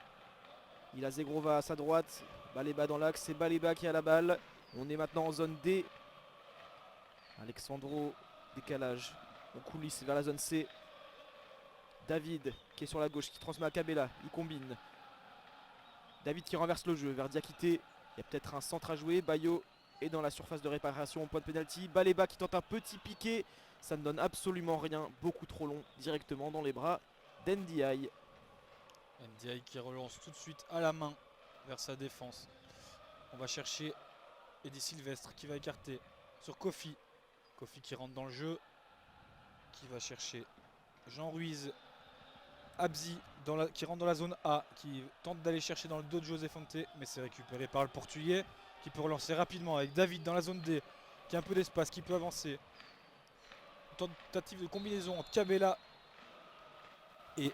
Il a Zegrova à sa droite. Baleba dans l'axe, c'est Baleba qui a la balle. On est maintenant en zone D. Alexandro, décalage. On coulisse vers la zone C. David qui est sur la gauche, qui transmet à Kabela. Il combine. David qui renverse le jeu vers Diakité. Il y a peut-être un centre à jouer. Bayo est dans la surface de réparation au point de pénalty. Baleba qui tente un petit piqué. Ça ne donne absolument rien. Beaucoup trop long. Directement dans les bras d'NDI. NDI qui relance tout de suite à la main vers sa défense. On va chercher Eddy Sylvestre qui va écarter sur Kofi. Kofi qui rentre dans le jeu. Qui va chercher Jean Ruiz. Abzi qui rentre dans la zone A. Qui tente d'aller chercher dans le dos de José Fonte. Mais c'est récupéré par le Portugais. Qui peut relancer rapidement avec David dans la zone D. Qui a un peu d'espace, qui peut avancer. Tentative de combinaison entre Kabela et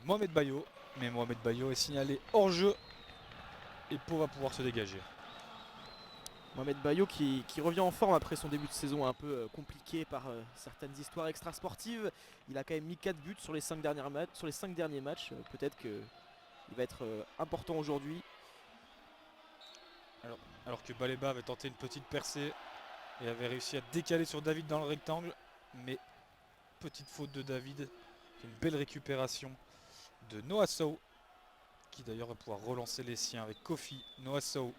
Mohamed Bayo. Mais Mohamed Bayo est signalé hors jeu. Et Pau va pouvoir se dégager. Mohamed Bayo qui revient en forme après son début de saison un peu compliqué par certaines histoires extrasportives. Il a quand même mis 4 buts sur les 5 derniers matchs. Peut-être qu'il va être important aujourd'hui. Alors que Baleba avait tenté une petite percée et avait réussi à décaler sur David dans le rectangle. Mais petite faute de David. Une belle récupération de Noah Sow. Qui d'ailleurs va pouvoir relancer les siens avec Kofi. Noah Sow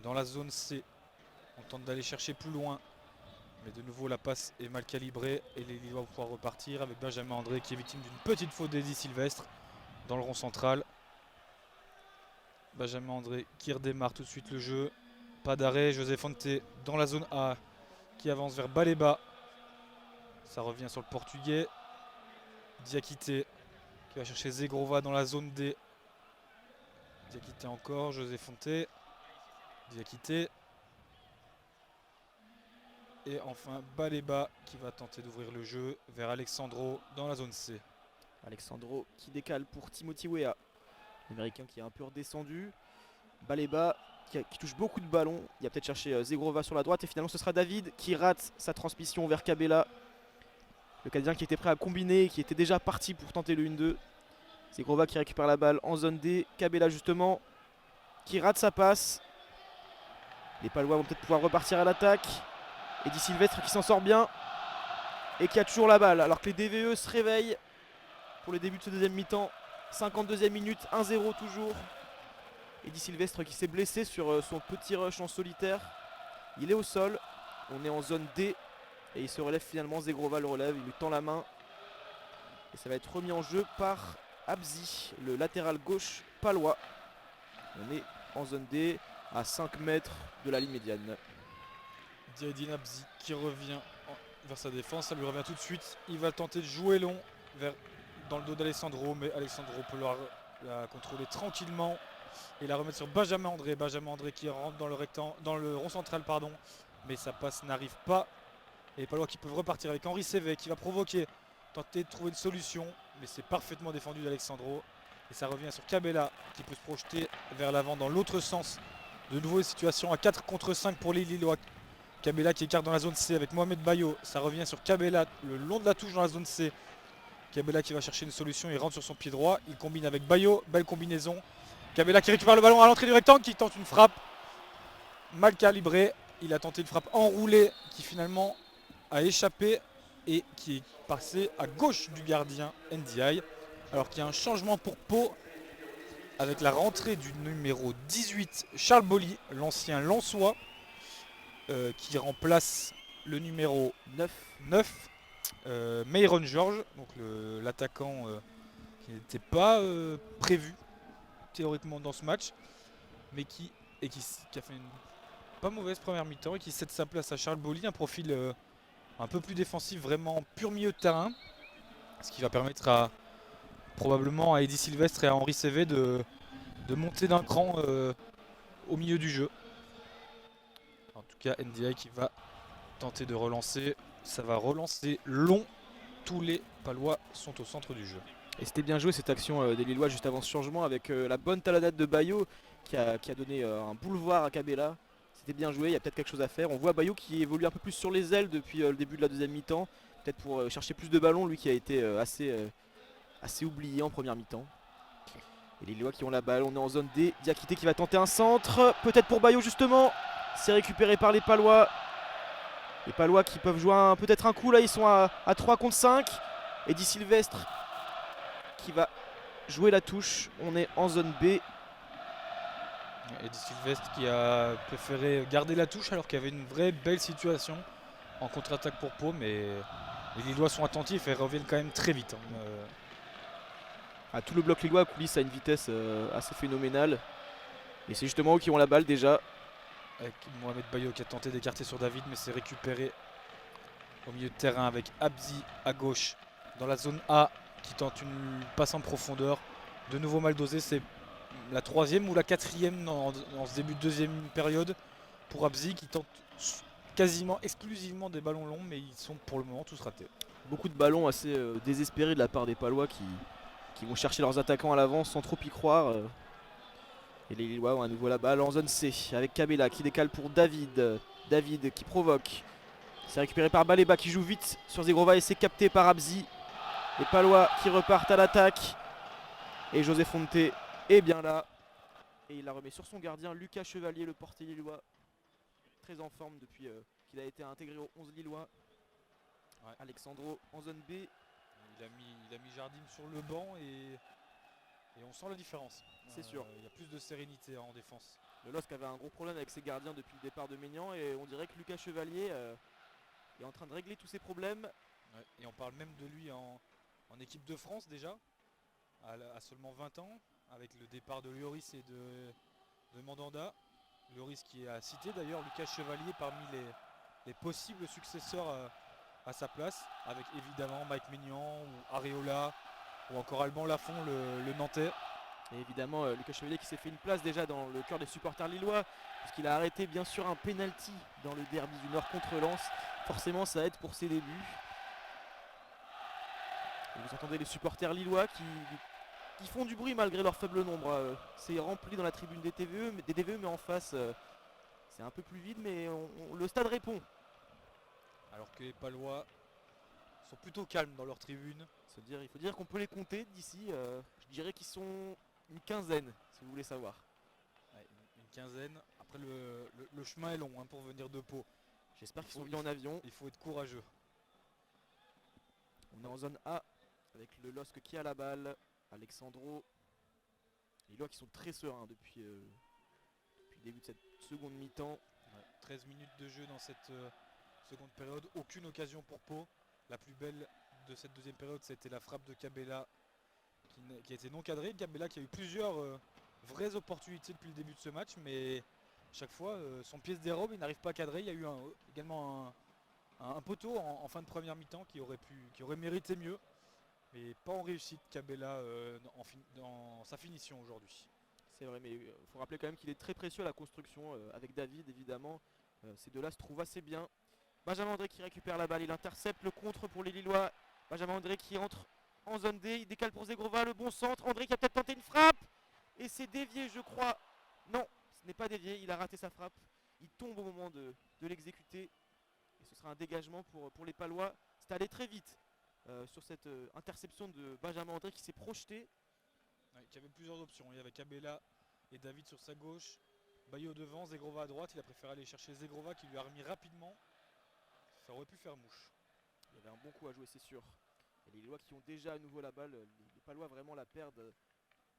dans la zone C. On tente d'aller chercher plus loin. Mais de nouveau la passe est mal calibrée. Et les Lillois vont pouvoir repartir avec Benjamin André qui est victime d'une petite faute d'Eddy Sylvestre dans le rond central. Benjamin André qui redémarre tout de suite le jeu. Pas d'arrêt. José Fonte dans la zone A qui avance vers Baleba. Ça revient sur le Portugais. Diakité qui va chercher Zegrova dans la zone D. Diakité encore. José Fonte. Diakité. Et enfin Baleba qui va tenter d'ouvrir le jeu vers Alexandro dans la zone C. Alexandro qui décale pour Timothy Weah. L'Américain qui est un peu redescendu. Baleba qui touche beaucoup de ballons. Il a peut-être cherché Zegrova sur la droite. Et finalement ce sera David qui rate sa transmission vers Kabela. Le Canadien qui était prêt à combiner, qui était déjà parti pour tenter le 1-2. Zegrova qui récupère la balle en zone D. Kabela justement qui rate sa passe. Les Palois vont peut-être pouvoir repartir à l'attaque. Eddy Sylvestre qui s'en sort bien et qui a toujours la balle alors que les DVE se réveillent pour le début de ce deuxième mi-temps. 52e minute, 1-0 toujours. Eddy Sylvestre qui s'est blessé sur son petit rush en solitaire. Il est au sol, on est en zone D et il se relève finalement. Zegrova le relève, il lui tend la main et ça va être remis en jeu par Abzi, le latéral gauche palois. On est en zone D à 5 mètres de la ligne médiane. Diadine Abzi qui revient vers sa défense, ça lui revient tout de suite. Il va tenter de jouer long dans le dos d'Alessandro, mais Alessandro peut la contrôler tranquillement et la remettre sur Benjamin André. Benjamin André qui rentre dans le rond central, mais sa passe n'arrive pas. Et les Palois qui peuvent repartir avec Henri Sévé qui va provoquer, tenter de trouver une solution, mais c'est parfaitement défendu d'Alexandro. Et ça revient sur Kabela qui peut se projeter vers l'avant dans l'autre sens. De nouveau une situation à 4 contre 5 pour les Lillois. Kabela qui écarte dans la zone C avec Mohamed Bayo. Ça revient sur Kabela le long de la touche dans la zone C. Kabela qui va chercher une solution, il rentre sur son pied droit. Il combine avec Bayo, belle combinaison. Kabela qui récupère le ballon à l'entrée du rectangle, qui tente une frappe mal calibrée. Il a tenté une frappe enroulée qui finalement a échappé et qui est passée à gauche du gardien NDI. Alors qu'il y a un changement pour Pau avec la rentrée du numéro 18, Charles Bolly, l'ancien Lensois. Qui remplace le numéro 9 Myron George, donc l'attaquant qui n'était pas prévu théoriquement dans ce match, mais qui a fait une pas mauvaise première mi-temps et qui cède sa place à Charles Bolly, un profil un peu plus défensif, vraiment pur milieu de terrain, ce qui va permettre probablement à Eddy Sylvestre et à Henri Sévé de monter d'un cran au milieu du jeu. En tout cas, NDI qui va tenter de relancer. Ça va relancer long. Tous les Palois sont au centre du jeu. Et c'était bien joué cette action des Lillois juste avant ce changement avec la bonne taladade de Bayo qui a donné un boulevard à Kabela. C'était bien joué, il y a peut-être quelque chose à faire. On voit Bayo qui évolue un peu plus sur les ailes depuis le début de la deuxième mi-temps. Peut-être pour chercher plus de ballons, lui qui a été assez oublié en première mi-temps. Et les Lillois qui ont la balle, on est en zone D. Diakité qui va tenter un centre, peut-être pour Bayo justement. C'est récupéré par les Palois. Les Palois qui peuvent jouer peut-être un coup là, ils sont à 3 contre 5. Eddie Sylvestre qui va jouer la touche, on est en zone B. Eddie Sylvestre qui a préféré garder la touche alors qu'il y avait une vraie belle situation en contre-attaque pour Pau, mais les Lillois sont attentifs et reviennent quand même très vite. Tout le bloc lillois coulisse à une vitesse assez phénoménale. Et c'est justement eux qui ont la balle déjà. Avec Mohamed Bayo qui a tenté d'écarter sur David, mais c'est récupéré au milieu de terrain avec Abzi à gauche dans la zone A qui tente une passe en profondeur. De nouveau mal dosé, c'est la 3e ou la 4e dans ce début de deuxième période pour Abzi qui tente quasiment exclusivement des ballons longs, mais ils sont pour le moment tous ratés. Beaucoup de ballons assez désespérés de la part des Palois qui vont chercher leurs attaquants à l'avance sans trop y croire. Et les Lillois ont à nouveau la balle en zone C avec Kabela qui décale pour David. David qui provoque. C'est récupéré par Baleba qui joue vite sur Zegrova et c'est capté par Abzi. Les Palois qui repartent à l'attaque. Et José Fonte est bien là. Et il la remet sur son gardien, Lucas Chevalier, le portier lillois. Très en forme depuis qu'il a été intégré au 11 lillois. Ouais. Alexandro en zone B. Il a mis Jardim sur le banc et on sent la différence. C'est sûr. Il y a plus de sérénité en défense. Le LOSC avait un gros problème avec ses gardiens depuis le départ de Maignan et on dirait que Lucas Chevalier est en train de régler tous ses problèmes. Ouais, et on parle même de lui en équipe de France déjà, à seulement 20 ans, avec le départ de Lloris et de Mandanda. Lloris qui a cité d'ailleurs Lucas Chevalier parmi les possibles successeurs à sa place, avec évidemment Mike Maignan ou Areola ou encore Alban Lafont, le Nantais. Et évidemment Lucas Chevalier qui s'est fait une place déjà dans le cœur des supporters lillois, puisqu'il a arrêté bien sûr un penalty dans le derby du Nord contre Lens. Forcément ça aide pour ses débuts. Et vous entendez les supporters lillois qui font du bruit malgré leur faible nombre. C'est rempli dans la tribune des DVE, mais en face c'est un peu plus vide, mais le stade répond. Alors que les Palois sont plutôt calmes dans leur tribune. Il faut dire qu'on peut les compter d'ici. Je dirais qu'ils sont une quinzaine, si vous voulez savoir. Ouais, une quinzaine. Après le chemin est long pour venir de Pau. J'espère qu'ils sont venus en avion. Il faut être courageux. On est en zone A avec le LOSC qui a la balle. Alexandro. Les Lillois qui sont très sereins depuis le début de cette seconde mi-temps. Ouais, 13 minutes de jeu dans cette seconde période. Aucune occasion pour Pau. La plus belle de cette deuxième période, c'était la frappe de Kabela qui a été non cadrée. Kabela qui a eu plusieurs vraies opportunités depuis le début de ce match, mais chaque fois son pied se dérobe, il n'arrive pas à cadrer. Il y a eu également un poteau en fin de première mi-temps qui aurait mérité mieux, mais pas en réussite Kabela dans sa finition aujourd'hui. C'est vrai, mais il faut rappeler quand même qu'il est très précieux à la construction avec David évidemment. Ces deux-là se trouvent assez bien. Benjamin André qui récupère la balle, il intercepte le contre pour les Lillois. Benjamin André qui entre en zone D, il décale pour Zegrova, le bon centre. André qui a peut-être tenté une frappe et c'est dévié je crois. Non, ce n'est pas dévié, il a raté sa frappe. Il tombe au moment de l'exécuter. Et ce sera un dégagement pour les Palois. C'est allé très vite sur cette interception de Benjamin André qui s'est projeté. Ouais, qui avait plusieurs options. Il y avait Kabela et David sur sa gauche. Bayo devant, Zegrova à droite. Il a préféré aller chercher Zegrova qui lui a remis rapidement. Ça aurait pu faire mouche. Il y avait un bon coup à jouer, c'est sûr. Et les Lillois qui ont déjà à nouveau la balle, les Palois vraiment la perdent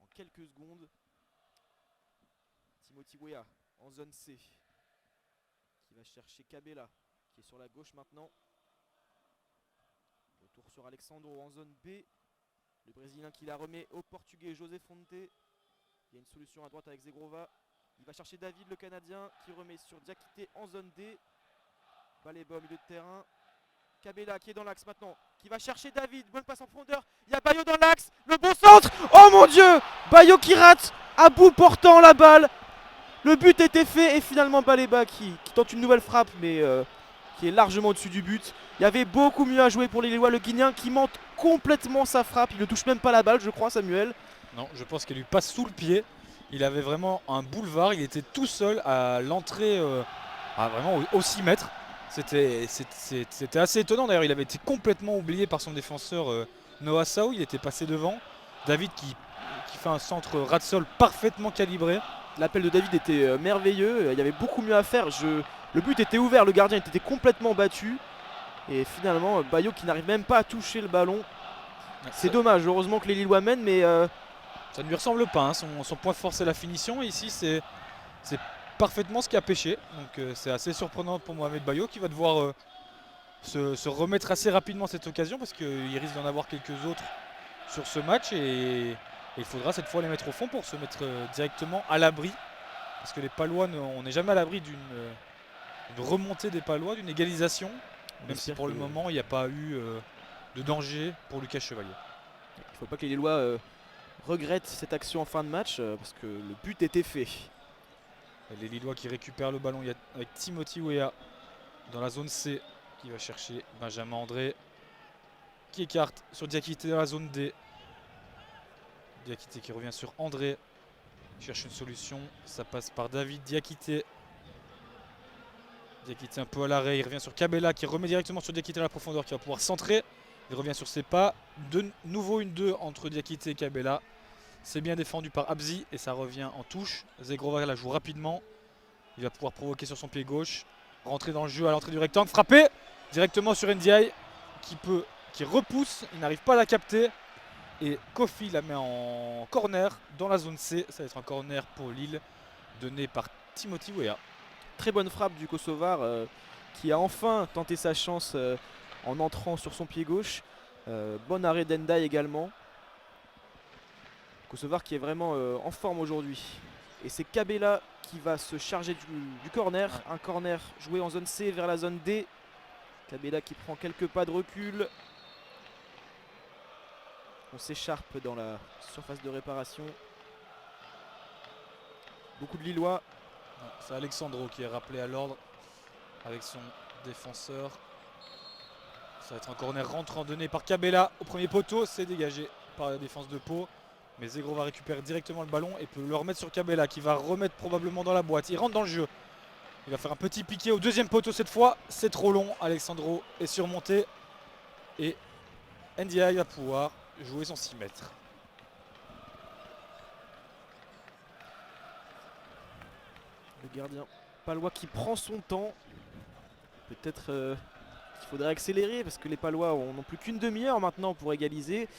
en quelques secondes. Timothy Weah en zone C qui va chercher Kabela qui est sur la gauche maintenant. Retour sur Alexandro en zone B. Le Brésilien qui la remet au Portugais José Fonte. Il y a une solution à droite avec Zegrova. Il va chercher David le Canadien qui remet sur Diakité en zone D. Baleba au milieu de terrain. Kabela qui est dans l'axe maintenant, qui va chercher David, bonne passe en profondeur, il y a Bayo dans l'axe, le bon centre, oh mon Dieu, Bayo qui rate à bout portant la balle, le but était fait et finalement Baleba qui tente une nouvelle frappe mais qui est largement au-dessus du but. Il y avait beaucoup mieux à jouer pour les Lillois, le Guinéen qui mente complètement sa frappe, il ne touche même pas la balle je crois Samuel. Non, je pense qu'elle lui passe sous le pied, il avait vraiment un boulevard, il était tout seul à l'entrée vraiment au 6 mètres. C'était assez étonnant d'ailleurs, il avait été complètement oublié par son défenseur Noah Sao, il était passé devant. David qui qui fait un centre ras de sol parfaitement calibré. L'appel de David était merveilleux, il y avait beaucoup mieux à faire. Le but était ouvert, le gardien était complètement battu. Et finalement, Bayo qui n'arrive même pas à toucher le ballon. C'est dommage, heureusement que les Lillois mènent, mais ça ne lui ressemble pas. Hein. Son point fort, c'est la finition. Et ici, c'est parfaitement ce qui a pêché. Donc c'est assez surprenant pour Mohamed Bayo qui va devoir se remettre assez rapidement à cette occasion parce qu'il risque d'en avoir quelques autres sur ce match. Et il faudra cette fois les mettre au fond pour se mettre directement à l'abri. Parce que les Palois, on n'est jamais à l'abri d'une remontée des Palois, d'une égalisation. Même si pour le moment, il n'y a pas eu de danger pour Lucas Chevalier. Il ne faut pas que les Lillois regrettent cette action en fin de match parce que le but était fait. Et les Lillois qui récupèrent le ballon avec Timothy Weah dans la zone C qui va chercher Benjamin André qui écarte sur Diakité dans la zone D. Diakité qui revient sur André, cherche une solution, ça passe par David Diakité. Diakité un peu à l'arrêt, il revient sur Kabela qui remet directement sur Diakité à la profondeur qui va pouvoir centrer. Il revient sur ses pas, de nouveau une 2 entre Diakité et Kabela. C'est bien défendu par Abzi et ça revient en touche. Zegrova la joue rapidement, il va pouvoir provoquer sur son pied gauche, rentrer dans le jeu à l'entrée du rectangle, frapper directement sur Ndiaye qui repousse, il n'arrive pas à la capter. Et Kofi la met en corner dans la zone C. Ça va être un corner pour Lille donné par Timothy Weah. Très bonne frappe du Kosovar qui a enfin tenté sa chance en entrant sur son pied gauche. Bon arrêt d'Endai également. Kosovar qui est vraiment en forme aujourd'hui. Et c'est Kabela qui va se charger du corner. Ouais. Un corner joué en zone C vers la zone D. Kabela qui prend quelques pas de recul. On s'écharpe dans la surface de réparation. Beaucoup de Lillois. C'est Alexandro qui est rappelé à l'ordre avec son défenseur. Ça va être un corner rentrant donné par Kabela au premier poteau. C'est dégagé par la défense de Pau. Mais Zegrova récupère directement le ballon et peut le remettre sur Kabela qui va remettre probablement dans la boîte. Il rentre dans le jeu. Il va faire un petit piqué au deuxième poteau cette fois. C'est trop long. Alexandro est surmonté. Et Ndiaye va pouvoir jouer son 6 mètres. Le gardien palois qui prend son temps. Peut-être qu'il faudrait accélérer parce que les Palois n'ont plus qu'une demi-heure maintenant pour égaliser.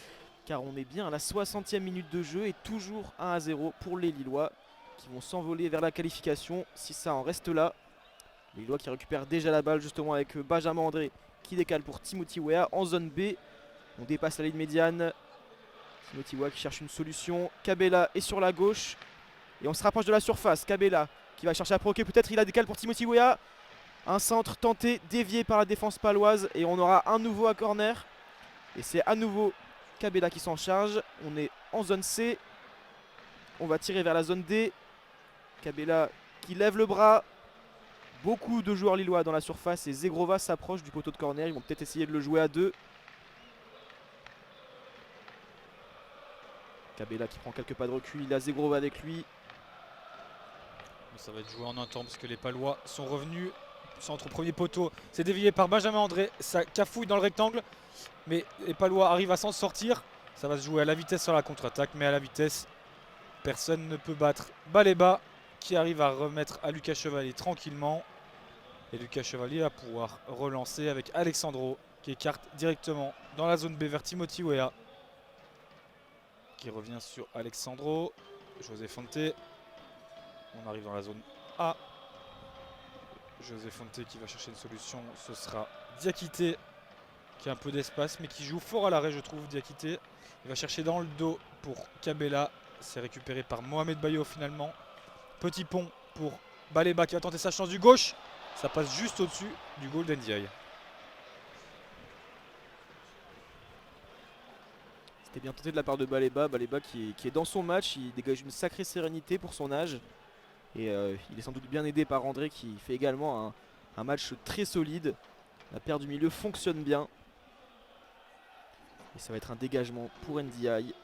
Car on est bien à la 60e minute de jeu et toujours 1-0 pour les Lillois qui vont s'envoler vers la qualification si ça en reste là. Les Lillois qui récupèrent déjà la balle justement avec Benjamin André qui décale pour Timothy Weah en zone B. On dépasse la ligne médiane. Timothy Weah qui cherche une solution. Kabela est sur la gauche. Et on se rapproche de la surface. Kabela qui va chercher à provoquer. Peut-être il a décalé pour Timothy Weah. Un centre tenté, dévié par la défense paloise. Et on aura un nouveau à corner. Et c'est à nouveau Kabela qui s'en charge. On est en zone C. On va tirer vers la zone D. Kabela qui lève le bras. Beaucoup de joueurs lillois dans la surface. Et Zegrova s'approche du poteau de corner. Ils vont peut-être essayer de le jouer à deux. Kabela qui prend quelques pas de recul, il a Zegrova avec lui. Ça va être joué en un temps parce que les Palois sont revenus. Centre au premier poteau, c'est dévié par Benjamin André. Ça cafouille dans le rectangle, mais les Palois arrivent à s'en sortir. Ça va se jouer à la vitesse sur la contre-attaque, mais à la vitesse, personne ne peut battre Baleba qui arrive à remettre à Lucas Chevalier tranquillement. Et Lucas Chevalier va pouvoir relancer avec Alexandro qui écarte directement dans la zone B vers Timothy Weah. Qui revient sur Alexandro, José Fonte. On arrive dans la zone A. José Fonte qui va chercher une solution, ce sera Diakité qui a un peu d'espace mais qui joue fort à l'arrêt je trouve. Diakité, il va chercher dans le dos pour Kabela, c'est récupéré par Mohamed Bayo finalement. Petit pont pour Baleba qui va tenter sa chance du gauche, ça passe juste au-dessus du goal d'Ndiaye. C'était bien tenté de la part de Baleba. Baleba qui est dans son match, il dégage une sacrée sérénité pour son âge. Et il est sans doute bien aidé par André qui fait également un match très solide. La paire du milieu fonctionne bien. Et ça va être un dégagement pour Ndiaye.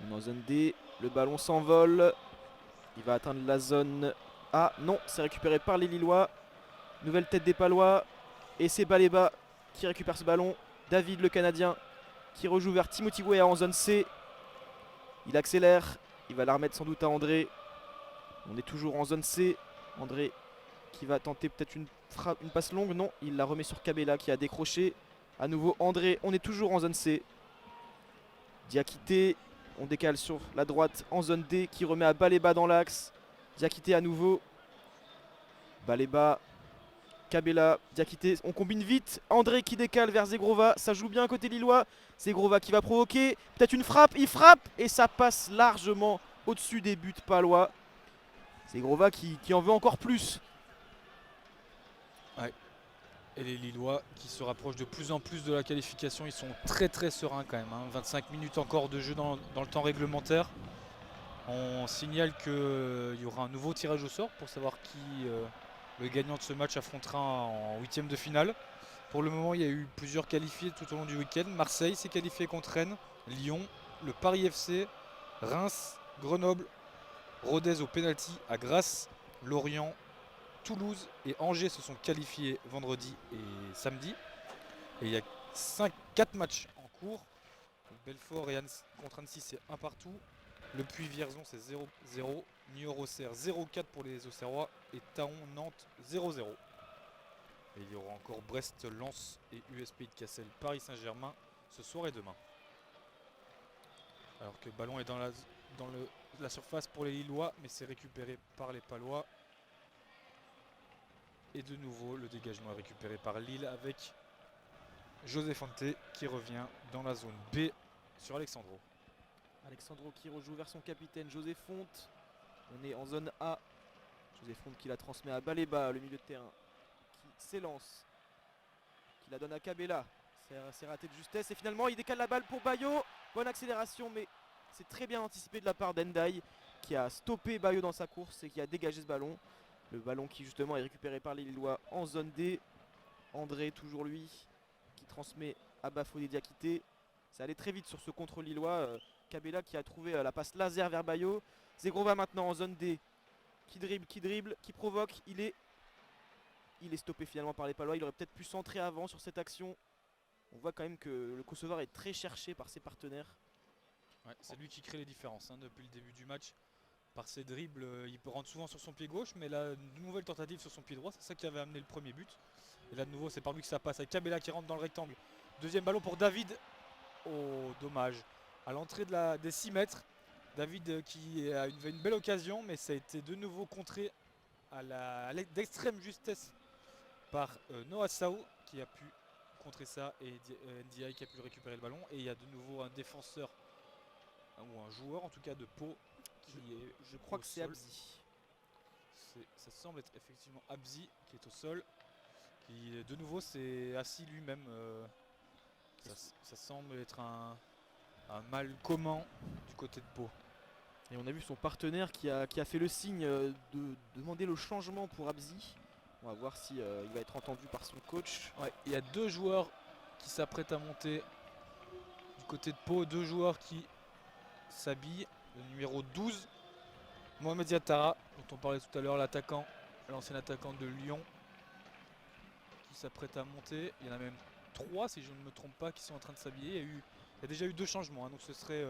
On est en zone D, le ballon s'envole. Il va atteindre la zone A. Non, c'est récupéré par les Lillois. Nouvelle tête des Palois. Et c'est Baleba qui récupère ce ballon. David le Canadien qui rejoue vers Timothy Weah en zone C. Il accélère, il va la remettre sans doute à André. On est toujours en zone C. André qui va tenter peut-être une passe longue. Non, il la remet sur Kabela qui a décroché. À nouveau André, on est toujours en zone C. Diakité, on décale sur la droite en zone D qui remet à Baleba dans l'axe. Diakité à nouveau. Baleba, Kabela, Diakité, on combine vite. André qui décale vers Zegrova, ça joue bien côté lillois. Zegrova qui va provoquer, peut-être une frappe, il frappe et ça passe largement au-dessus des buts palois. Zegrova qui en veut encore plus. Ouais. Et les Lillois qui se rapprochent de plus en plus de la qualification, ils sont très très sereins quand même. 25 minutes encore de jeu dans le temps réglementaire. On signale qu'il y aura un nouveau tirage au sort pour savoir qui le gagnant de ce match affrontera en huitième de finale. Pour le moment, il y a eu plusieurs qualifiés tout au long du week-end. Marseille s'est qualifié contre Rennes, Lyon, le Paris FC, Reims, Grenoble, Rodez au pénalty à Grasse, Lorient, Toulouse et Angers se sont qualifiés vendredi et samedi. Et il y a 4 matchs en cours. Donc Belfort et contre Annecy, c'est un partout. Le Puy-Vierzon, c'est 0-0. Niort-Auxerre, 0-4 pour les Auxerrois. Et Taon-Nantes, 0-0. Et il y aura encore Brest, Lens et US Pays de Cassel, Paris Saint-Germain ce soir et demain. Alors que le ballon est dans la surface pour les Lillois, mais c'est récupéré par les Palois. Et de nouveau, le dégagement est récupéré par Lille avec José Fonte qui revient dans la zone B sur Alexandro. Alexandro qui rejoue vers son capitaine José Fonte. On est en zone A. José Fonte qui la transmet à Baleba, le milieu de terrain, qui s'élance, qui la donne à Kabela. C'est raté de justesse et finalement il décale la balle pour Bayo. Bonne accélération, mais c'est très bien anticipé de la part d'Endai qui a stoppé Bayo dans sa course et qui a dégagé ce ballon. Le ballon qui justement est récupéré par les Lillois en zone D. André, toujours lui, qui transmet à Bafodé Diakité. Ça allait très vite sur ce contre lillois. Kabela qui a trouvé la passe laser vers Bayo. Zegrova maintenant en zone D. Qui dribble, qui provoque. Il est stoppé finalement par les Palois. Il aurait peut-être pu centrer avant sur cette action. On voit quand même que le Kosovar est très cherché par ses partenaires. Ouais, c'est lui qui crée les différences depuis le début du match. Par ses dribbles, il rentre souvent sur son pied gauche, mais là, une nouvelle tentative sur son pied droit, c'est ça qui avait amené le premier but. Et là de nouveau, c'est par lui que ça passe avec Kabela qui rentre dans le rectangle. Deuxième ballon pour David. Oh, dommage. À l'entrée des 6 mètres, David qui a une belle occasion, mais ça a été de nouveau contré d'extrême justesse par Noah Sao qui a pu contrer ça et Ndiaye qui a pu récupérer le ballon. Et il y a de nouveau un défenseur, ou un joueur en tout cas de Pau, je crois que c'est Abzi. Ça semble être effectivement Abzi qui est au sol. Qui de nouveau c'est assis lui-même. Ça semble être un mal commun du côté de Pau. Et on a vu son partenaire qui a fait le signe de demander le changement pour Abzi. On va voir si il va être entendu par son coach. Ouais, il y a 2 joueurs qui s'apprêtent à monter du côté de Pau. 2 joueurs qui s'habillent. Le numéro 12, Mohamed Yattara, dont on parlait tout à l'heure, l'ancien attaquant de Lyon, qui s'apprête à monter. Il y en a même 3, si je ne me trompe pas, qui sont en train de s'habiller. Il y a déjà eu 2 changements, donc ce serait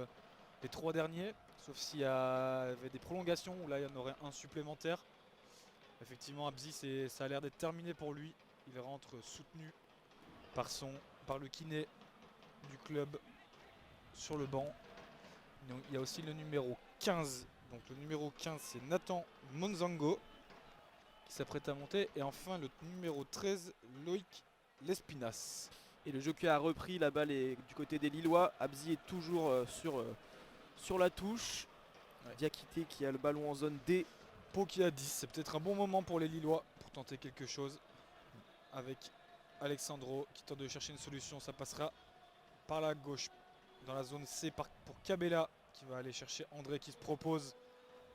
les 3 derniers, sauf s'il y avait des prolongations où là il y en aurait un supplémentaire. Effectivement, Abzi, ça a l'air d'être terminé pour lui. Il rentre soutenu par le kiné du club sur le banc. Donc, il y a aussi le numéro 15. Donc le numéro 15, c'est Nathan Monzango qui s'apprête à monter. Et enfin le numéro 13, Loïc Lespinas. Et le jeu qui a repris, la balle est du côté des Lillois. Abzi est toujours sur la touche. Ouais. Diakité qui a le ballon en zone D. Pau qui a 10. C'est peut-être un bon moment pour les Lillois pour tenter quelque chose. Avec Alexandro qui tente de chercher une solution. Ça passera par la gauche dans la zone C pour Kabela qui va aller chercher André qui se propose.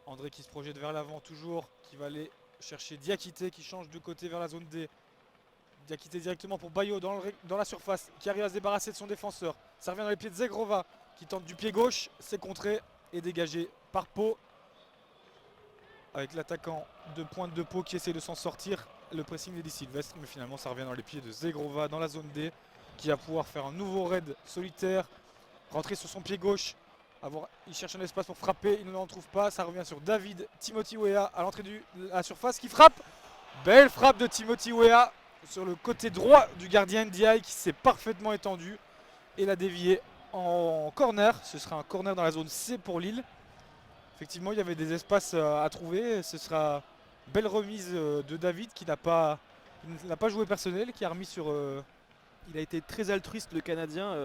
André qui se projette vers l'avant toujours. Qui va aller chercher Diakité qui change de côté vers la zone D. Diakité directement pour Bayo dans la surface qui arrive à se débarrasser de son défenseur. Ça revient dans les pieds de Zegrova qui tente du pied gauche. C'est contré et dégagé par Pau. Avec l'attaquant de pointe de Pau qui essaie de s'en sortir. Le pressing d'Eddie Sylvestre, mais finalement ça revient dans les pieds de Zegrova dans la zone D qui va pouvoir faire un nouveau raid solitaire, rentrer sur son pied gauche Il cherche un espace pour frapper, il ne l'en trouve pas. Ça revient sur David Timothy Weah à l'entrée de la surface qui frappe. Belle frappe de Timothy Weah sur le côté droit du gardien NDI qui s'est parfaitement étendu et l'a dévié en corner. Ce sera un corner dans la zone C pour Lille. Effectivement, il y avait des espaces à trouver. Ce sera belle remise de David qui n'a pas joué personnel, qui a remis sur. Il a été très altruiste le Canadien,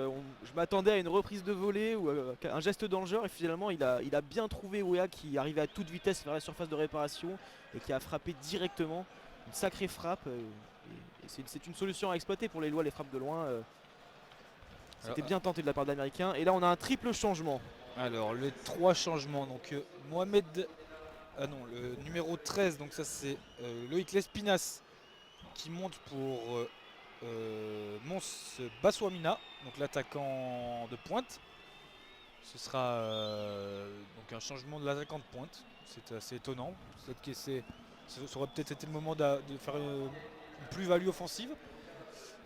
je m'attendais à une reprise de volée ou un geste dans le genre et finalement il a bien trouvé Weah qui arrivait à toute vitesse vers la surface de réparation et qui a frappé directement. Une sacrée frappe et c'est une solution à exploiter pour les Lillois, les frappes de loin. C'était bien tenté de la part de l'Américain et là on a un triple changement. Alors les 3 changements, donc Mohamed, non le numéro 13, donc ça c'est Loïc Lespinas qui monte pour Mons Baswamina, donc l'attaquant de pointe. Ce sera donc un changement de l'attaquant de pointe, c'est assez étonnant, ça aurait peut-être été le moment de faire une plus-value offensive.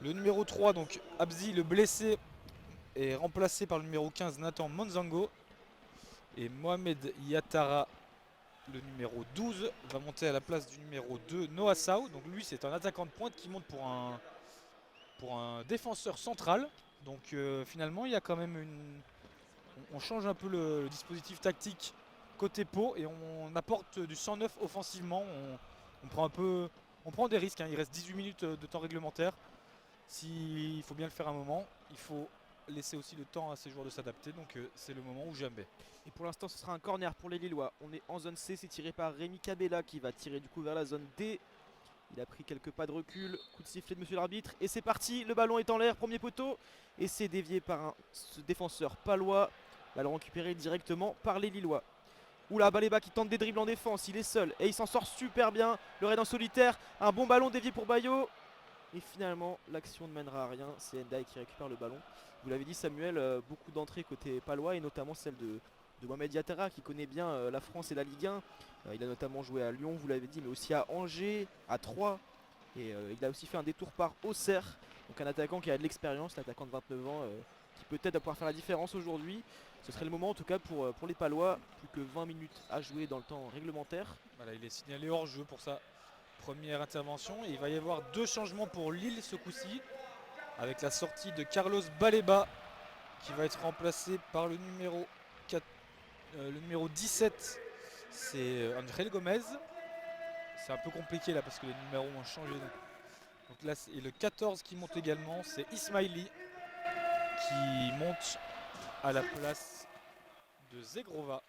Le numéro 3, donc Abzi, le blessé, est remplacé par le numéro 15 Nathan Monzango. Et Mohamed Yatara, le numéro 12, va monter à la place du numéro 2 Noah Sao. Donc lui c'est un attaquant de pointe qui monte pour un défenseur central. Donc finalement il y a quand même on change un peu le dispositif tactique côté Pau et on apporte du 109 offensivement. On prend des risques, hein. Il reste 18 minutes de temps réglementaire. Il faut bien le faire un moment, il faut laisser aussi le temps à ces joueurs de s'adapter, donc c'est le moment ou jamais. Et pour l'instant ce sera un corner pour les Lillois. On est en zone C, c'est tiré par Rémi Cabella qui va tirer du coup vers la zone D. Il a pris quelques pas de recul, coup de sifflet de monsieur l'arbitre et c'est parti, le ballon est en l'air, premier poteau et c'est dévié par ce défenseur palois. Ballon récupéré directement par les Lillois. Oula, Baleba qui tente des dribbles en défense, il est seul et il s'en sort super bien. Le raid en solitaire, un bon ballon dévié pour Bayo. Et finalement, l'action ne mènera à rien, c'est Ndai qui récupère le ballon. Vous l'avez dit Samuel, beaucoup d'entrées côté palois et notamment celle de Mohamed Yatara qui connaît bien la France et la Ligue 1. Il a notamment joué à Lyon, vous l'avez dit, mais aussi à Angers, à Troyes. Et il a aussi fait un détour par Auxerre. Donc un attaquant qui a de l'expérience, l'attaquant de 29 ans, qui peut-être va pouvoir faire la différence aujourd'hui. Ce serait le moment en tout cas pour les Palois. Plus que 20 minutes à jouer dans le temps réglementaire. Voilà, il est signalé hors jeu pour sa première intervention. Et il va y avoir 2 changements pour Lille ce coup-ci. Avec la sortie de Carlos Baleba qui va être remplacé par le numéro 17. C'est Angel Gomez. C'est un peu compliqué là parce que les numéros ont changé. Donc là, et le 14 qui monte également, c'est Ismaili qui monte à la place de Zegrova.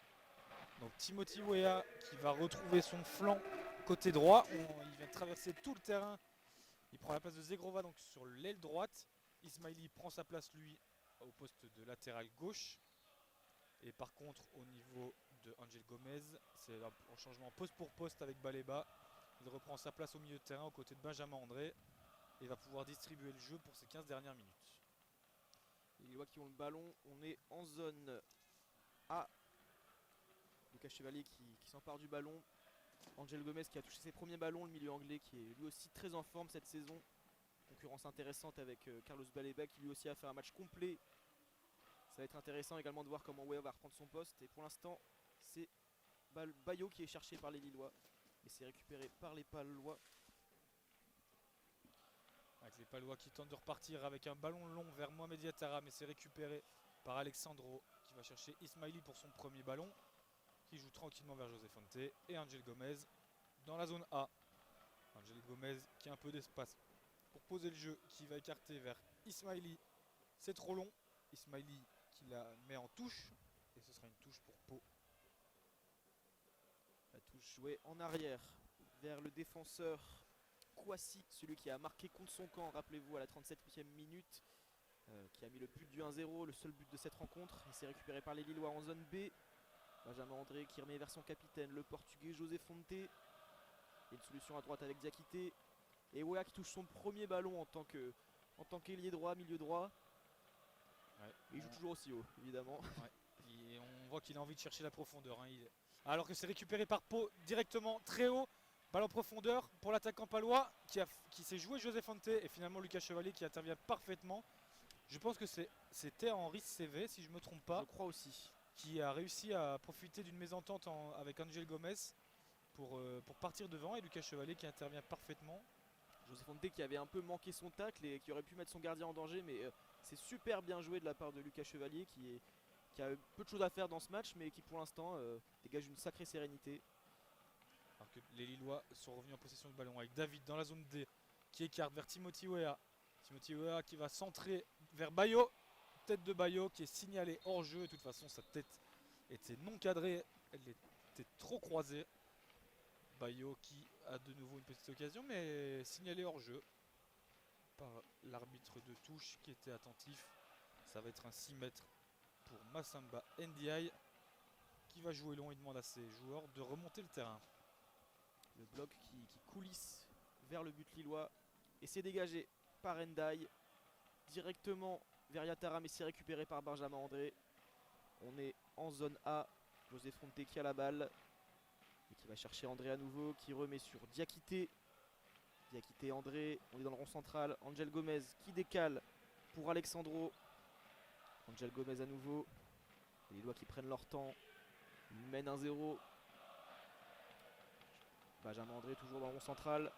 Donc Timothy Weah qui va retrouver son flanc côté droit. Il vient de traverser tout le terrain. Il prend la place de Zegrova donc sur l'aile droite. Ismaili prend sa place lui au poste de latéral gauche. Et par contre au niveau de Angel Gomez, c'est un changement poste pour poste avec Baleba. Il reprend sa place au milieu de terrain aux côtés de Benjamin André et va pouvoir distribuer le jeu pour ces 15 dernières minutes. Les Lillois qui ont le ballon, on est en zone A. Lucas Chevalier qui s'empare du ballon. Angel Gomez qui a touché ses premiers ballons, le milieu anglais qui est lui aussi très en forme cette saison. Concurrence intéressante avec Carlos Baleba qui lui aussi a fait un match complet. Ça va être intéressant également de voir comment Weah va reprendre son poste. Et pour l'instant, c'est Bayo qui est cherché par les Lillois. Et c'est récupéré par les Palois. Avec les Palois qui tentent de repartir avec un ballon long vers Mohamed Yatara, mais c'est récupéré par Alexandro qui va chercher Ismaili pour son premier ballon, qui joue tranquillement vers José Fonte et Angel Gomez dans la zone A. Angel Gomez qui a un peu d'espace pour poser le jeu, qui va écarter vers Ismaili. C'est trop long. Ismaili qui la met en touche et ce sera une touche pour Pau. La touche jouée en arrière vers le défenseur Kouassi, celui qui a marqué contre son camp, rappelez-vous, à la 37e minute, qui a mis le but du 1-0, le seul but de cette rencontre. Il s'est récupéré par les Lillois en zone B. Benjamin André qui remet vers son capitaine, le portugais José Fonte. Et une solution à droite avec Diakité. Et Weah qui touche son premier ballon en tant qu'ailier droit, milieu droit. Ouais. Et il joue toujours aussi haut, évidemment. Ouais. Et on voit qu'il a envie de chercher la profondeur. Hein. Alors que c'est récupéré par Pau directement très haut. Balle en profondeur pour l'attaquant palois qui s'est joué José Fonte et finalement Lucas Chevalier qui intervient parfaitement. Je pense que c'était Henri CV si je ne me trompe pas. Je crois aussi. qui a réussi à profiter d'une mésentente avec Angel Gomez pour partir devant, et Lucas Chevalier qui intervient parfaitement. José Fonte qui avait un peu manqué son tacle et qui aurait pu mettre son gardien en danger, mais c'est super bien joué de la part de Lucas Chevalier qui a peu de choses à faire dans ce match, mais qui pour l'instant dégage une sacrée sérénité. Alors que les Lillois sont revenus en possession du ballon avec David dans la zone D qui écarte vers Timothy Weah. Timothy Weah qui va centrer vers Bayo. Tête de Bayo qui est signalée hors jeu. De toute façon, sa tête était non cadrée, elle était trop croisée. Bayo qui a de nouveau une petite occasion, mais signalé hors jeu par l'arbitre de touche qui était attentif. Ça va être un 6 mètres pour Massamba Ndiaye qui va jouer long et demande à ses joueurs de remonter le terrain. Le bloc qui coulisse vers le but lillois et c'est dégagé par Ndiaye directement vers Yatara, mais c'est récupéré par Benjamin André. On est en zone A, José Fonte qui a la balle et qui va chercher André à nouveau, qui remet sur Diakité. Diakité André, on est dans le rond central, Angel Gomez qui décale pour Alexandro. Angel Gomez à nouveau, les Lillois qui prennent leur temps, ils mènent 1-0. Benjamin André toujours dans le rond central,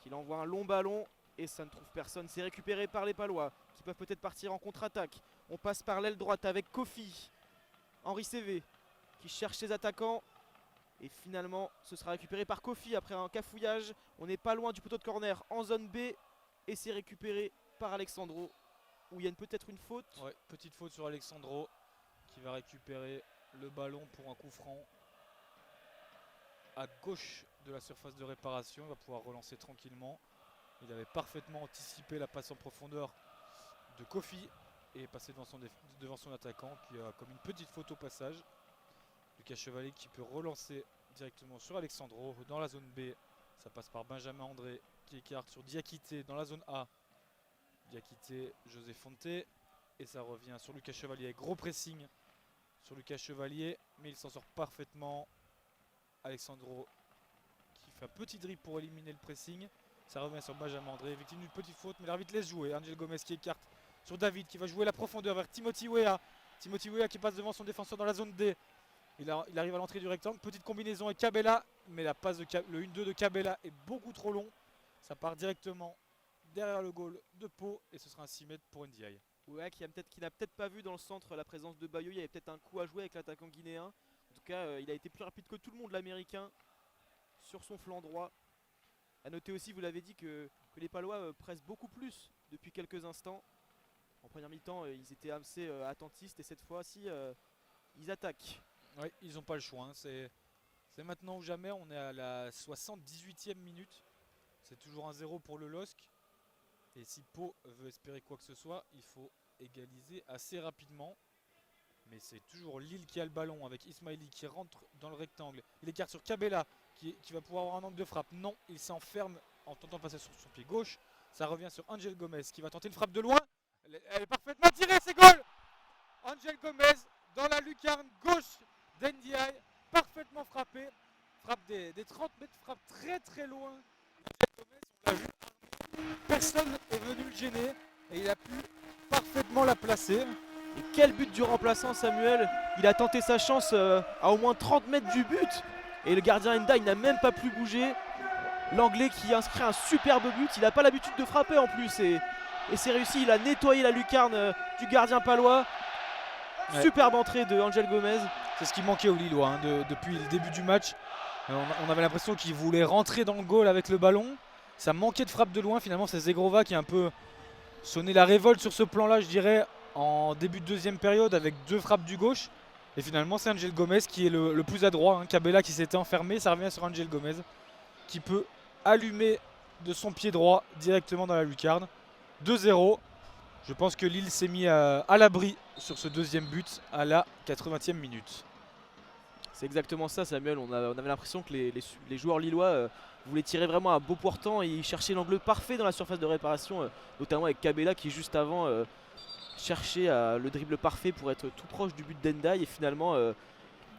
qui envoie un long ballon et ça ne trouve personne. C'est récupéré par les Palois qui peuvent peut-être partir en contre-attaque. On passe par l'aile droite avec Kofi, Henri CV qui cherche ses attaquants. Et finalement, ce sera récupéré par Kofi après un cafouillage. On n'est pas loin du poteau de corner en zone B. Et c'est récupéré par Alexandro, où il y a peut-être une faute. Ouais, petite faute sur Alexandro qui va récupérer le ballon pour un coup franc à gauche de la surface de réparation. Il va pouvoir relancer tranquillement. Il avait parfaitement anticipé la passe en profondeur de Kofi et est passé devant son attaquant qui a comme une petite faute au passage. Lucas Chevalier qui peut relancer directement sur Alexandro dans la zone B. Ça passe par Benjamin André qui écarte sur Diakité dans la zone A. Diakité, José Fonte. Et ça revient sur Lucas Chevalier. Gros pressing sur Lucas Chevalier. Mais il s'en sort parfaitement. Alexandro qui fait un petit dribble pour éliminer le pressing. Ça revient sur Benjamin André. Victime d'une petite faute. Mais l'arbitre laisse jouer. Angel Gomez qui écarte sur David qui va jouer la profondeur vers Timothy Weah. Timothy Weah qui passe devant son défenseur dans la zone D. Il arrive à l'entrée du rectangle, petite combinaison avec Cabella, mais la passe le 1-2 de Cabella est beaucoup trop long. Ça part directement derrière le goal de Pau et ce sera un 6 mètres pour Ndiaye. Ouais, qui n'a peut-être pas vu dans le centre la présence de Bayo. Il y avait peut-être un coup à jouer avec l'attaquant guinéen. En tout cas, il a été plus rapide que tout le monde, l'américain, sur son flanc droit. A noter aussi, vous l'avez dit, que les Palois pressent beaucoup plus depuis quelques instants. En première mi-temps, ils étaient assez attentistes et cette fois-ci, ils attaquent. Oui, ils n'ont pas le choix. Hein. C'est maintenant ou jamais. On est à la 78e minute. C'est toujours un 0 pour le LOSC. Et si Pau veut espérer quoi que ce soit, il faut égaliser assez rapidement. Mais c'est toujours Lille qui a le ballon avec Ismaili qui rentre dans le rectangle. Il écarte sur Cabella qui va pouvoir avoir un angle de frappe. Non, il s'enferme en tentant de passer sur son pied gauche. Ça revient sur Angel Gomez qui va tenter une frappe de loin. Elle est parfaitement tirée, c'est goal. Angel Gomez dans la lucarne gauche d'Ndiaye, parfaitement frappé. Frappe des 30 mètres, frappe très très loin. On l'a vu. Personne n'est venu le gêner et il a pu parfaitement la placer. Et quel but du remplaçant Samuel. Il a tenté sa chance à au moins 30 mètres du but. Et le gardien Ndiaye n'a même pas pu bouger. L'Anglais qui inscrit un superbe but. Il n'a pas l'habitude de frapper en plus. Et c'est réussi, il a nettoyé la lucarne du gardien palois. Ouais. Superbe entrée de Angel Gomez. C'est ce qui manquait aux Lillois hein, depuis le début du match. On avait l'impression qu'il voulait rentrer dans le goal avec le ballon. Ça manquait de frappe de loin. Finalement, c'est Zegrova qui a un peu sonné la révolte sur ce plan-là, je dirais, en début de deuxième période avec 2 frappes du gauche. Et finalement, c'est Angel Gomez qui est le plus adroit. Hein. Cabella qui s'était enfermé. Ça revient sur Angel Gomez qui peut allumer de son pied droit directement dans la lucarne. 2-0. Je pense que Lille s'est mis à l'abri sur ce deuxième but à la 80e minute. C'est exactement ça Samuel, on avait l'impression que les joueurs lillois voulaient tirer vraiment à bout portant et ils cherchaient l'angle parfait dans la surface de réparation, notamment avec Cabella qui juste avant cherchait le dribble parfait pour être tout proche du but d'Ndiaye et finalement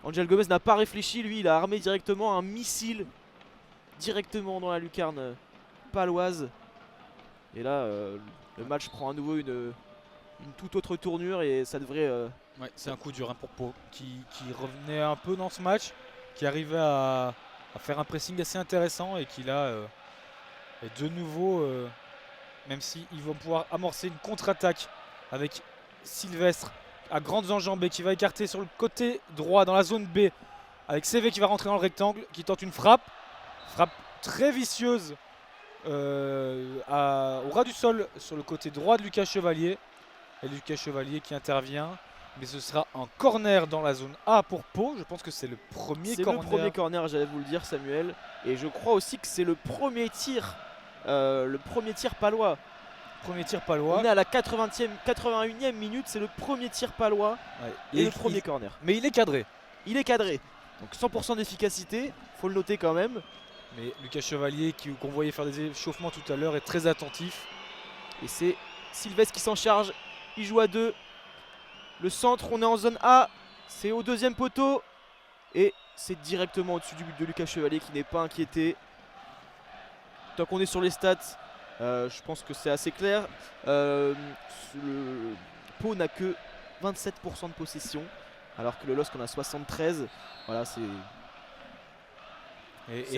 Angel Gomez n'a pas réfléchi, lui il a armé directement un missile directement dans la lucarne paloise et là le match prend à nouveau une toute autre tournure et ça devrait. Ouais, c'est un coup dur hein, pour Pau qui revenait un peu dans ce match, qui arrivait à faire un pressing assez intéressant et qui là est de nouveau, même s'ils vont pouvoir amorcer une contre-attaque avec Sylvestre à grandes enjambées qui va écarter sur le côté droit dans la zone B avec CV qui va rentrer dans le rectangle, qui tente une frappe très vicieuse au ras du sol sur le côté droit de Lucas Chevalier. Et Lucas Chevalier qui intervient. Mais ce sera un corner dans la zone A pour Pau. Je pense que c'est le premier corner. C'est le premier corner, j'allais vous le dire, Samuel. Et je crois aussi que c'est le premier tir palois. Premier tir palois. On est à la 81e minute, c'est le premier tir palois et le premier corner. Mais il est cadré. Il est cadré. Donc 100% d'efficacité, faut le noter quand même. Mais Lucas Chevalier, qu'on voyait faire des échauffements tout à l'heure, est très attentif. Et c'est Sylvestre qui s'en charge. Il joue à 2. Le centre, on est en zone A. C'est au deuxième poteau. Et c'est directement au-dessus du but de Lucas Chevalier qui n'est pas inquiété. Tant qu'on est sur les stats, je pense que c'est assez clair. Le Pau n'a que 27% de possession. Alors que le LOSC en a 73. Voilà, c'est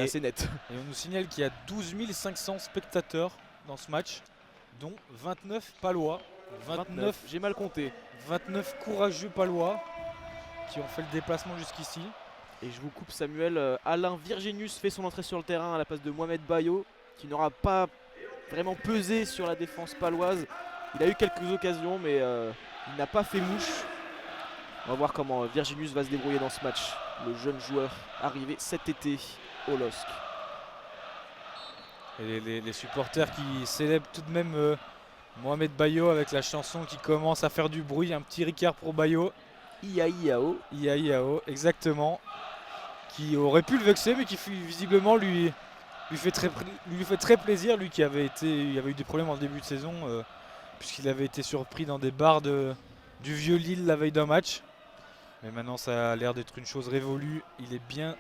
assez net. Et on nous signale qu'il y a 12 500 spectateurs dans ce match, dont 29 palois. 29, j'ai mal compté. 29 courageux palois qui ont fait le déplacement jusqu'ici. Et je vous coupe Samuel, Alain Virginius fait son entrée sur le terrain à la place de Mohamed Bayo, qui n'aura pas vraiment pesé sur la défense paloise. Il a eu quelques occasions mais il n'a pas fait mouche. On va voir comment Virginius va se débrouiller dans ce match. Le jeune joueur arrivé cet été au LOSC. Et les supporters qui célèbrent tout de même Mohamed Bayo avec la chanson qui commence à faire du bruit. Un petit Ricard pour Bayo. Ia-Iao. Ia-Iao, exactement. Qui aurait pu le vexer mais qui visiblement lui fait très plaisir. Lui qui avait eu des problèmes en début de saison puisqu'il avait été surpris dans des bars du vieux Lille la veille d'un match. Mais maintenant ça a l'air d'être une chose révolue. Il est bien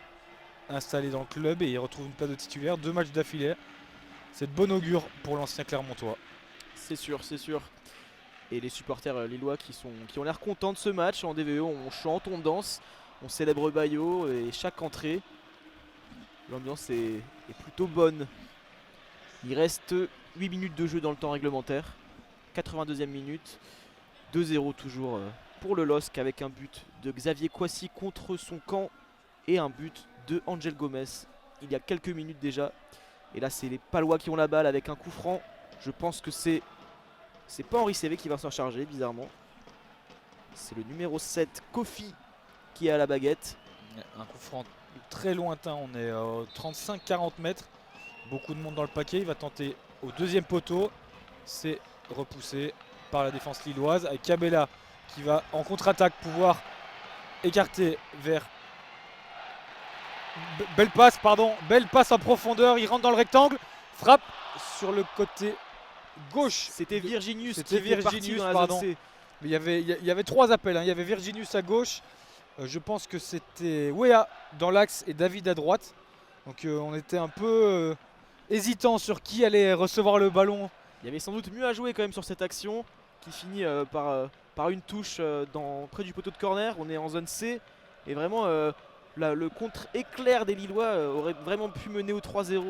installé dans le club et il retrouve une place de titulaire. 2 matchs d'affilée. C'est de bon augure pour l'ancien Clermontois. C'est sûr, c'est sûr. Et les supporters lillois qui ont l'air contents de ce match. En DVE, on chante, on danse, on célèbre Bayo et chaque entrée, l'ambiance est plutôt bonne. Il reste 8 minutes de jeu dans le temps réglementaire. 82e minute. 2-0 toujours pour le LOSC avec un but de Xavier Kouassi contre son camp et un but de Angel Gomez il y a quelques minutes déjà. Et là c'est les Palois qui ont la balle avec un coup franc. Je pense que c'est pas Henri CV qui va s'en charger bizarrement. C'est le numéro 7 Kofi qui est à la baguette. Un coup franc très lointain, on est à 35-40 mètres. Beaucoup de monde dans le paquet, il va tenter au deuxième poteau. C'est repoussé par la défense lilloise avec Cabella qui va en contre-attaque pouvoir écarter vers... Belle passe en profondeur, il rentre dans le rectangle, frappe sur le côté gauche. C'était Virginius pardon. Mais il y avait 3 appels, hein. Il y avait Virginius à gauche, je pense que c'était Wea dans l'axe et David à droite. Donc on était un peu hésitant sur qui allait recevoir le ballon. Il y avait sans doute mieux à jouer quand même sur cette action qui finit par une touche près du poteau de corner. On est en zone C et vraiment le contre-éclair des Lillois aurait vraiment pu mener au 3-0.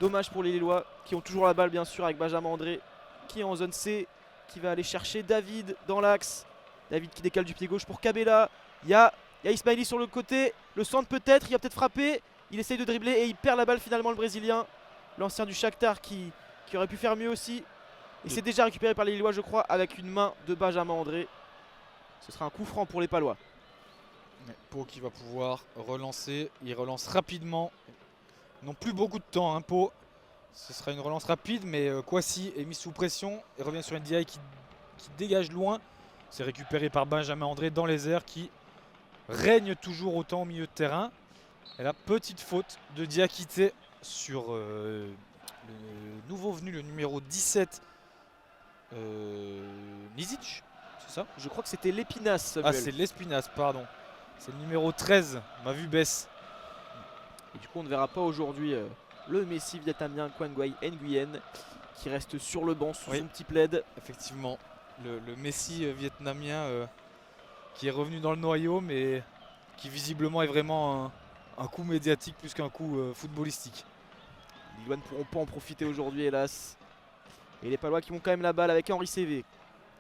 Dommage pour les Lillois qui ont toujours la balle bien sûr avec Benjamin André qui est en zone C, qui va aller chercher David dans l'axe. David qui décale du pied gauche pour Cabella. Il y a Ismaili sur le côté, le centre peut-être, il va peut-être frapper. Il essaye de dribbler et il perd la balle finalement le Brésilien. L'ancien du Shakhtar qui aurait pu faire mieux aussi. Et c'est déjà récupéré par les Lillois je crois avec une main de Benjamin André. Ce sera un coup franc pour les Palois. Pau qui va pouvoir relancer, il relance rapidement. Ils n'ont plus beaucoup de temps, hein, Pau. Ce sera une relance rapide, mais Kouassi est mis sous pression et revient sur Ndiaye qui dégage loin. C'est récupéré par Benjamin André dans les airs qui règne toujours autant au milieu de terrain. Et la petite faute de Diakité sur le nouveau venu, le numéro 17, Nizic, c'est ça? Je crois que c'était l'Épinasse. Ah, c'est l'Espinasse, pardon. C'est le numéro 13, ma vue baisse. Et du coup, on ne verra pas aujourd'hui le Messi vietnamien Quang Nguyen qui reste sur le banc sous son petit plaid. Effectivement. le Messi vietnamien qui est revenu dans le noyau, mais qui visiblement est vraiment un coup médiatique plus qu'un coup footballistique. Les Lillois ne pourront pas en profiter aujourd'hui, hélas. Et les Palois qui ont quand même la balle avec Henri CV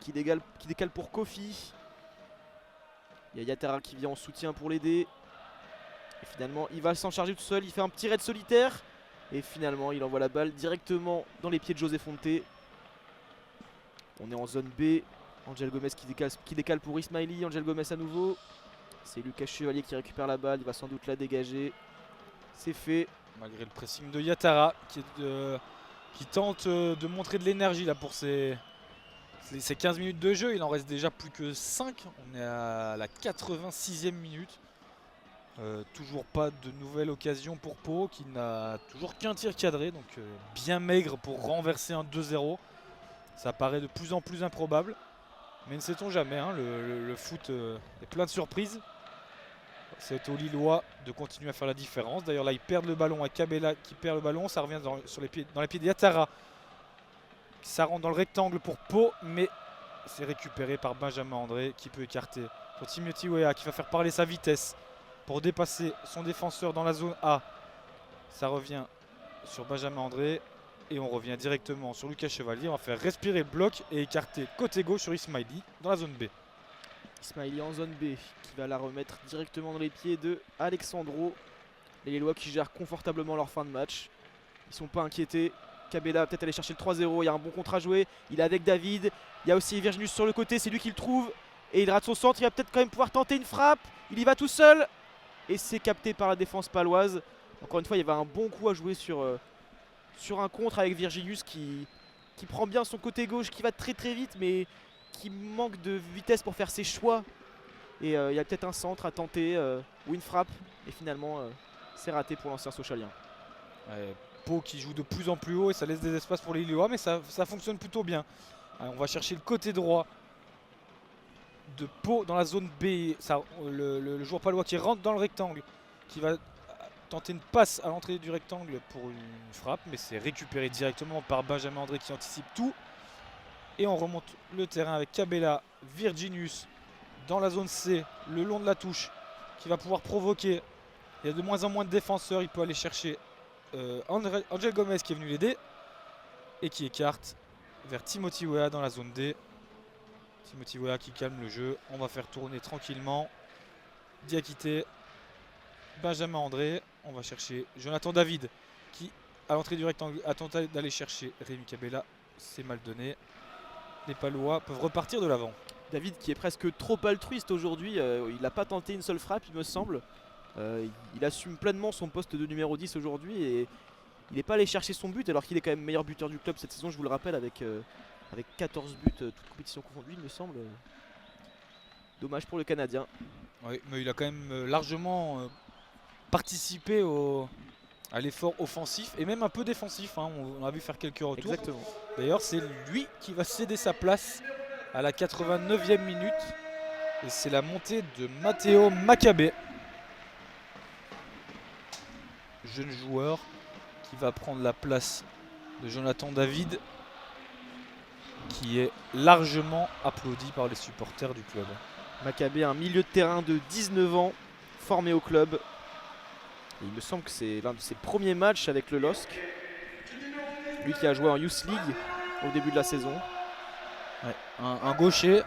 qui décale pour Kofi. Il y a Yatara qui vient en soutien pour l'aider. Et finalement, il va s'en charger tout seul. Il fait un petit raid solitaire. Et finalement, il envoie la balle directement dans les pieds de José Fonte. On est en zone B. Angel Gomez qui décale pour Ismaili. Angel Gomez à nouveau. C'est Lucas Chevalier qui récupère la balle. Il va sans doute la dégager. C'est fait. Malgré le pressing de Yatara qui tente de montrer de l'énergie là pour ces 15 minutes de jeu. Il en reste déjà plus que 5. On est à la 86e minute. Toujours pas de nouvelle occasion pour Pau qui n'a toujours qu'un tir cadré. Donc bien maigre pour renverser un 2-0. Ça paraît de plus en plus improbable. Mais ne sait-on jamais, hein, le foot est plein de surprises. C'est aux Lillois de continuer à faire la différence. D'ailleurs là ils perdent le ballon à Kabela qui perd le ballon. Ça revient dans les pieds de Yatara. Ça rentre dans le rectangle pour Pau, mais c'est récupéré par Benjamin André qui peut écarter pour Timothy Weah qui va faire parler sa vitesse pour dépasser son défenseur dans la zone A. Ça revient sur Benjamin André et on revient directement sur Lucas Chevalier. On va faire respirer le bloc et écarter côté gauche sur Ismaili dans la zone B. Ismaili en zone B qui va la remettre directement dans les pieds de Alexandro. Les Lillois qui gèrent confortablement leur fin de match. Ils sont pas inquiétés. Kabela va peut-être aller chercher le 3-0. Il y a un bon contre à jouer. Il est avec David. Il y a aussi Virginus sur le côté. C'est lui qui le trouve. Et il rate son centre. Il va peut-être quand même pouvoir tenter une frappe. Il y va tout seul. Et c'est capté par la défense paloise. Encore une fois, il y avait un bon coup à jouer sur un contre avec Virginus qui prend bien son côté gauche, qui va très très vite, mais qui manque de vitesse pour faire ses choix. Et il y a peut-être un centre à tenter ou une frappe. Et finalement, c'est raté pour l'ancien Sochalien. Pau qui joue de plus en plus haut et ça laisse des espaces pour les Lillois, mais ça fonctionne plutôt bien. Allez, on va chercher le côté droit de Pau dans la zone B. Le joueur palois qui rentre dans le rectangle, qui va tenter une passe à l'entrée du rectangle pour une frappe, mais c'est récupéré directement par Benjamin André qui anticipe tout. Et on remonte le terrain avec Kabela, Virginus dans la zone C, le long de la touche, qui va pouvoir provoquer. Il y a de moins en moins de défenseurs, il peut aller chercher Angel Gomez qui est venu l'aider et qui écarte vers Timothy Weah dans la zone D. Timothy Weah qui calme le jeu. On va faire tourner tranquillement Diakité, Benjamin André. On va chercher Jonathan David qui à l'entrée du rectangle a tenté d'aller chercher Rémi Kabela. C'est mal donné. Les Palois peuvent repartir de l'avant. David qui est presque trop altruiste aujourd'hui. Il n'a pas tenté une seule frappe il me semble. Il assume pleinement son poste de numéro 10 aujourd'hui et il n'est pas allé chercher son but alors qu'il est quand même meilleur buteur du club cette saison, je vous le rappelle, avec 14 buts, toute compétition confondue il me semble. Dommage pour le Canadien. Oui, mais il a quand même largement participé à l'effort offensif et même un peu défensif, hein. On a vu faire quelques retours. Exactement. D'ailleurs c'est lui qui va céder sa place à la 89e minute et c'est la montée de Matteo Macabé, jeune joueur qui va prendre la place de Jonathan David qui est largement applaudi par les supporters du club. Macabé, un milieu de terrain de 19 ans formé au club. Et il me semble que c'est l'un de ses premiers matchs avec le LOSC. Lui qui a joué en Youth League au début de la saison. Ouais, un gaucher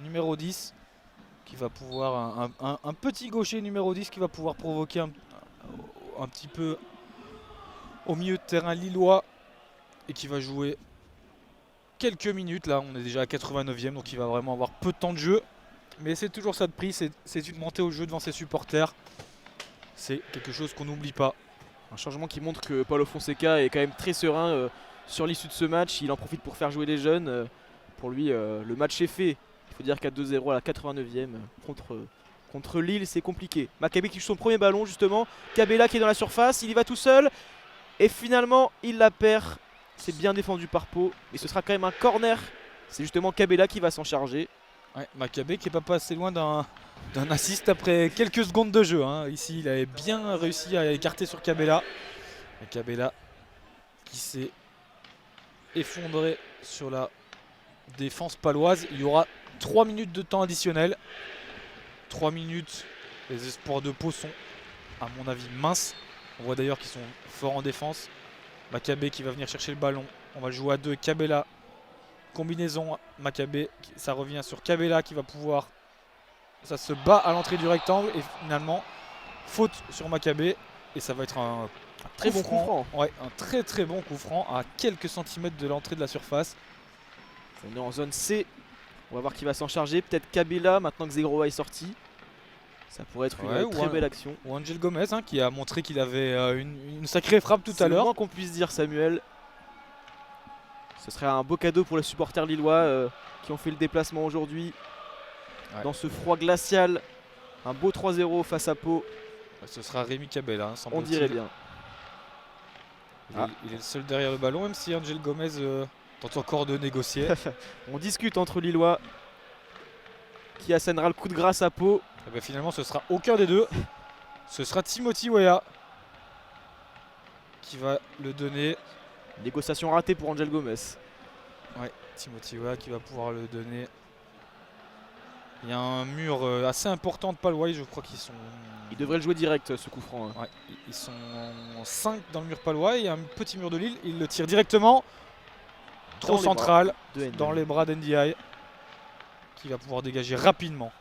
numéro 10 qui va pouvoir un petit gaucher numéro 10 qui va pouvoir provoquer un petit peu au milieu de terrain lillois et qui va jouer quelques minutes. Là on est déjà à 89e donc il va vraiment avoir peu de temps de jeu, mais c'est toujours ça de prix, c'est une montée au jeu devant ses supporters, c'est quelque chose qu'on n'oublie pas. Un changement qui montre que Paulo Fonseca est quand même très serein sur l'issue de ce match. Il en profite pour faire jouer les jeunes. Pour lui le match est fait. Il faut dire qu'à 2-0 à la 89e contre Lille c'est compliqué. Maccabi qui joue son premier ballon justement. Kabela qui est dans la surface, il y va tout seul. Et finalement il la perd. C'est bien défendu par Pau. Et ce sera quand même un corner. C'est justement Kabela qui va s'en charger. Ouais, Maccabi qui n'est pas passé loin d'un assist après quelques secondes de jeu, hein. Ici il avait bien réussi à écarter sur Kabela. Et Kabela qui s'est effondré sur la défense paloise. Il y aura 3 minutes de temps additionnel. 3 minutes. Les espoirs de Pau sont, à mon avis, minces. On voit d'ailleurs qu'ils sont forts en défense. Makabe qui va venir chercher le ballon. On va jouer à 2. Kabela. Combinaison Makabe. Ça revient sur Kabela qui va pouvoir... Ça se bat à l'entrée du rectangle. Et finalement, faute sur Makabe. Et ça va être un très bon coup franc. Ouais, un très très bon coup franc à quelques centimètres de l'entrée de la surface. On est en zone C. On va voir qui va s'en charger. Peut-être Kabela maintenant que Zegroa est sorti. Ça pourrait être une très belle action. Ou Angel Gomez qui a montré qu'il avait une sacrée frappe tout à l'heure. C'est le moins qu'on puisse dire, Samuel. Ce serait un beau cadeau pour les supporters lillois qui ont fait le déplacement aujourd'hui. Dans ce froid glacial. Un beau 3-0 face à Pau. Ce sera Rémi Kabela, on dirait bien. Il est le seul derrière le ballon, même si Angel Gomez tente encore de négocier. On discute entre Lillois. Qui assénera le coup de grâce à Pau. Et ben finalement, ce sera aucun des deux. Ce sera Timothy Weah qui va le donner. Négociation ratée pour Angel Gomez. Ouais, Timothy Weah qui va pouvoir le donner. Il y a un mur assez important de Palois, je crois qu'ils sont... Ils devraient le jouer direct ce coup franc. Ouais, ils sont 5 dans le mur palois, il y a un petit mur de Lille, il le tire directement. Trop central, dans les bras d'NDI. Qui va pouvoir dégager rapidement.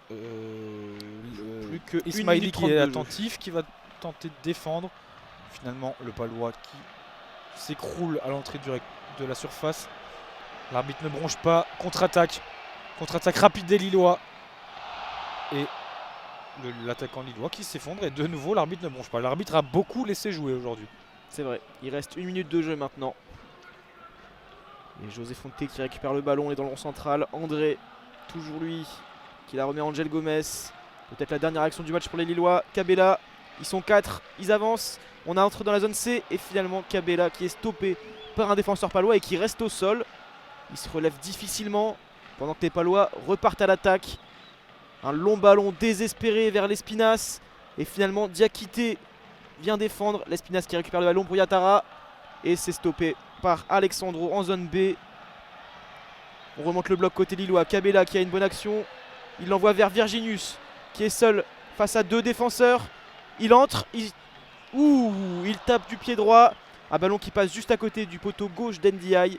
Plus que Ismaili qui est attentif, qui va tenter de défendre. Finalement, le Palois qui s'écroule à l'entrée de la surface. L'arbitre ne bronche pas. Contre-attaque. Contre-attaque rapide des Lillois. Et l'attaquant lillois qui s'effondre. Et de nouveau, l'arbitre ne bronche pas. L'arbitre a beaucoup laissé jouer aujourd'hui. C'est vrai. Il reste 1 minute de jeu maintenant. Et José Fonte qui récupère le ballon et dans le rond central. André, toujours lui, qui la remet à Angel Gomez. Peut-être la dernière action du match pour les Lillois. Kabela, ils sont 4, ils avancent. On entre dans la zone C et finalement Kabela qui est stoppé par un défenseur palois et qui reste au sol. Il se relève difficilement pendant que les Palois repartent à l'attaque. Un long ballon désespéré vers l'Espinasse. Et finalement Diakité vient défendre. L'Espinasse qui récupère le ballon pour Yatara. Et c'est stoppé par Alexandro en zone B. On remonte le bloc côté lillois. Kabela qui a une bonne action. Il l'envoie vers Virginius qui est seul face à 2 défenseurs. Il entre. Il tape du pied droit. Un ballon qui passe juste à côté du poteau gauche d'NDI. Ouais,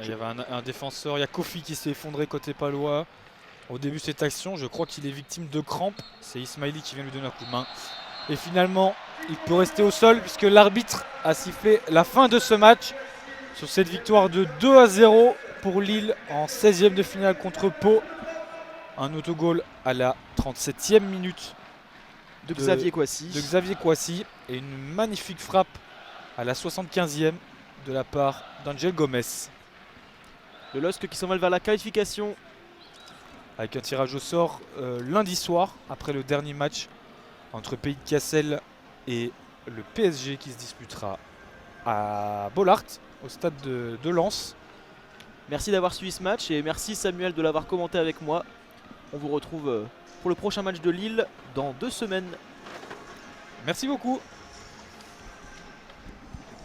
il y avait un défenseur. Il y a Kofi qui s'est effondré côté palois. Au début de cette action, je crois qu'il est victime de crampes. C'est Ismaili qui vient lui donner un coup de main. Et finalement, il peut rester au sol puisque l'arbitre a sifflé la fin de ce match. Sur cette victoire de 2-0 pour Lille en 16e de finale contre Pau. Un autogol à la 37e minute de Xavier Kouassi. Et une magnifique frappe à la 75e de la part d'Angel Gomez. Le LOSC qui s'envole vers la qualification. Avec un tirage au sort lundi soir après le dernier match entre Pays de Cassel et le PSG qui se disputera à Bollaert au stade de Lens. Merci d'avoir suivi ce match et merci Samuel de l'avoir commenté avec moi. On vous retrouve pour le prochain match de Lille dans 2 semaines. Merci beaucoup.